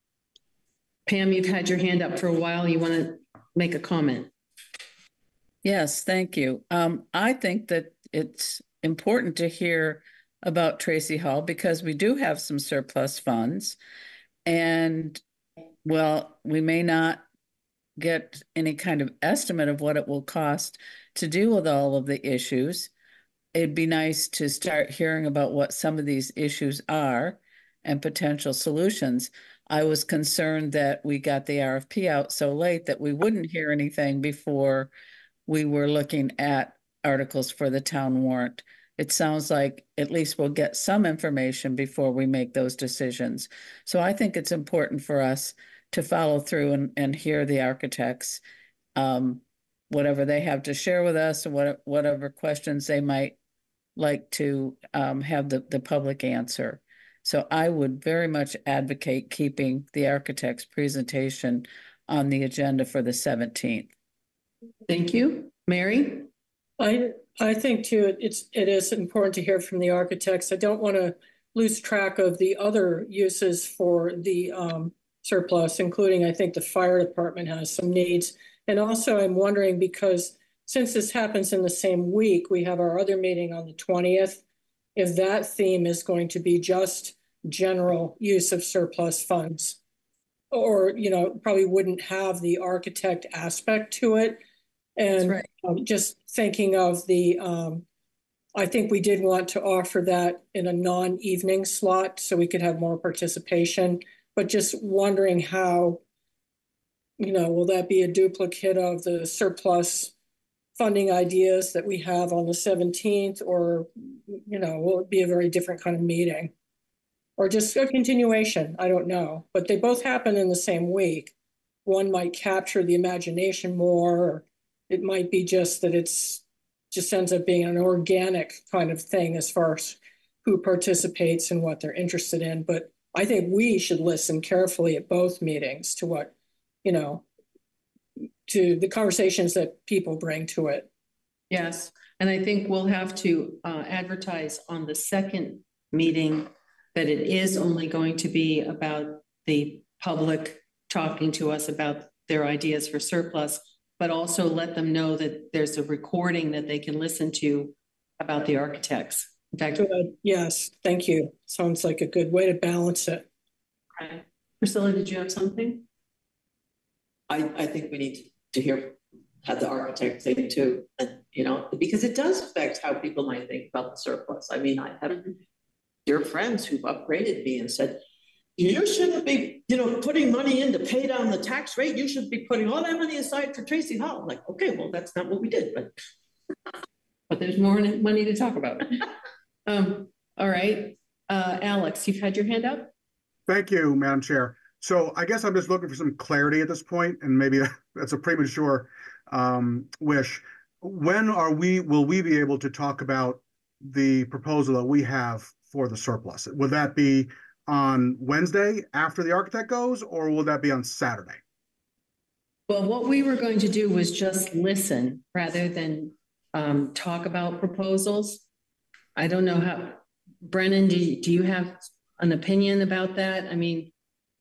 Pam, you've had your hand up for a while. You want to make a comment? Yes, thank you. I think that it's important to hear about Tracy Hall because we do have some surplus funds, and well, we may not get any kind of estimate of what it will cost to deal with all of the issues. It'd be nice to start hearing about what some of these issues are and potential solutions. I was concerned that we got the RFP out so late that we wouldn't hear anything before we were looking at articles for the town warrant. It sounds like at least we'll get some information before we make those decisions. So I think it's important for us to follow through and hear the architects, whatever they have to share with us, or whatever questions they might like to have the public answer. So I would very much advocate keeping the architect's presentation on the agenda for the 17th. Thank you. Mary? I think too, it is important to hear from the architects. I don't want to lose track of the other uses for the surplus, including I think the fire department has some needs. And also I'm wondering, because since this happens in the same week, we have our other meeting on the 20th, if that theme is going to be just general use of surplus funds, or, you know, probably wouldn't have the architect aspect to it. And right. Just thinking of the I think we did want to offer that in a non-evening slot so we could have more participation, but just wondering how, will that be a duplicate of the surplus funding ideas that we have on the 17th, or, will it be a very different kind of meeting? Or just a continuation, I don't know, but they both happen in the same week. One might capture the imagination more, or it might be just that it's just ends up being an organic kind of thing as far as who participates and what they're interested in. But I think we should listen carefully at both meetings to what, to the conversations that people bring to it. Yes, and I think we'll have to advertise on the second meeting that it is only going to be about the public talking to us about their ideas for surplus, but also let them know that there's a recording that they can listen to about the architects. In fact, yes, thank you. Sounds like a good way to balance it. Okay. Priscilla, did you have something? I think we need to hear how the architect think too, and, because it does affect how people might think about the surplus. I mean, I have dear friends who've upgraded me and said, you shouldn't be, putting money in to pay down the tax rate. You should be putting all that money aside for Tracy Hall. I'm like, okay, well, that's not what we did, but there's more money to talk about. All right, Alex, you've had your hand up. Thank you, Madam Chair. So I guess I'm just looking for some clarity at this point, and maybe that's a premature wish. When will we be able to talk about the proposal that we have for the surplus? Would that be on Wednesday after the architect goes, or will that be on Saturday? Well, what we were going to do was just listen rather than talk about proposals. I don't know how, Brennan, do you have an opinion about that? I mean,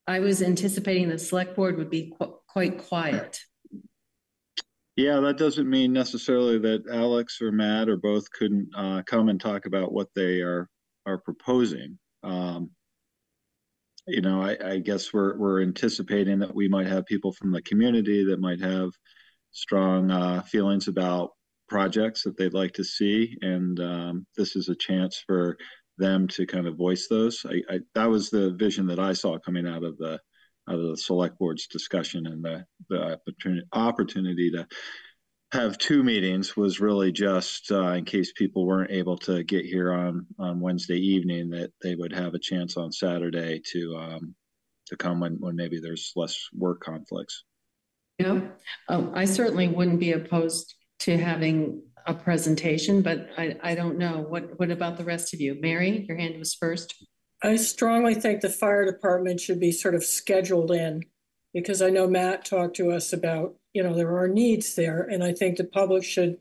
I was anticipating the select board would be quite quiet. Yeah, that doesn't mean necessarily that Alex or Matt or both couldn't come and talk about what they are proposing. I guess we're anticipating that we might have people from the community that might have strong feelings about projects that they'd like to see, and this is a chance for them to kind of voice those. That was the vision that I saw coming out of the select board's discussion, and the opportunity to have two meetings was really just in case people weren't able to get here on Wednesday evening, that they would have a chance on Saturday to come when maybe there's less work conflicts. Yeah, I certainly wouldn't be opposed to having a presentation, but I don't know. What about the rest of you? Mary, your hand was first. I strongly think the fire department should be sort of scheduled in, because I know Matt talked to us about, there are needs there. And I think the public should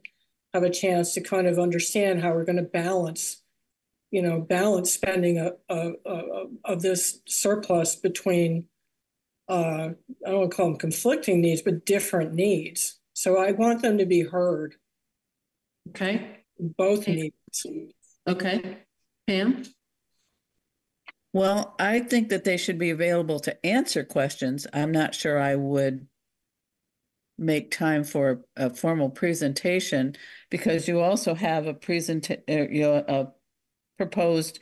have a chance to kind of understand how we're going to balance spending of this surplus between, I don't want to call them conflicting needs, but different needs. So I want them to be heard. Okay. Both needs. Okay. Pam? Well, I think that they should be available to answer questions. I'm not sure I would make time for a formal presentation, because you also have a a proposed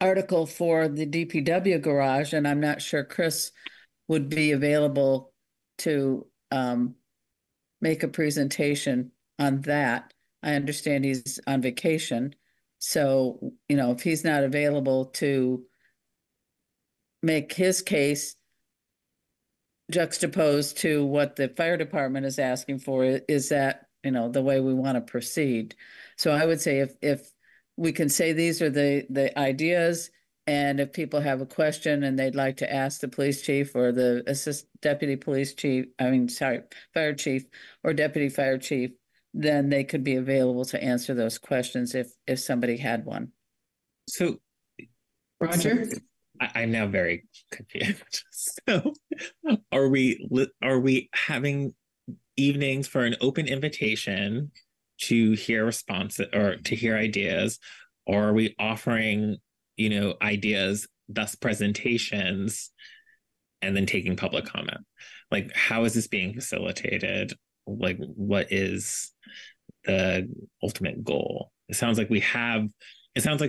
article for the DPW garage, and I'm not sure Chris would be available to make a presentation on that. I understand he's on vacation. So, if he's not available to make his case juxtaposed to what the fire department is asking for, is that, the way we want to proceed. So I would say if we can say these are the ideas, and if people have a question and they'd like to ask the police chief or the fire chief or deputy fire chief, then they could be available to answer those questions if somebody had one. So, Roger? I'm now very confused. So, are we having evenings for an open invitation to hear responses or to hear ideas, or are we offering, ideas, thus presentations, and then taking public comment? Like, how is this being facilitated? Like, what is the ultimate goal. It sounds like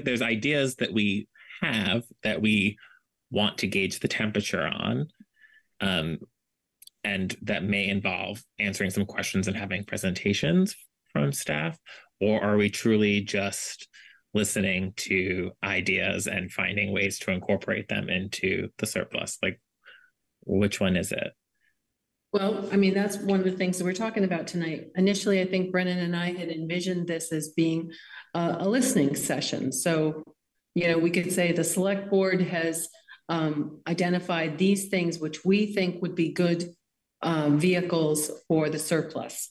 there's ideas that we have that we want to gauge the temperature on, and that may involve answering some questions and having presentations from staff, or are we truly just listening to ideas and finding ways to incorporate them into the surplus? Like, which one is it? Well, I mean, that's one of the things that we're talking about tonight. Initially, I think Brennan and I had envisioned this as being a listening session. So, you know, we could say the select board has identified these things which we think would be good vehicles for the surplus,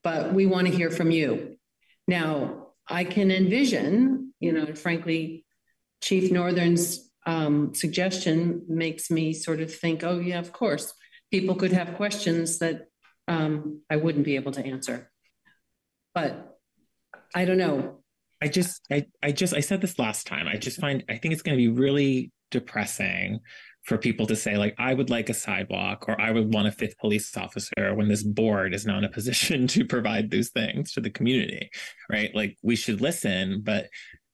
but we want to hear from you. Now, I can envision, you know, and frankly, Chief Northern's suggestion makes me sort of think, oh yeah, of course, people could have questions that I wouldn't be able to answer. But I don't know. I said this last time. I think it's going to be really depressing for people to say, like, I would like a sidewalk, or I would want a 5th police officer, when this board is not in a position to provide those things to the community, right? Like, we should listen, but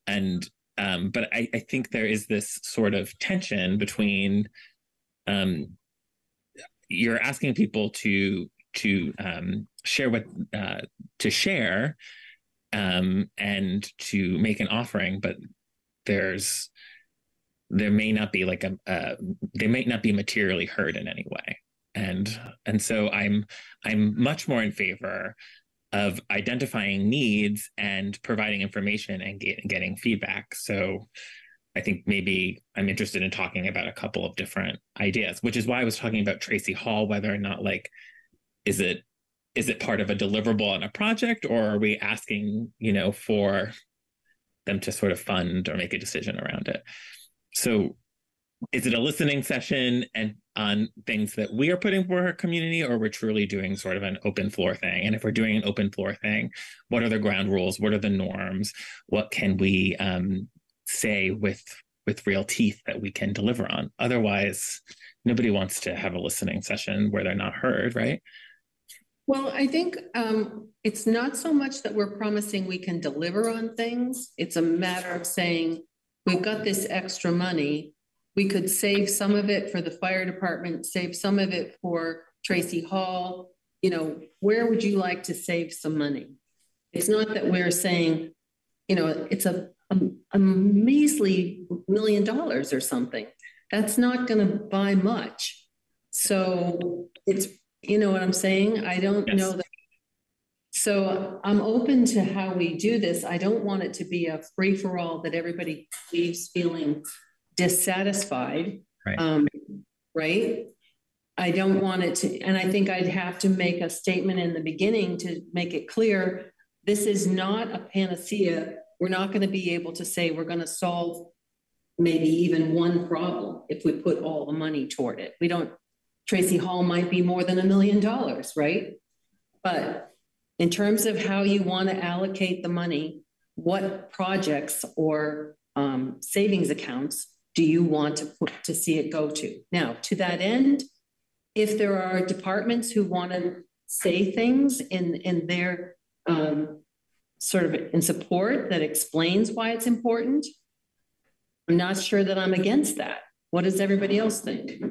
I think there is this sort of tension between you're asking people to share what to share and to make an offering, but there may not be like they might not be materially heard in any way, and so I'm much more in favor of identifying needs and providing information and getting feedback. So I think maybe I'm interested in talking about a couple of different ideas, which is why I was talking about Tracy Hall, whether or not, like, is it part of a deliverable on a project, or are we asking, you know, for them to sort of fund or make a decision around it? So is it a listening session and on things that we are putting for our community, or we're truly doing sort of an open floor thing? And if we're doing an open floor thing, what are the ground rules? What are the norms? What can we say with real teeth that we can deliver on? Otherwise, nobody wants to have a listening session where they're not heard, right? Well, I think it's not so much that we're promising we can deliver on things. It's a matter of saying, we've got this extra money. We could save some of it for the fire department, save some of it for Tracy Hall. You know, where would you like to save some money? It's not that we're saying, you know, it's a measly $1 million or something. That's not going to buy much. So it's, you know what I'm saying? I don't know that. So I'm open to how we do this. I don't want it to be a free for all that everybody leaves feeling dissatisfied. Right. Right. I don't want it to, and I think I'd have to make a statement in the beginning to make it clear, this is not a panacea. We're not going to be able to say we're going to solve maybe even one problem if we put all the money toward it. We don't, Tracy Hall might be more than $1 million, right? But in terms of how you want to allocate the money, what projects or savings accounts do you want to see it go to? Now, to that end, if there are departments who want to say things in their sort of in support that explains why it's important, I'm not sure that I'm against that. What does everybody else think?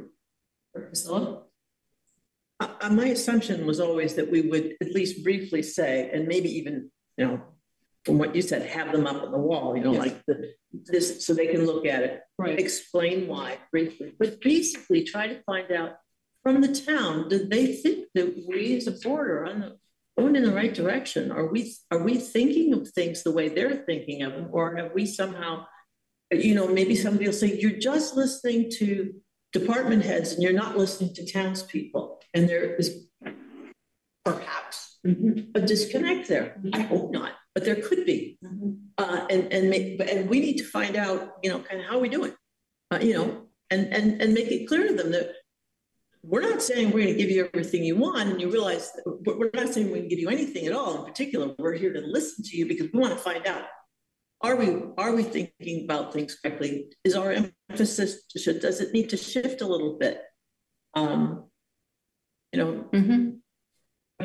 Priscilla? My assumption was always that we would at least briefly say, and maybe even, you know, from what you said, have them up on the wall, you know, like this, so they can look at it, right? Explain why briefly, but basically try to find out from the town, do they think that we as a board are going in the right direction? Are we thinking of things the way they're thinking of them, or have we somehow, you know, maybe somebody will say, you're just listening to department heads and you're not listening to townspeople. And there is perhaps a disconnect there. I hope not, but there could be. And we need to find out, you know, kind of how we're doing, you know, and make it clear to them that we're not saying we're going to give you everything you want, and you realize that we're not saying we can give you anything at all. In particular, we're here to listen to you because we want to find out, are we thinking about things correctly? Is our emphasis, does it need to shift a little bit? You know,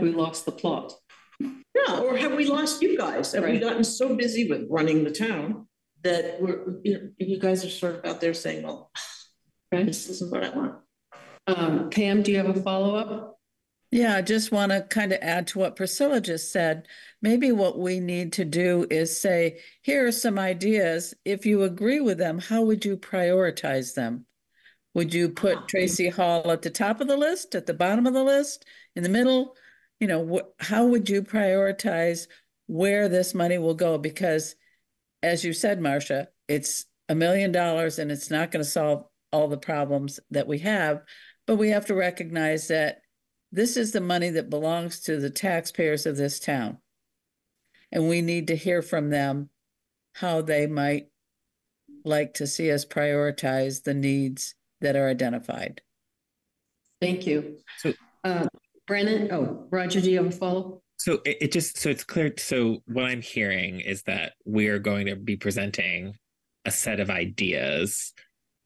we lost the plot. Yeah, or have we lost you guys? Have we gotten so busy with running the town that you guys are sort of out there saying, well, this isn't what I want. Pam, do you have a follow-up? Yeah, I just want to kind of add to what Priscilla just said. Maybe what we need to do is say, here are some ideas. If you agree with them, how would you prioritize them? Would you put Tracy Hall at the top of the list, at the bottom of the list, in the middle? You know, how would you prioritize where this money will go? Because as you said, Marcia, it's $1 million and it's not going to solve all the problems that we have, but we have to recognize that this is the money that belongs to the taxpayers of this town. And we need to hear from them how they might like to see us prioritize the needs that are identified. Thank you. So, Brennan, Roger, do you have a follow? So it's clear. So what I'm hearing is that we're going to be presenting a set of ideas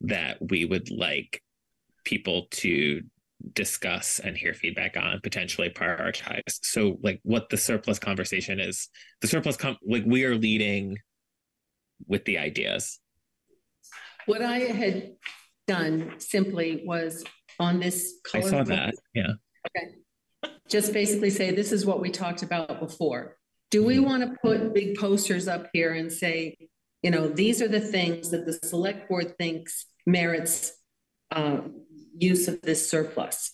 that we would like people to discuss and hear feedback on, potentially prioritize. So like what the surplus conversation is, we are leading with the ideas. What I had done simply was on this. I saw that, yeah. Okay. Just basically say, this is what we talked about before. Do we want to put big posters up here and say, you know, these are the things that the select board thinks merits use of this surplus?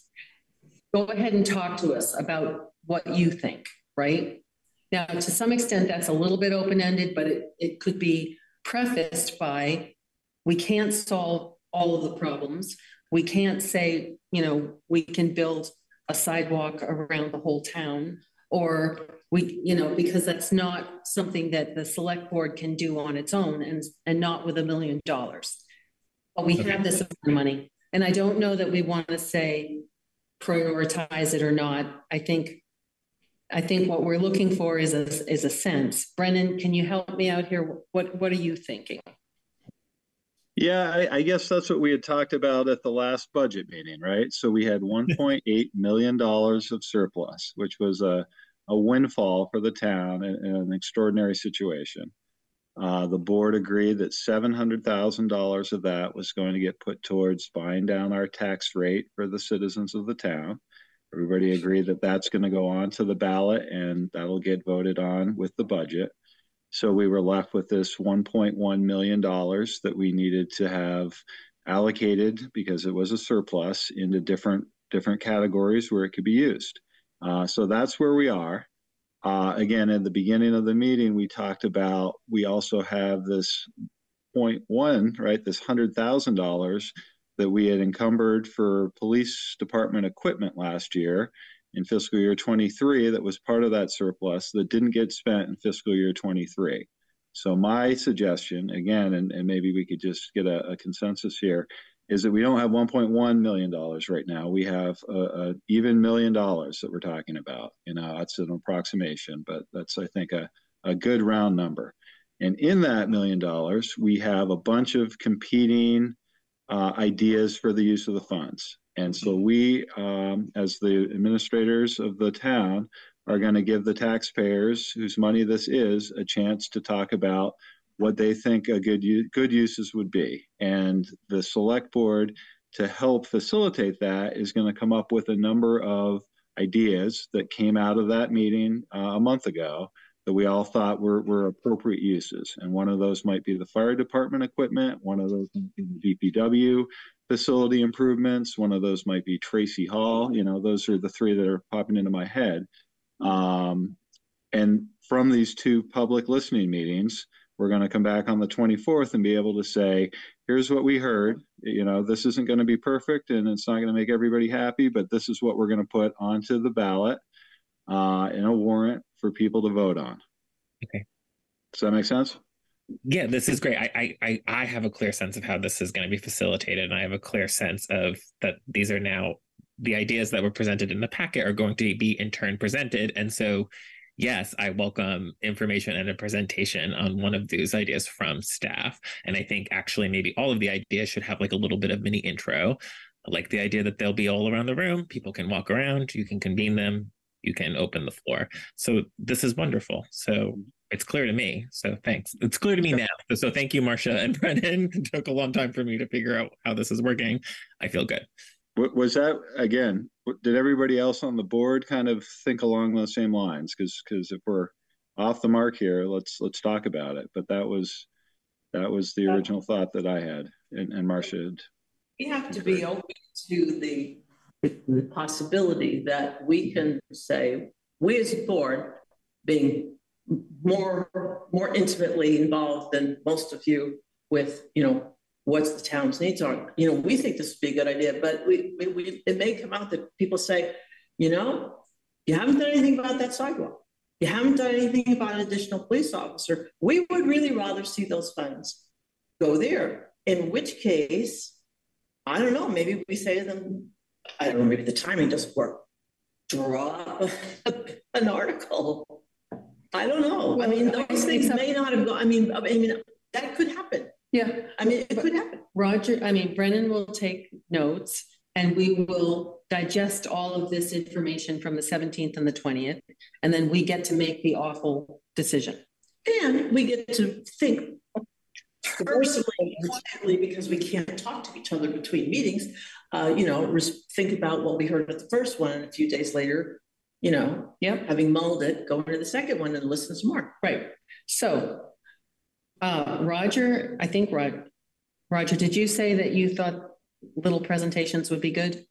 Go ahead and talk to us about what you think, right? Now, to some extent, that's a little bit open-ended, but it could be prefaced by, we can't solve all of the problems. We can't say, you know, we can build a sidewalk around the whole town, or we, you know, because that's not something that the select board can do on its own, and not with $1 million. But we have this money. And I don't know that we want to say prioritize it or not. I think what we're looking for is a sense. Brennan, can you help me out here? What are you thinking? Yeah, I guess that's what we had talked about at the last budget meeting, right? So we had $1.8 million of surplus, which was a windfall for the town in an extraordinary situation. The board agreed that $700,000 of that was going to get put towards buying down our tax rate for the citizens of the town. Everybody agreed that that's going to go on to the ballot and that'll get voted on with the budget. So we were left with this $1.1 million that we needed to have allocated, because it was a surplus, into different categories where it could be used. So that's where we are. Again, at the beginning of the meeting, we talked about, we also have this 0.1, right? This $100,000 that we had encumbered for police department equipment last year in fiscal year 23, that was part of that surplus that didn't get spent in fiscal year 23. So my suggestion, again, and maybe we could just get a consensus here, is that we don't have $1.1 million right now. We have a even $1 million that we're talking about. You know, that's an approximation, but that's, I think, a good round number. And in that $1 million, we have a bunch of competing ideas for the use of the funds. And so we, as the administrators of the town, are going to give the taxpayers whose money this is a chance to talk about what they think a good uses would be. And the select board, to help facilitate that, is going to come up with a number of ideas that came out of that meeting a month ago that we all thought were appropriate uses. And one of those might be the fire department equipment. One of those might be the DPW facility improvements. One of those might be Tracy Hall. You know, those are the three that are popping into my head. And from these two public listening meetings, we're going to come back on the 24th and be able to say, here's what we heard. You know, this isn't going to be perfect and it's not going to make everybody happy, but this is what we're going to put onto the ballot in a warrant for people to vote on. Okay. Does that make sense? Yeah, this is great. I have a clear sense of how this is going to be facilitated. And I have a clear sense of that these are now the ideas that were presented in the packet are going to be in turn presented. And so, yes, I welcome information and a presentation on one of those ideas from staff. And I think actually maybe all of the ideas should have like a little bit of mini intro, like the idea that they'll be all around the room. People can walk around, you can convene them, you can open the floor. So this is wonderful. So it's clear to me. So thanks. It's clear to me now. So thank you, Marcia and Brennan. It took a long time for me to figure out how this is working. I feel good. Was that, again, did everybody else on the board kind of think along those same lines? Because if we're off the mark here, let's talk about it. But that was the original thought that I had, and Marcia had. We have to be open to the possibility that we can say, we as a board, being more intimately involved than most of you with, what the town's needs are. We think this would be a good idea, but it may come out that people say, you haven't done anything about that sidewalk. You haven't done anything about an additional police officer. We would really rather see those funds go there. In which case, I don't know, maybe we say to them, I don't know, maybe the timing doesn't work. Draw an article. I don't know. Well, those things may not have gone. I mean, that could happen. Yeah. It could happen. Brennan will take notes and we will digest all of this information from the 17th and the 20th. And then we get to make the awful decision. And we get to think personally, because we can't talk to each other between meetings, think about what we heard at the first one, and a few days later, having mulled it, go into the second one and listen some more. Right. So, Roger, Roger, did you say that you thought little presentations would be good?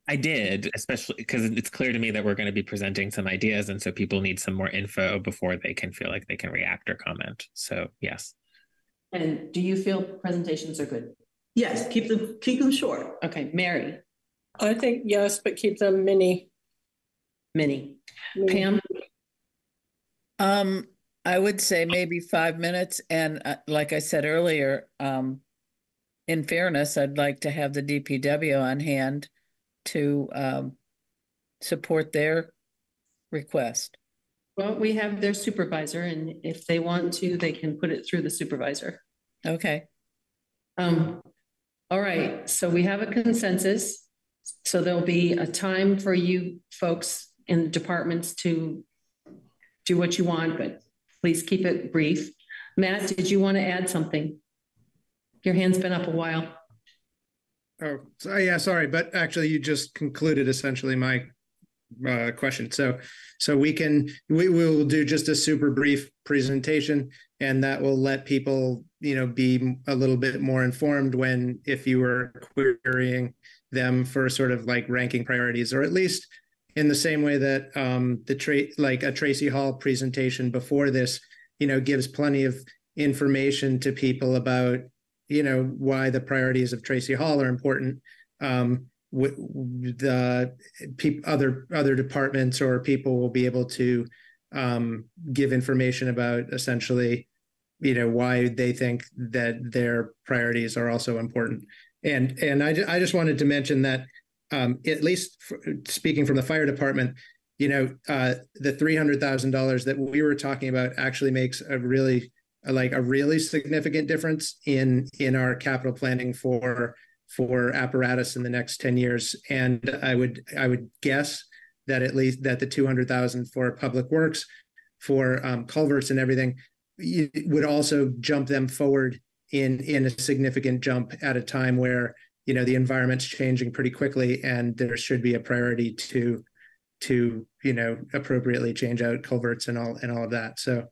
I did, especially because it's clear to me that we're going to be presenting some ideas, and so people need some more info before they can feel like they can react or comment. So, yes. And do you feel presentations are good? Yes, keep them short. Okay, Mary. I think yes, but keep them mini. Pam? I would say maybe 5 minutes. And like I said earlier, in fairness, I'd like to have the DPW on hand to support their request. Well, we have their supervisor, and if they want to, they can put it through the supervisor. Okay. All right, so we have a consensus. So there'll be a time for you folks in the departments to do what you want, but please keep it brief. Matt, did you want to add something? Your hand's been up a while. Oh, yeah, sorry, but actually you just concluded essentially my question. So we will do just a super brief presentation, and that will let people, be a little bit more informed if you were querying them for sort of like ranking priorities, or at least in the same way that a Tracy Hall presentation before this, gives plenty of information to people about, why the priorities of Tracy Hall are important. The other departments or people will be able to give information about essentially, why they think that their priorities are also important. And I just wanted to mention that at least speaking from the fire department, the $300,000 that we were talking about actually makes a really significant difference in our capital planning for apparatus in the next 10 years. And I would guess that at least that the 200,000 for public works, for culverts and everything, would also jump them forward in a significant jump at a time where, the environment's changing pretty quickly, and there should be a priority to appropriately change out culverts and all of that. So,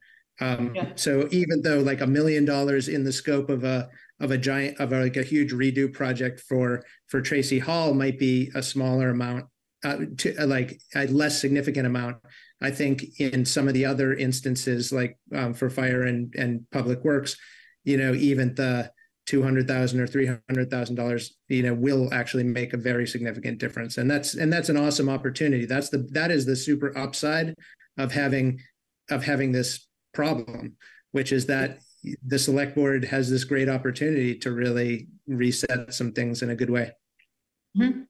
so even though like $1 million in the scope of a huge redo project for Tracy Hall might be a smaller amount, to like a less significant amount, I think in some of the other instances, like for fire and public works, even the $200,000 or $300,000, will actually make a very significant difference. And that's an awesome opportunity. That is the super upside of having this problem, which is that the select board has this great opportunity to really reset some things in a good way. Mm-hmm.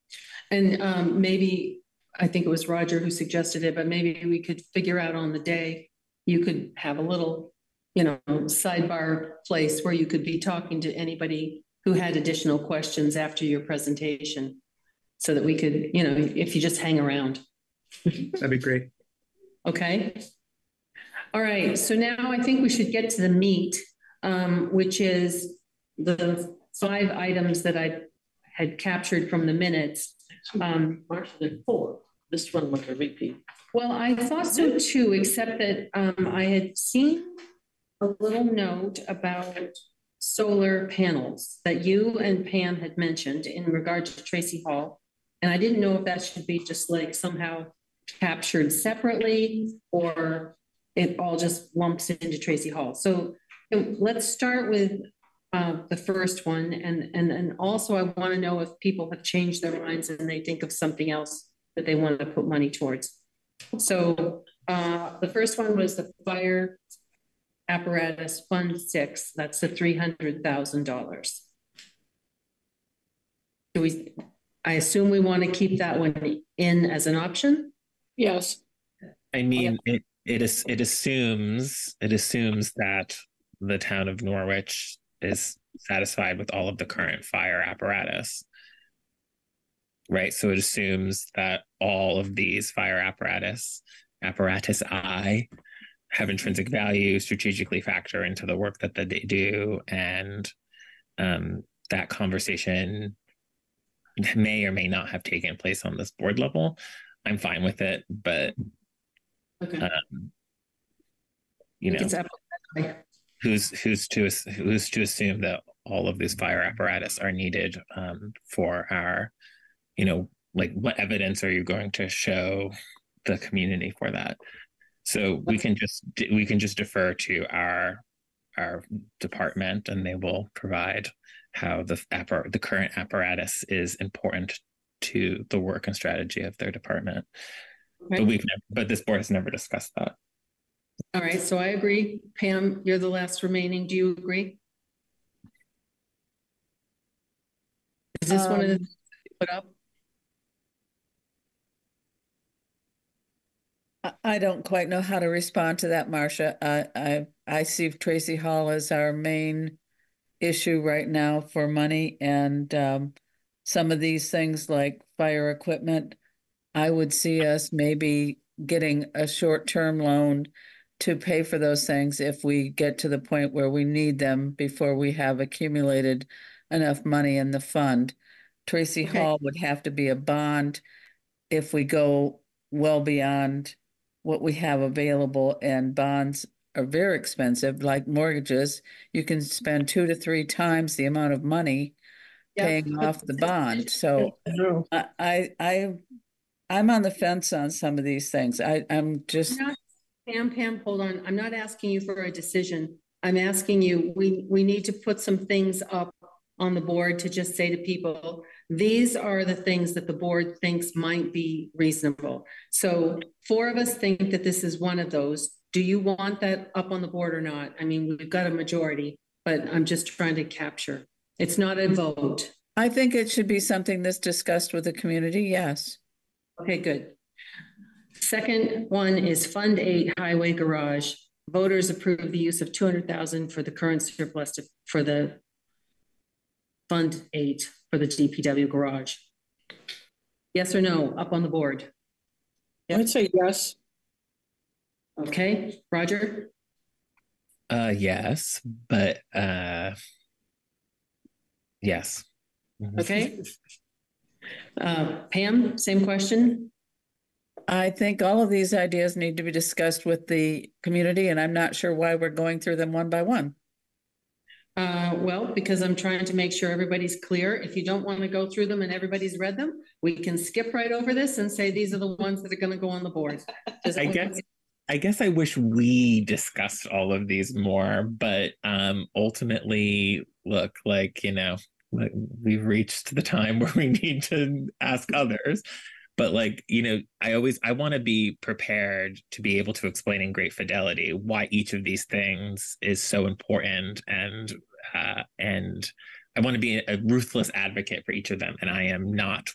And maybe, I think it was Roger who suggested it, but maybe we could figure out on the day, you could have a little, sidebar place where you could be talking to anybody who had additional questions after your presentation, so that we could, if you just hang around That'd be great. Okay. All right, so now I think we should get to the meat, which is the 5 items that I had captured from the minutes. Marcia, there's 4. This one was a repeat. Well, I thought so too, except that I had seen a little note about solar panels that you and Pam had mentioned in regard to Tracy Hall. And I didn't know if that should be just like somehow captured separately or it all just lumps into Tracy Hall. So let's start with the first one. And also I want to know if people have changed their minds and they think of something else that they want to put money towards. So the first one was the fire apparatus fund 6. That's the $300,000. I assume we want to keep that one in as an option? Yes. I mean, it assumes that the town of Norwich is satisfied with all of the current fire apparatus. Right. So it assumes that all of these fire apparatus have intrinsic value, strategically factor into the work that they do, and that conversation may or may not have taken place on this board level. I'm fine with it, but okay. You know, who's to assume that all of these fire apparatus are needed for our, you know, like what evidence are you going to show the community for that? So we can just defer to our department, and they will provide how the current apparatus is important to the work and strategy of their department. Okay. But this board has never discussed that. All right, so I agree. Pam, you're the last remaining. Do you agree? Is this one of the put up? I don't quite know how to respond to that, Marcia. I see Tracy Hall as our main issue right now for money, and some of these things like fire equipment, I would see us maybe getting a short-term loan to pay for those things if we get to the point where we need them before we have accumulated enough money in the fund. Tracy Hall would have to be a bond if we go well beyond what we have available, and bonds are very expensive, like mortgages. You can spend 2 to 3 times the amount of money paying off the bond. So I'm on the fence on some of these things. I'm just Pam, hold on. I'm not asking you for a decision. I'm asking you, we need to put some things up on the board to just say to people, these are the things that the board thinks might be reasonable. So 4 of us think that this is one of those. Do you want that up on the board or not? I mean, we've got a majority, but I'm just trying to capture. It's not a vote. I think it should be something that's discussed with the community, yes. Okay, good. Second one is Fund 8 Highway Garage. Voters approve the use of $200,000 for the current surplus for the Fund 8 for the DPW garage. Yes or no, up on the board? Yep. I'd say yes. Okay, Roger? Yes, but yes. Okay. Pam, same question? I think all of these ideas need to be discussed with the community, and I'm not sure why we're going through them one by one. Well, because I'm trying to make sure everybody's clear. If you don't want to go through them and everybody's read them, we can skip right over this and say these are the ones that are going to go on the board. I guess I wish we discussed all of these more, but ultimately, look, like, you know, we've reached the time where we need to ask others. But like, you know, I want to be prepared to be able to explain in great fidelity why each of these things is so important, and I want to be a ruthless advocate for each of them. And I am not,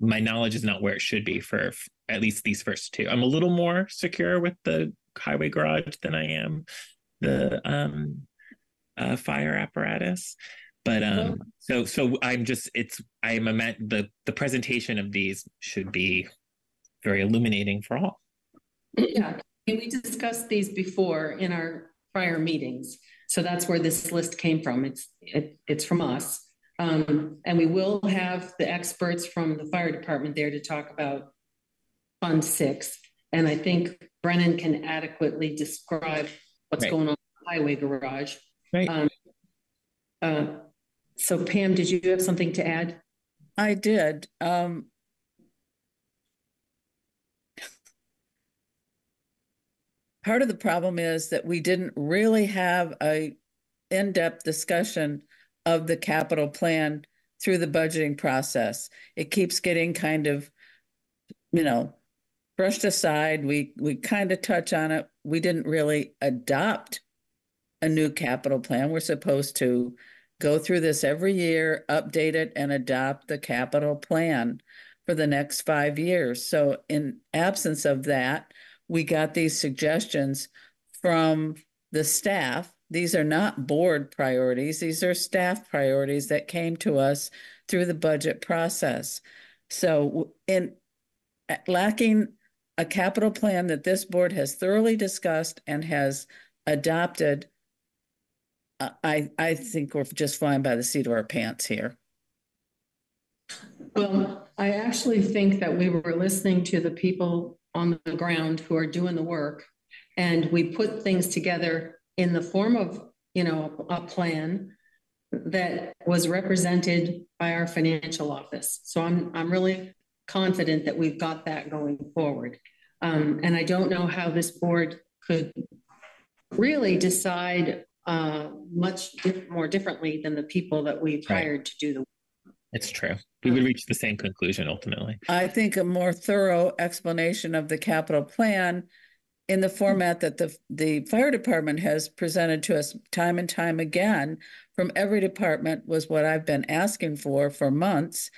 my knowledge is not where it should be for at least these first 2. I'm a little more secure with the highway garage than I am the fire apparatus. But so I'm just, the presentation of these should be very illuminating for all. Yeah, and we discussed these before in our prior meetings. So that's where this list came from. It's from us. And we will have the experts from the fire department there to talk about Fund 6. And I think Brennan can adequately describe what's going on in the highway garage. Right. So Pam, did you have something to add? I did. Part of the problem is that we didn't really have a in-depth discussion of the capital plan through the budgeting process. It keeps getting kind of, brushed aside. We kind of touch on it. We didn't really adopt a new capital plan. We're supposed to go through this every year, update it, and adopt the capital plan for the next 5 years. So in absence of that, we got these suggestions from the staff. These are not board priorities. These are staff priorities that came to us through the budget process. So in lacking a capital plan that this board has thoroughly discussed and has adopted, I think we're just flying by the seat of our pants here. Well, I actually think that we were listening to the people on the ground who are doing the work, and we put things together in the form of, a plan that was represented by our financial office. So I'm really confident that we've got that going forward. And I don't know how this board could really decide much more differently than the people that we've hired to do the work. It's true. We would reach the same conclusion ultimately. I think a more thorough explanation of the capital plan in the format that the fire department has presented to us time and time again from every department was what I've been asking for months.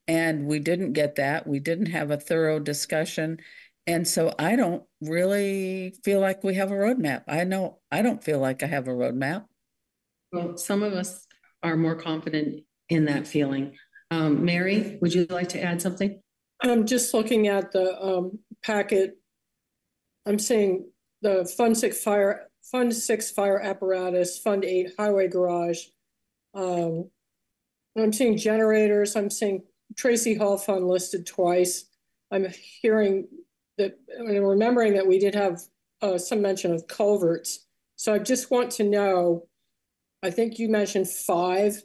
And we didn't get that. We didn't have a thorough discussion. And so I don't really feel like we have a roadmap. I know I don't feel like I have a roadmap. Well, some of us are more confident in that feeling. Mary, would you like to add something? I'm just looking at the packet. I'm seeing the Fund 6 fire apparatus, Fund 8 highway garage. I'm seeing generators. I'm seeing Tracy Hall Fund listed twice. I'm hearing that, and remembering that we did have some mention of culverts. So I just want to know, I think you mentioned 5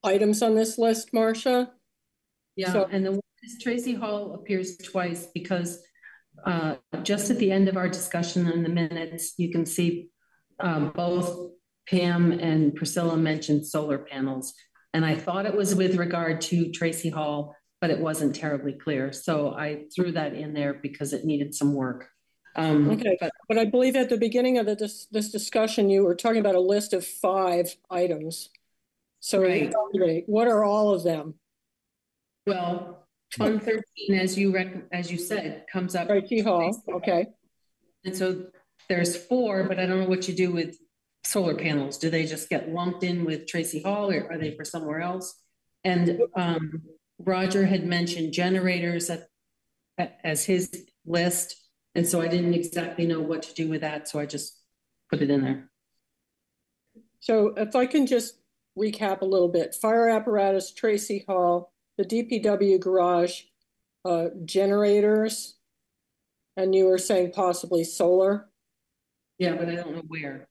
items on this list, Marcia. Yeah, so, and the one is Tracy Hall appears twice because just at the end of our discussion in the minutes, you can see both Pam and Priscilla mentioned solar panels. And I thought it was with regard to Tracy Hall, but it wasn't terribly clear. So I threw that in there because it needed some work. Okay, but I believe at the beginning of this discussion, you were talking about a list of 5 items. So right. What are all of them? Well, Fund 13, as you said, comes up. Tracy Hall, okay. And so there's 4, but I don't know what you do with solar panels. Do they just get lumped in with Tracy Hall, or are they for somewhere else? And Roger had mentioned generators as his list. And so I didn't exactly know what to do with that. So I just put it in there. So if I can just recap a little bit, fire apparatus, Tracy Hall, the DPW garage, generators, and you were saying possibly solar. Yeah, but I don't know where.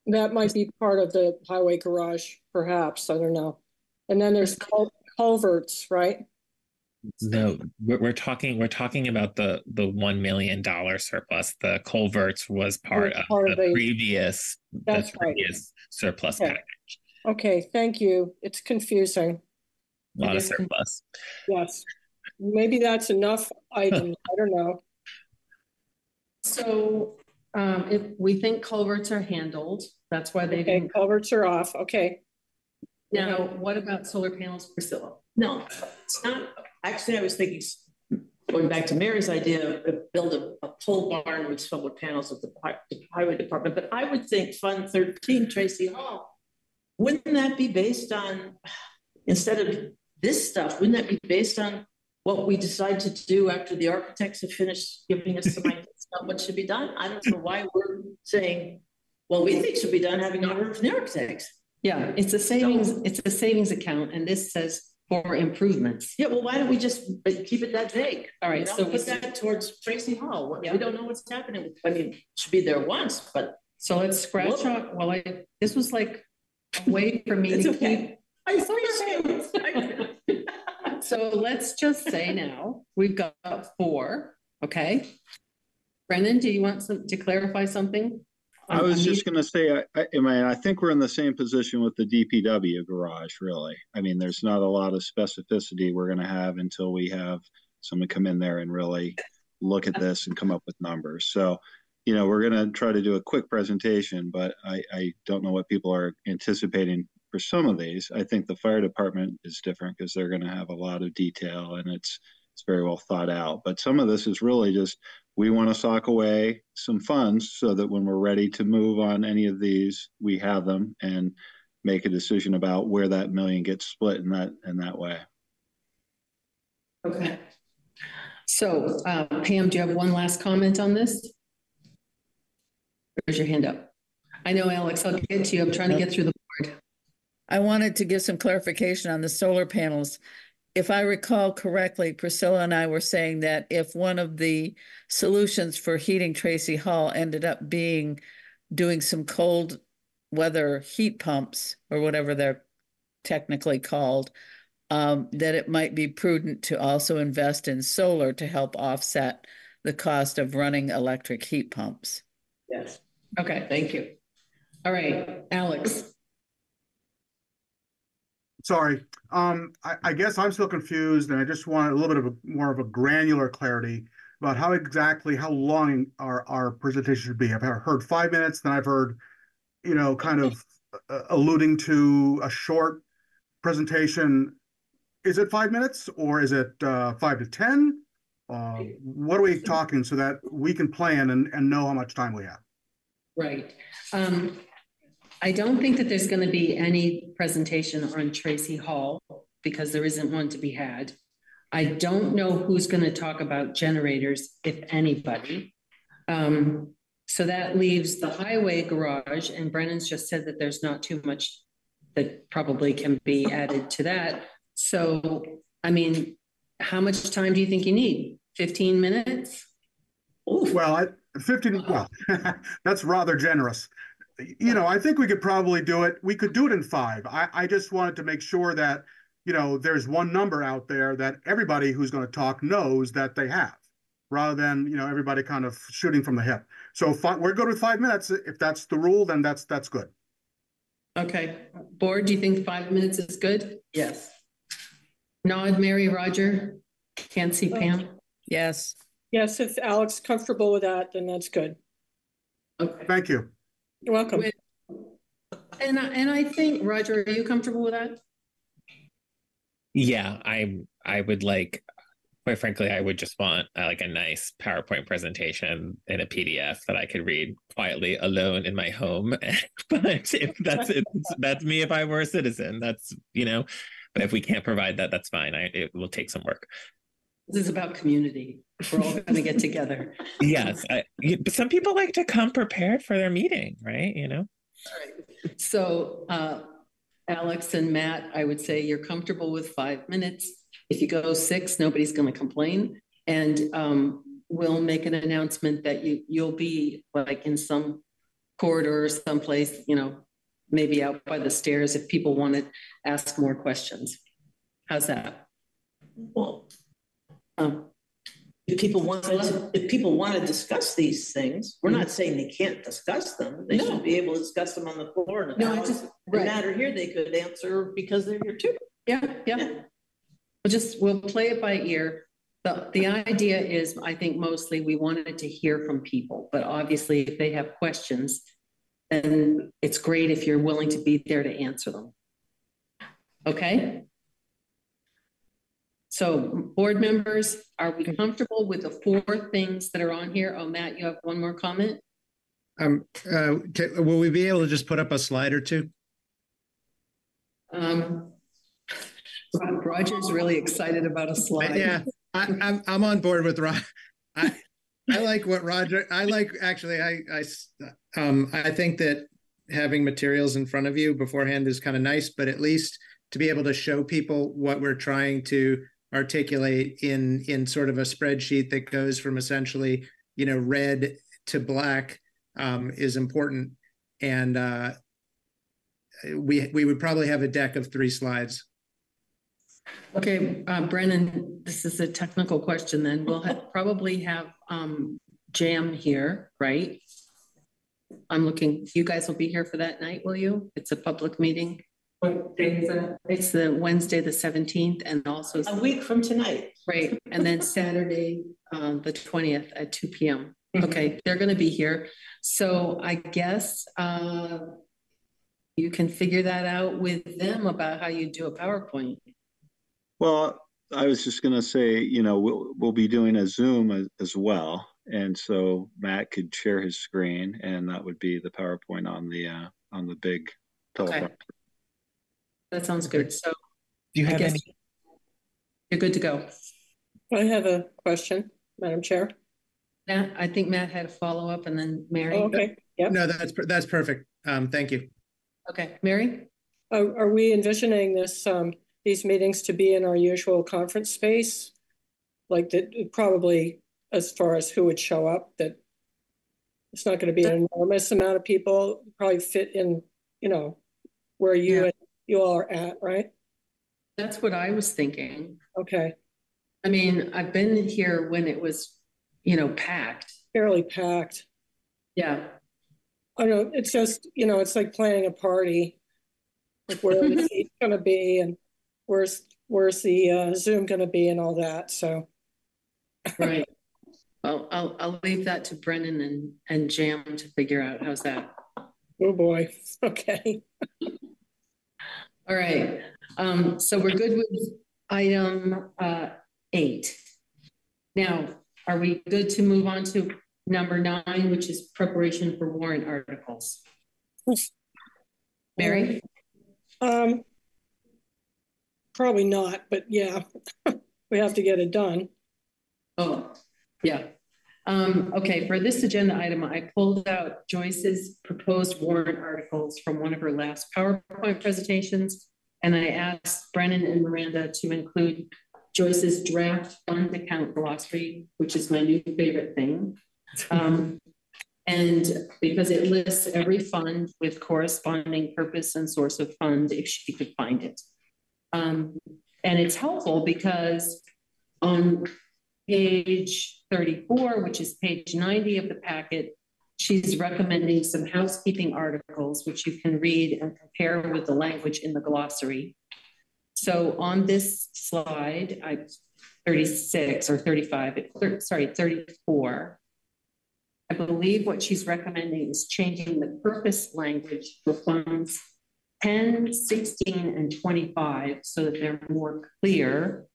That might be part of the highway garage, perhaps, I don't know. And then there's culverts, right? No, we're talking about the $1 million surplus. The culverts was part of the previous surplus package. Okay, thank you. It's confusing. A lot of surplus. Yes, maybe that's enough items. I don't know. So if we think culverts are handled, that's why they didn't. Culverts are off. Okay. Now, what about solar panels, Priscilla? No, it's not. Actually, I was thinking, going back to Mary's idea of build a pole barn with solar panels at the highway department, but I would think Fund 13, Tracy Hall, wouldn't that be based on, instead of this stuff, wouldn't that be based on what we decide to do after the architects have finished giving us some ideas about what should be done. I don't know why we're saying, well, we think should be done, having not heard from the architects. Yeah, it's a savings, it's a savings account, and this says for improvements. Yeah, well, why don't we just keep it that vague? All right, you know, so put that towards Tracy Hall. Yeah. We don't know what's happening. I mean, it should be there once, but so let's scratch off. Well, this was like a way for me to keep. I appreciate it. So let's just say now we've got 4. Okay. Brendan, do you want to clarify something? I was just going to say, I think we're in the same position with the DPW garage, really. I mean, there's not a lot of specificity we're going to have until we have someone come in there and really look at this and come up with numbers. So, you know, we're going to try to do a quick presentation, but I don't know what people are anticipating for some of these. I think the fire department is different because they're going to have a lot of detail and it's very well thought out. But some of this is really just, we want to sock away some funds so that when we're ready to move on any of these, we have them and make a decision about where that million gets split in that way. Okay. So Pam, do you have one last comment on this? Raise your hand up. I know, Alex, I'll get to you. I'm trying to get through the board. I wanted to give some clarification on the solar panels. If I recall correctly, Priscilla and I were saying that if one of the solutions for heating Tracy Hall ended up being doing some cold weather heat pumps or whatever they're technically called, that it might be prudent to also invest in solar to help offset the cost of running electric heat pumps. Yes. Okay, thank you. All right, Alex. Sorry, I guess I'm still confused, and I just want a little bit of more of a granular clarity about how long our presentation should be. I've heard 5 minutes, then I've heard, you know, kind of alluding to a short presentation. Is it 5 minutes or is it 5 to 10? What are we talking so that we can plan and know how much time we have? Right. I don't think that there's going to be any presentation on Tracy Hall because there isn't one to be had. I don't know who's going to talk about generators, if anybody. So that leaves the highway garage, and Brennan's just said that there's not too much that probably can be added to that. So, I mean, how much time do you think you need? 15 minutes? Well, 15, well, that's rather generous. You know, I think we could probably do it. We could do it in 5. I just wanted to make sure that, you know, there's one number out there that everybody who's going to talk knows that they have, rather than, you know, everybody kind of shooting from the hip. So we're good with 5 minutes. If that's the rule, then that's good. Okay. Board, do you think 5 minutes is good? Yes. Nod, Mary, Roger. Can't see Pam. Yes. Yes, if Alex is comfortable with that, then that's good. Okay. Thank you. You're welcome. And I think, Roger, are you comfortable with that? Yeah, I would like, quite frankly, I would just want like a nice PowerPoint presentation in a PDF that I could read quietly alone in my home. But if that's me if I were a citizen, that's, you know, but if we can't provide that, that's fine. It will take some work. This is about community. We're all going to get together. Yes. But some people like to come prepared for their meeting, right? You know? All right. So, Alex and Matt, I would say you're comfortable with 5 minutes. If you go 6, nobody's going to complain. And we'll make an announcement that you'll be like in some corridor or someplace, you know, maybe out by the stairs if people want to ask more questions. How's that? Well, if people want to discuss these things, we're not saying they can't discuss them. They should be able to discuss them on the floor. And if they matter here, they could answer because they're here too. Yeah. We'll play it by ear. The idea is, I think mostly we wanted to hear from people, but obviously if they have questions, then it's great if you're willing to be there to answer them. Okay? So board members, are we comfortable with the 4 things that are on here? Oh, Matt, you have one more comment? Will we be able to just put up a slide or two? Roger's really excited about a slide. Yeah, I'm on board with Roger. I like what Roger. I like actually. I think that having materials in front of you beforehand is kind of nice, but at least to be able to show people what we're trying to articulate in sort of a spreadsheet that goes from essentially, red to black is important. And we would probably have a deck of 3 slides. Okay, Brennan, this is a technical question then. We'll probably have Jam here, right? I'm looking, you guys will be here for that night, will you? It's a public meeting. What day is that? It's the Wednesday, the 17th, and also a week from tonight. Right, and then Saturday, the 20th at 2 p.m. Okay, they're going to be here. So I guess you can figure that out with them about how you do a PowerPoint. Well, I was just going to say, we'll be doing a Zoom as well. And so Matt could share his screen, and that would be the PowerPoint on the big teleprompter. Okay. That sounds good. So do you have any? You're good to go. I have a question, Madam Chair. Matt, I think Matt had a follow-up, and then Mary. Oh, okay. Yep. No, that's perfect. Thank you. Okay, Mary? Are we envisioning these meetings to be in our usual conference space? Like that, probably as far as who would show up, that it's not going to be an enormous amount of people, probably fit in, where you all are at, right? That's what I was thinking. Okay. I mean, I've been here when it was, packed. Fairly packed. Yeah. I know, it's just, it's like planning a party. Like where the seat's going to be and where's the Zoom going to be and all that, so. Right. Well, I'll leave that to Brennan and Jam to figure out. How's that? Oh boy. Okay. All right. So we're good with item 8. Now, are we good to move on to number 9, which is preparation for warrant articles? Mary? Probably not, but yeah, we have to get it done. Oh, yeah. Okay, for this agenda item, I pulled out Joyce's proposed warrant articles from one of her last PowerPoint presentations, and I asked Brennan and Miranda to include Joyce's draft fund account glossary, which is my new favorite thing. And because it lists every fund with corresponding purpose and source of fund if she could find it. And it's helpful because on page 34, which is page 90 of the packet, she's recommending some housekeeping articles, which you can read and compare with the language in the glossary. So on this slide, 36 or 35, sorry, 34, I believe what she's recommending is changing the purpose language for funds 10, 16, and 25 so that they're more clear,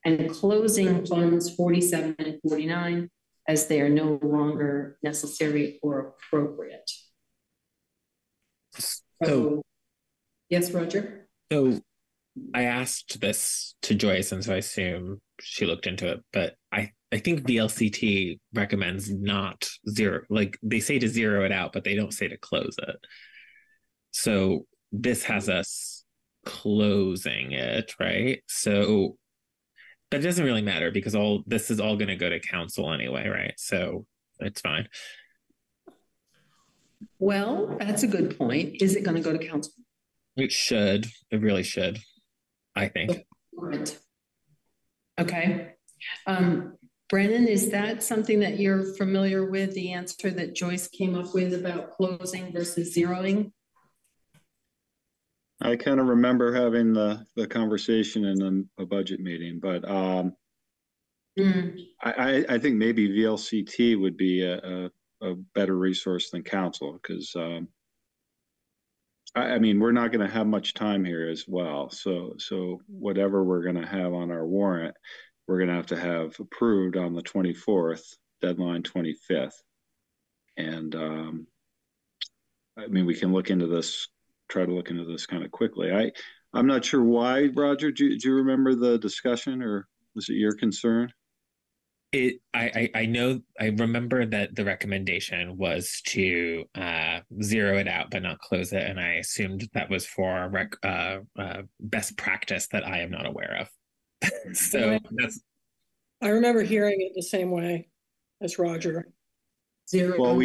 and closing funds 47 and 49 as they are no longer necessary or appropriate. So yes, Roger? So I asked this to Joyce, and so I assume she looked into it, but I think VLCT recommends not zero, like they say to zero it out, but they don't say to close it. So this has us closing it, right? So that doesn't really matter because this is all going to go to council anyway, right? So it's fine. Well, that's a good point. Is it going to go to council? It should. It really should, I think. Okay. Brennan, is that something that you're familiar with, the answer that Joyce came up with about closing versus zeroing? I kind of remember having the conversation in a budget meeting, but I think maybe VLCT would be a better resource than council because I mean, we're not going to have much time here as well. So whatever we're going to have on our warrant, we're going to have approved on the 24th, deadline 25th. And I mean, we can look into this, try to look into this kind of quickly. I'm not sure why, Roger. Do you remember the discussion, or was it your concern? I know, I remember that the recommendation was to zero it out but not close it, and I assumed that was for best practice that I am not aware of. So that's. I remember hearing it the same way as Roger. Zero. Well,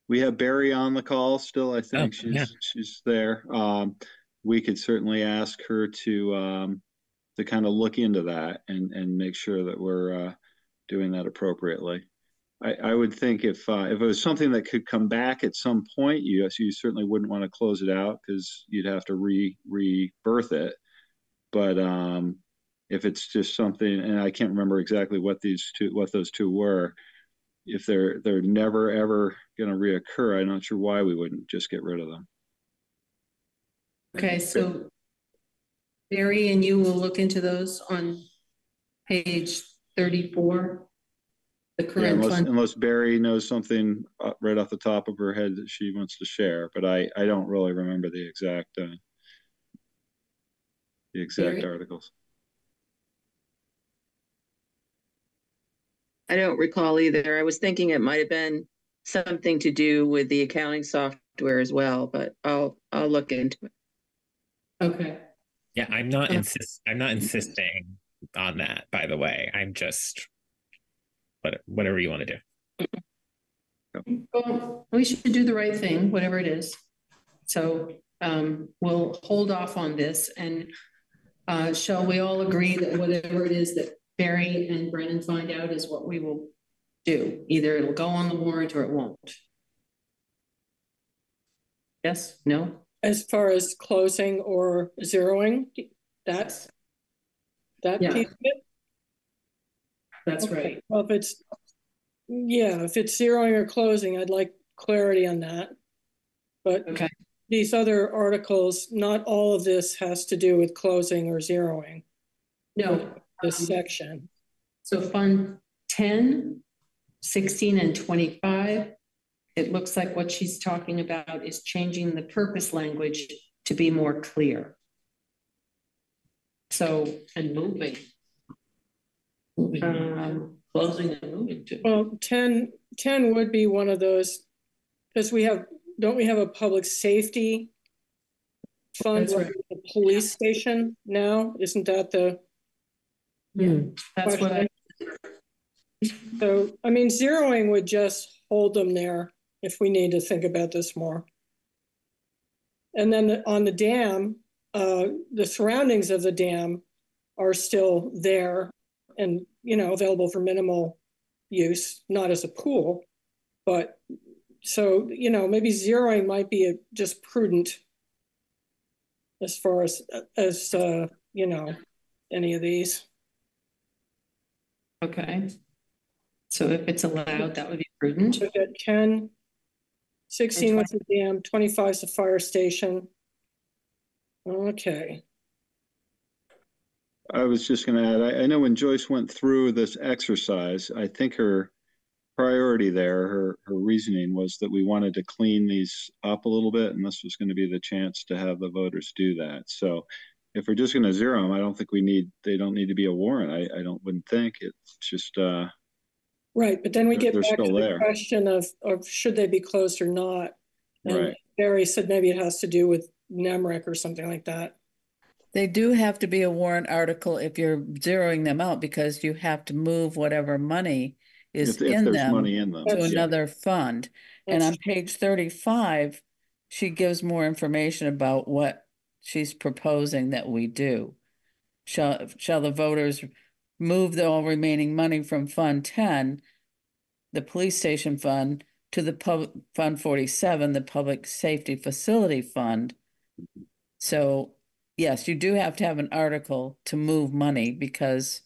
we have Barry on the call still. I think she's there. We could certainly ask her to kind of look into that and make sure that we're doing that appropriately. I would think if it was something that could come back at some point, you certainly wouldn't want to close it out because you'd have to rebirth it. But if it's just something, and I can't remember exactly what those two were, if they're never ever going to reoccur, I'm not sure why we wouldn't just get rid of them. Okay, so Barry and you will look into those on page 34. The current unless Barry knows something right off the top of her head that she wants to share, but I don't really remember the exact articles. I don't recall either. I was thinking it might have been something to do with the accounting software as well, but I'll look into it. Okay. Yeah, I'm not insisting on that, by the way. I'm just whatever you want to do. Well, we should do the right thing, whatever it is. So we'll hold off on this, and shall we all agree that whatever it is that Barry and Brennan find out is what we will do? Either it'll go on the warrant or it won't. Yes? No? As far as closing or zeroing, that piece of it? That's okay. Right. Well, if it's zeroing or closing, I'd like clarity on that. But okay. These other articles, not all of this has to do with closing or zeroing. No. This section. So Fund 10, 16, and 25, it looks like what she's talking about is changing the purpose language to be more clear. So, and moving. Closing and moving too. Well, 10 would be one of those, because don't we have a public safety fund like the police station now? Isn't that the that's question? So, I mean, zeroing would just hold them there if we need to think about this more. And then on the dam, the surroundings of the dam are still there and, available for minimal use, not as a pool, but so, maybe zeroing might be just prudent as far as any of these. Okay. So if it's allowed, that would be prudent. So we've got 10, 16 with the dam, 25 is the fire station. Okay. I was just going to add, I know when Joyce went through this exercise, I think her priority there, her reasoning was that we wanted to clean these up a little bit, and this was going to be the chance to have the voters do that. So if we're just going to zero them, I don't think they don't need to be a warrant. I wouldn't think. It's just right, but then we get back to the question of should they be closed or not. And right. Barry said maybe it has to do with NEMRIC or something like that. They do have to be a warrant article if you're zeroing them out, because you have to move whatever money is if there's money in them to another fund. And on page 35, she gives more information about what she's proposing that we do. Shall the voters move the all remaining money from Fund 10, the police station fund, to the Fund 47, the Public Safety Facility Fund? So yes, you do have to have an article to move money because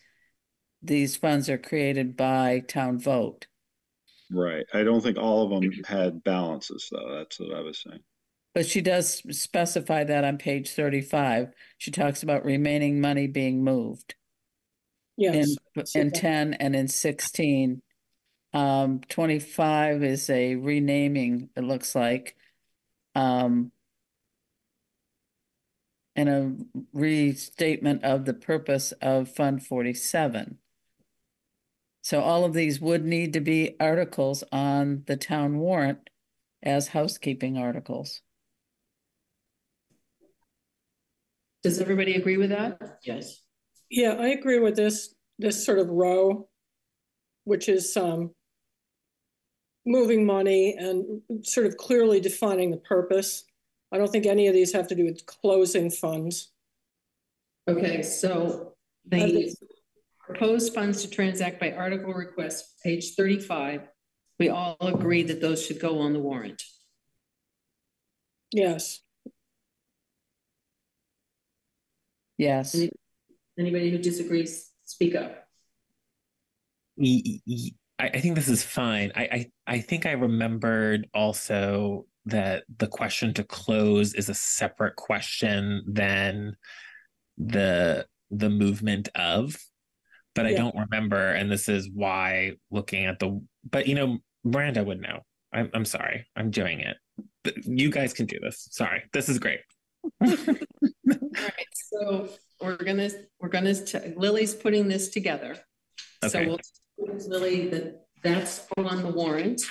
these funds are created by town vote. Right. I don't think all of them had balances, though. That's what I was saying. But she does specify that on page 35. She talks about remaining money being moved. Yes. In 10 and in 16. 25 is a renaming, it looks like. and a restatement of the purpose of Fund 47. So all of these would need to be articles on the town warrant as housekeeping articles. Does everybody agree with that? Yes. Yeah, I agree with this sort of row, which is moving money and sort of clearly defining the purpose. I don't think any of these have to do with closing funds. Okay, so the proposed funds to transact by article request, page 35, we all agree that those should go on the warrant. Yes. Yes. Anybody who disagrees, speak up. I think this is fine. I think I remembered also that the question to close is a separate question than the movement of, but I don't remember, and this is why looking at but you know, Miranda would know. I'm sorry, I'm doing it, but you guys can do this. Sorry, this is great. All right, so Lily's putting this together. Okay. So we'll Lily that's on the warrant.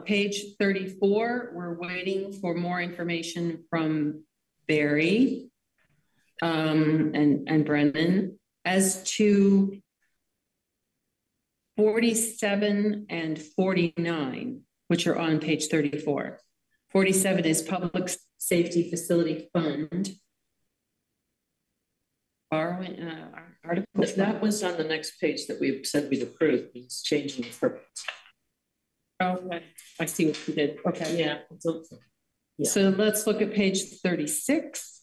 Page 34, we're waiting for more information from Barry and Brennan as to 47 and 49, which are on page 34. 47 is Public Safety Facility Fund. Borrowing articles. That was on the next page that we said we'd approve. It's changing the purpose. Okay, I see what you did. Okay, yeah. So let's look at page 36.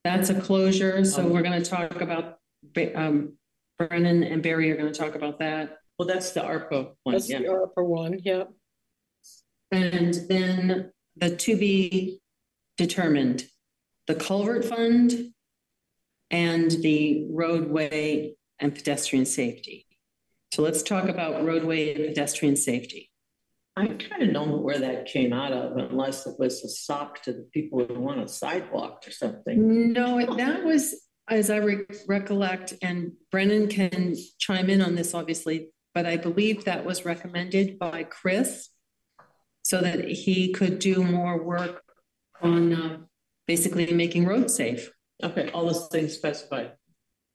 That's a closure. So we're going to talk about Brennan and Barry are going to talk about that. Well, that's the ARPA one. That's the ARPA one. Yeah. And then the to be determined, the culvert fund and the roadway and pedestrian safety. So let's talk about roadway and pedestrian safety. I kind of know where that came out of, unless it was a sock to the people who want a sidewalk or something. No, that was, as I recollect, and Brennan can chime in on this obviously, but I believe that was recommended by Chris so that he could do more work on basically making roads safe. Okay, all those things specified.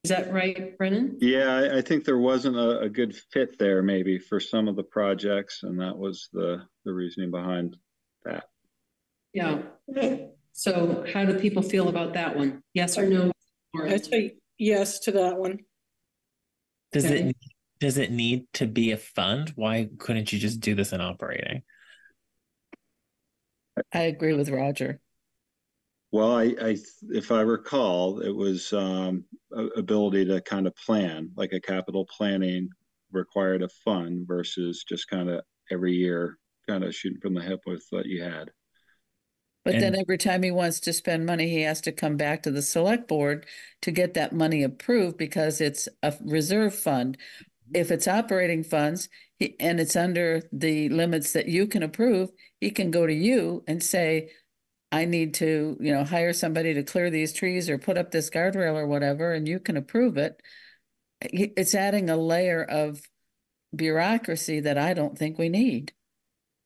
Is that right, Brennan? Yeah, I think there wasn't a good fit there maybe for some of the projects, and that was the reasoning behind that. Yeah. So how do people feel about that one? Yes or no? I'd say yes to that one. Does it need to be a fund? Why couldn't you just do this in operating? I agree with Roger. Well, if I recall, it was ability to kind of plan, like a capital planning required a fund versus just kind of every year kind of shooting from the hip with what you had. But then every time he wants to spend money, he has to come back to the select board to get that money approved because it's a reserve fund. If it's operating funds and it's under the limits that you can approve, he can go to you and say, I need to, hire somebody to clear these trees or put up this guardrail or whatever, and you can approve it. It's adding a layer of bureaucracy that I don't think we need.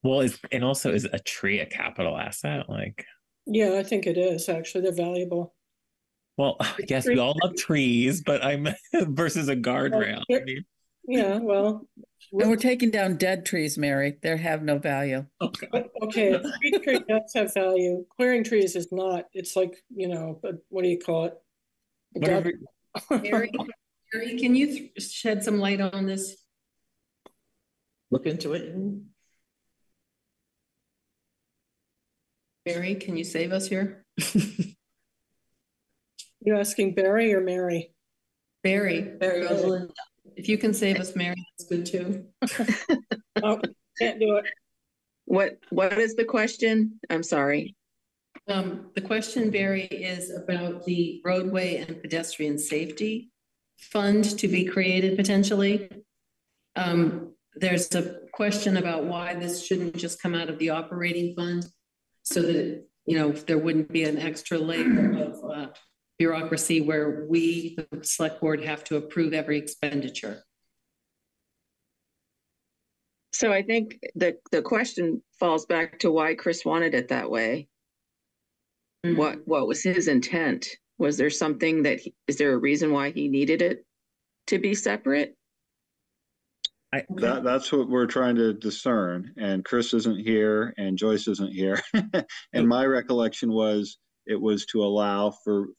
Well, and also is a tree a capital asset? Yeah, I think it is actually. They're valuable. Well, yes, we all love trees, but I'm versus a guardrail. Yeah, well. And we're taking down dead trees, Mary. They have no value. Okay, a tree does have value. Clearing trees is not. It's like, what do you call it? Mary, can you shed some light on this? Look into it. Barry, can you save us here? You asking Barry or Mary? Barry. If you can save us, Mary, that's good too. Oh, can't do it. What is the question? I'm sorry. The question, Barry, is about the roadway and pedestrian safety fund to be created potentially. There's a question about why this shouldn't just come out of the operating fund so that you know, there wouldn't be an extra layer of bureaucracy where we, the select board, have to approve every expenditure. So I think the question falls back to why Chris wanted it that way. What was his intent? Was there something that is there a reason why he needed it to be separate? That's what we're trying to discern. And Chris isn't here and Joyce isn't here. And my recollection was it was to allow for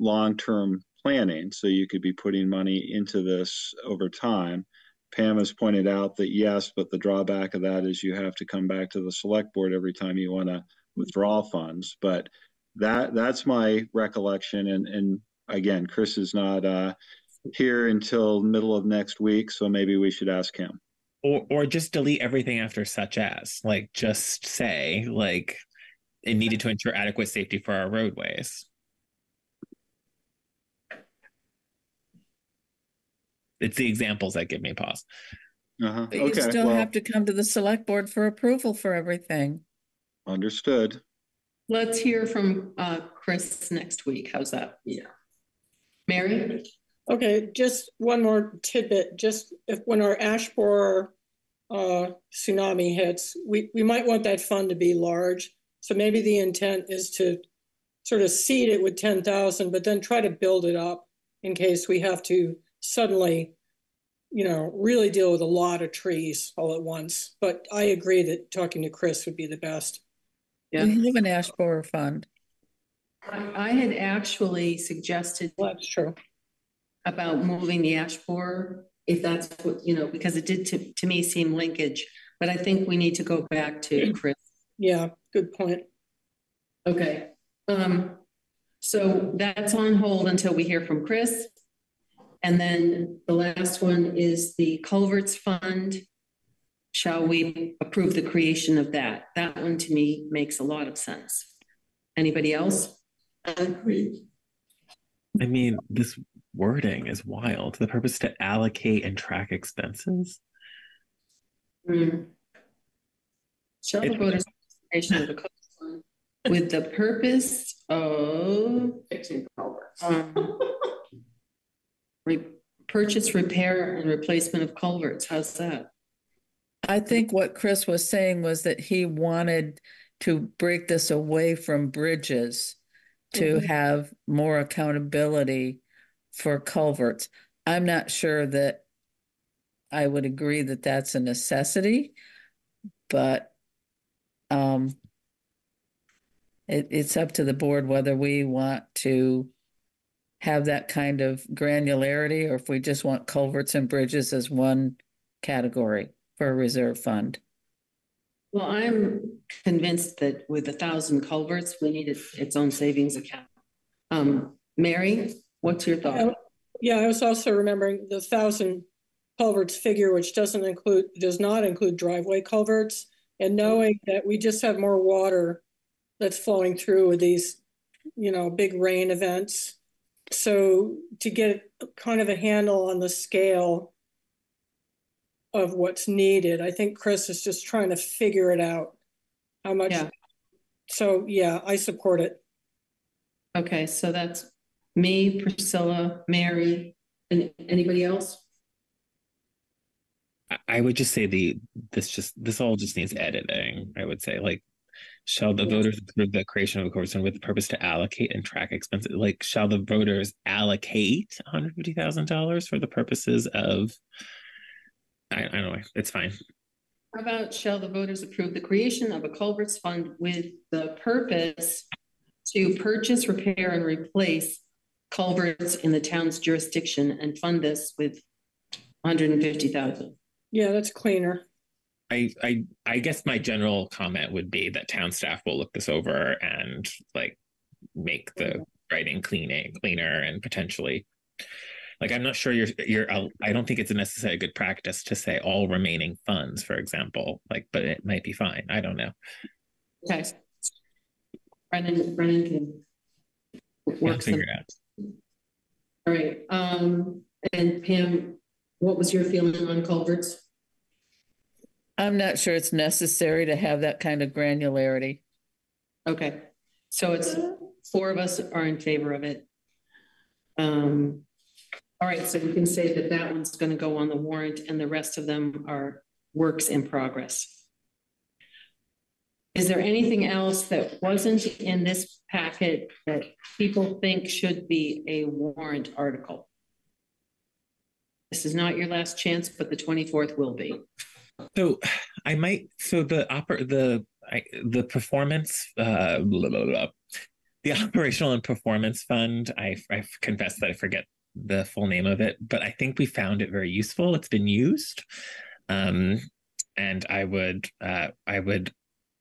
long-term planning. So you could be putting money into this over time. Pam has pointed out that yes, but the drawback of that is you have to come back to the select board every time you want to withdraw funds. But that's my recollection. And again, Chris is not here until middle of next week, so maybe we should ask him. Or just delete everything after such as, like, just say, like, it needed to ensure adequate safety for our roadways. It's the examples that give me pause. But you still have to come to the select board for approval for everything. Understood. Let's hear from Chris next week. How's that? Yeah. Mary? Okay, just one more tidbit. Just if when our ash borer tsunami hits, we might want that fund to be large. So maybe the intent is to sort of seed it with 10,000, but then try to build it up in case we have to suddenly, you know, really deal with a lot of trees all at once. But I agree that talking to Chris would be the best. Yeah. We have an ash borer fund. I had actually suggested that's true about moving the ash borer, if that's what, you know, because it did to me seem linkage, but I think we need to go back to Chris. Yeah, good point. Okay. So that's on hold until we hear from Chris. And then the last one is the culverts fund. Shall we approve the creation of that? That one to me makes a lot of sense. Anybody else? I agree. I mean, this wording is wild. The purpose to allocate and track expenses. Shall the voters creation of the culverts fund with the purpose of fixing culverts. Purchase, repair, and replacement of culverts. How's that? I think what Chris was saying was that he wanted to break this away from bridges to have more accountability for culverts. I'm not sure that I would agree that that's a necessity, but it's up to the board whether we want to have that kind of granularity or if we just want culverts and bridges as one category for a reserve fund. Well, I'm convinced that with 1,000 culverts, we need its own savings account. Mary, what's your thought? Yeah, I was also remembering the 1,000 culverts figure, which does not include driveway culverts, and knowing that we just have more water that's flowing through with these, you know, big rain events. So to get kind of a handle on the scale of what's needed, I think Chris is just trying to figure it out. How much? Yeah. So yeah, I support it. Okay, so that's me, Priscilla, Mary, and anybody else? I would just say this all just needs editing. I would say, like, shall the voters approve the creation of a corporation with the purpose to allocate and track expenses? Like, shall the voters allocate $150,000 for the purposes of? I don't know. It's fine. How about shall the voters approve the creation of a culverts fund with the purpose to purchase, repair, and replace culverts in the town's jurisdiction and fund this with $150,000? Yeah, that's cleaner. I guess my general comment would be that town staff will look this over and like make the writing cleaner and potentially, like, I'm not sure I don't think it's a necessarily good practice to say all remaining funds, for example, like, but it might be fine. I don't know. Okay. Brennan can work figure it out. All right. And Pam, what was your feeling on culverts? I'm not sure it's necessary to have that kind of granularity. Okay. So it's 4 of us are in favor of it. All right, so we can say that that one's going to go on the warrant and the rest of them are works in progress. Is there anything else that wasn't in this packet that people think should be a warrant article? This is not your last chance, but the 24th will be. So I might, so the performance, the operational and performance fund, I confess that I forget the full name of it, but I think we found it very useful. It's been used. And I would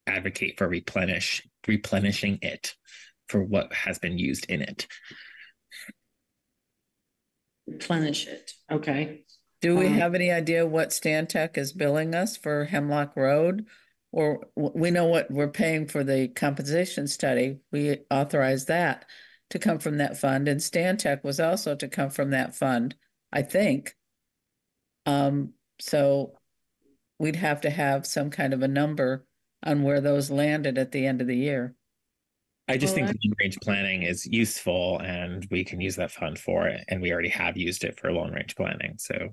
advocate for replenishing it for what has been used in it. Replenish it. Okay. Do we have any idea what Stantec is billing us for Hemlock Road? Or we know what we're paying for the compensation study. We authorized that to come from that fund, and Stantec was also to come from that fund, I think. So we'd have to have some kind of a number on where those landed at the end of the year. I just think long-range planning is useful and we can use that fund for it. And we already have used it for long-range planning, so.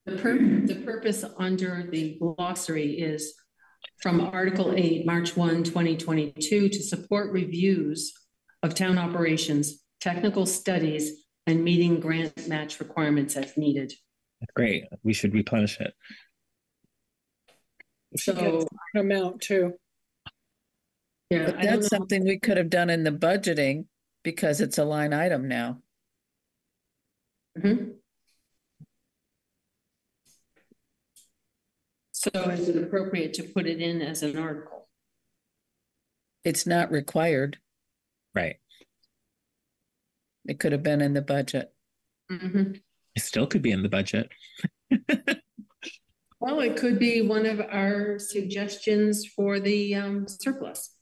The purpose under the glossary is from Article 8, March 1, 2022, to support reviews of town operations, technical studies, and meeting grant match requirements as needed. Great, we should replenish it. So amount too. Yeah, but that's something we could have done in the budgeting because it's a line item now. Mm-hmm. So is it appropriate to put it in as an article? It's not required. Right. It could have been in the budget. Mm-hmm. It still could be in the budget. Well, it could be one of our suggestions for the surplus.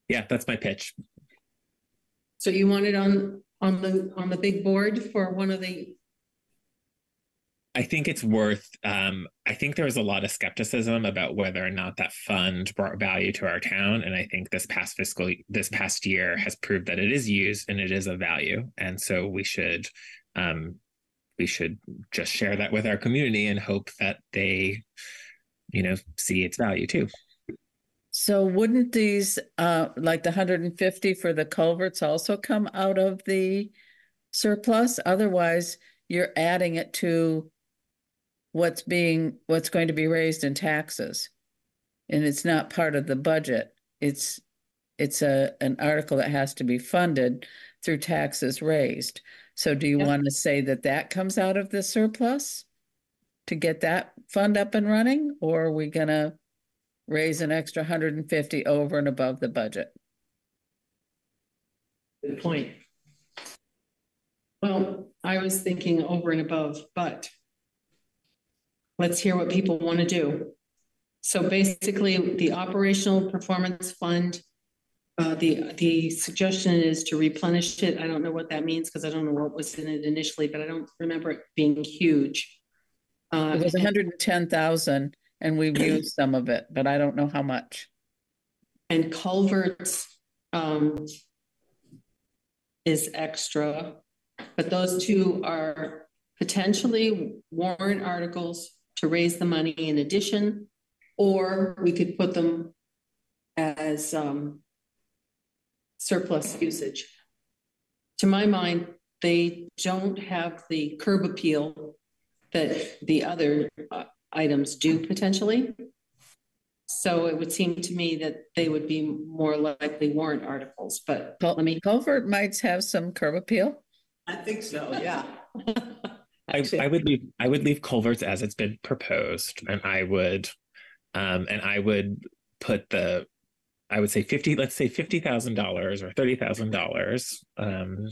Yeah, that's my pitch. So you want it on the big board for one of the. I think it's worth, I think there was a lot of skepticism about whether or not that fund brought value to our town. And I think this past year has proved that it is used and it is of value. And so we should just share that with our community and hope that they, see its value too. So wouldn't these, like the 150 for the culverts also come out of the surplus? Otherwise, you're adding it to what's going to be raised in taxes. And it's not part of the budget. It's an article that has to be funded through taxes raised. So do you want to say that comes out of the surplus to get that fund up and running? Or are we going to raise an extra 150 over and above the budget? Good point. Well, I was thinking over and above, but let's hear what people want to do. So basically, the operational performance fund, the suggestion is to replenish it. I don't know what that means because I don't know what was in it initially, but I don't remember it being huge. It was 110,000 and we've used some of it, but I don't know how much. And culverts is extra, but those two are potentially warrant articles to raise the money in addition, or we could put them as surplus usage. To my mind, they don't have the curb appeal that the other items do potentially. So it would seem to me that they would be more likely warrant articles, but culvert might have some curb appeal. I think so, yeah. I would leave culverts as it's been proposed, and I would put I would say $50,000 or $30,000,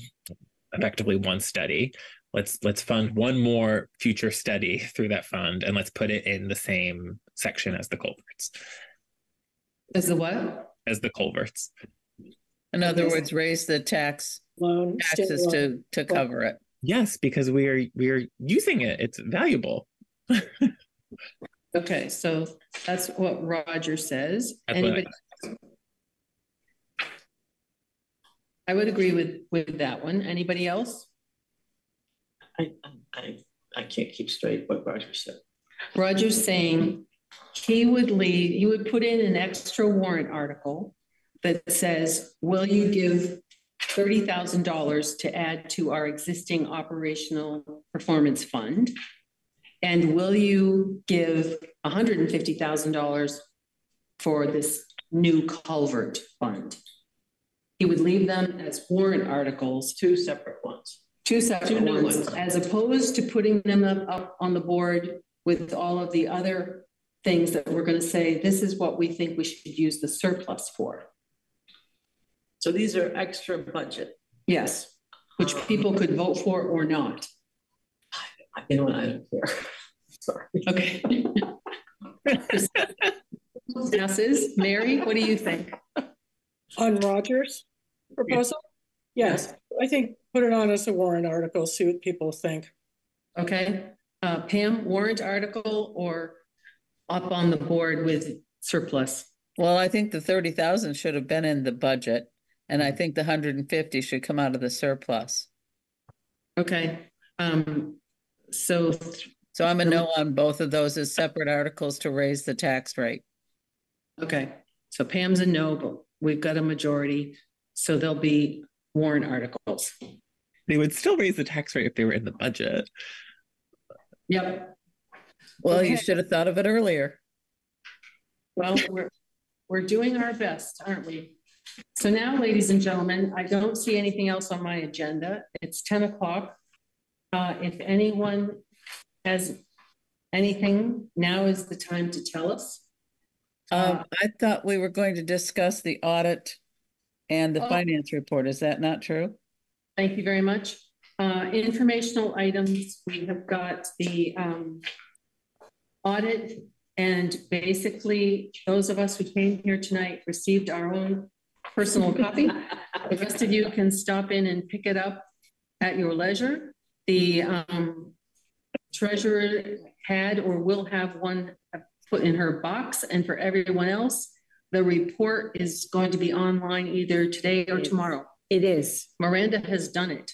effectively one study. Let's fund one more future study through that fund, and let's put it in the same section as the culverts. As the what? As the culverts. In other words, raise the taxes to cover it. Yes, because we are using it. It's valuable. Okay, so that's what Roger says. That's what Anybody? I would agree with that one. Anybody else? I can't keep straight what Roger said. Roger's saying he would put in an extra warrant article that says, will you give $30,000 to add to our existing operational performance fund? And will you give $150,000 for this new culvert fund? He would leave them as warrant articles. Two separate ones. Two separate ones, as opposed to putting them up on the board with all of the other things that we're going to say, this is what we think we should use the surplus for. So these are extra budget. Yes, which people could vote for or not. You know what, I don't care. Sorry. Okay. Passes. Mary, what do you think? On Roger's proposal? Yes, I think put it on as a warrant article, see what people think. Okay. Pam, warrant article or up on the board with surplus? Well, I think the 30,000 should have been in the budget, and I think the 150 should come out of the surplus. Okay. So I'm a no on both of those as separate articles to raise the tax rate. Okay. So Pam's a no, but we've got a majority. So there'll be warrant articles. They would still raise the tax rate if they were in the budget. Yep. Well, Okay. you should have thought of it earlier. Well, we're doing our best, aren't we? So now, ladies and gentlemen, I don't see anything else on my agenda. It's 10 o'clock. If anyone has anything, now is the time to tell us. I thought we were going to discuss the audit and the finance report. Is that not true? Thank you very much. Informational items, we have got the audit, and basically those of us who came here tonight received our own personal copy. The rest of you can stop in and pick it up at your leisure. The treasurer had or will have one put in her box, and for everyone else, the report is going to be online either today or tomorrow. It is. Miranda has done it.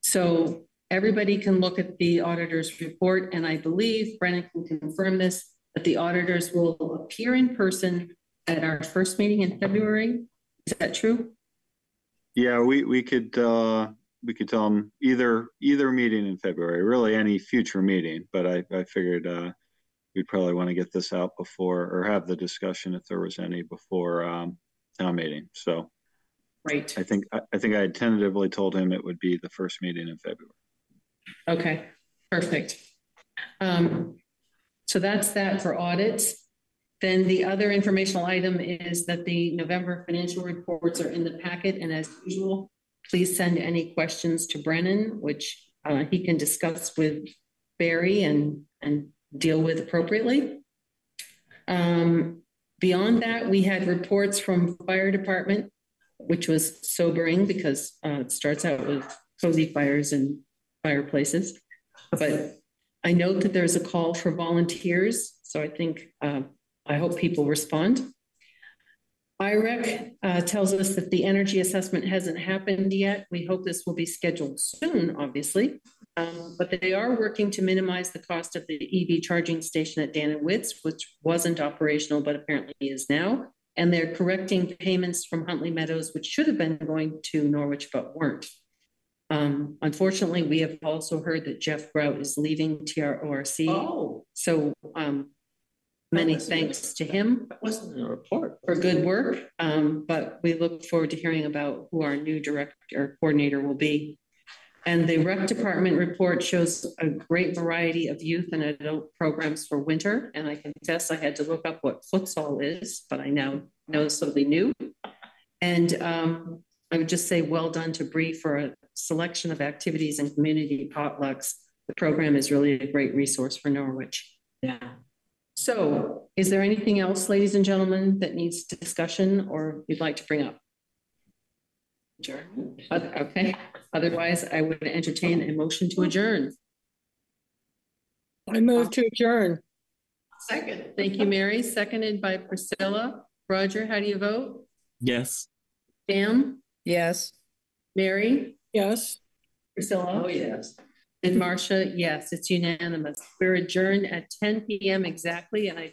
So everybody can look at the auditor's report, and I believe Brennan can confirm this, that the auditors will appear in person at our first meeting in February. Is that true? Yeah, we could tell them either meeting in February, really any future meeting, but I figured we'd probably want to get this out before, or have the discussion if there was any before town meeting. So right. I think I had tentatively told him it would be the first meeting in February. Okay, perfect. So that's that for audits. Then the other informational item is that the November financial reports are in the packet, and as usual, please send any questions to Brennan, which he can discuss with Barry and deal with appropriately. Beyond that, we had reports from fire department, which was sobering because it starts out with cozy fires and fireplaces. But I note that there's a call for volunteers, so I think I hope people respond. IREC tells us that the energy assessment hasn't happened yet. We hope this will be scheduled soon, obviously. But they are working to minimize the cost of the EV charging station at Dan and Witt's, which wasn't operational, but apparently is now. And they're correcting payments from Huntley Meadows, which should have been going to Norwich, but weren't. Unfortunately, we have also heard that Jeff Grout is leaving TRORC. Oh. So many thanks to him. That wasn't in a report. For good work. But we look forward to hearing about who our new director or coordinator will be. And the rec department report shows a great variety of youth and adult programs for winter. And I confess I had to look up what futsal is, but I now know something new. And I would just say well done to Bree for a selection of activities and community potlucks. The program is really a great resource for Norwich. Yeah. So is there anything else, ladies and gentlemen, that needs discussion or you'd like to bring up? Adjourn. Okay. Otherwise, I would entertain a motion to adjourn. I move to adjourn. Second. Thank you, Mary. Seconded by Priscilla. Roger, how do you vote? Yes. Pam? Yes. Mary? Yes. Priscilla? Oh, yes. And Marcia, yes, it's unanimous. We're adjourned at 10 p.m. exactly, and I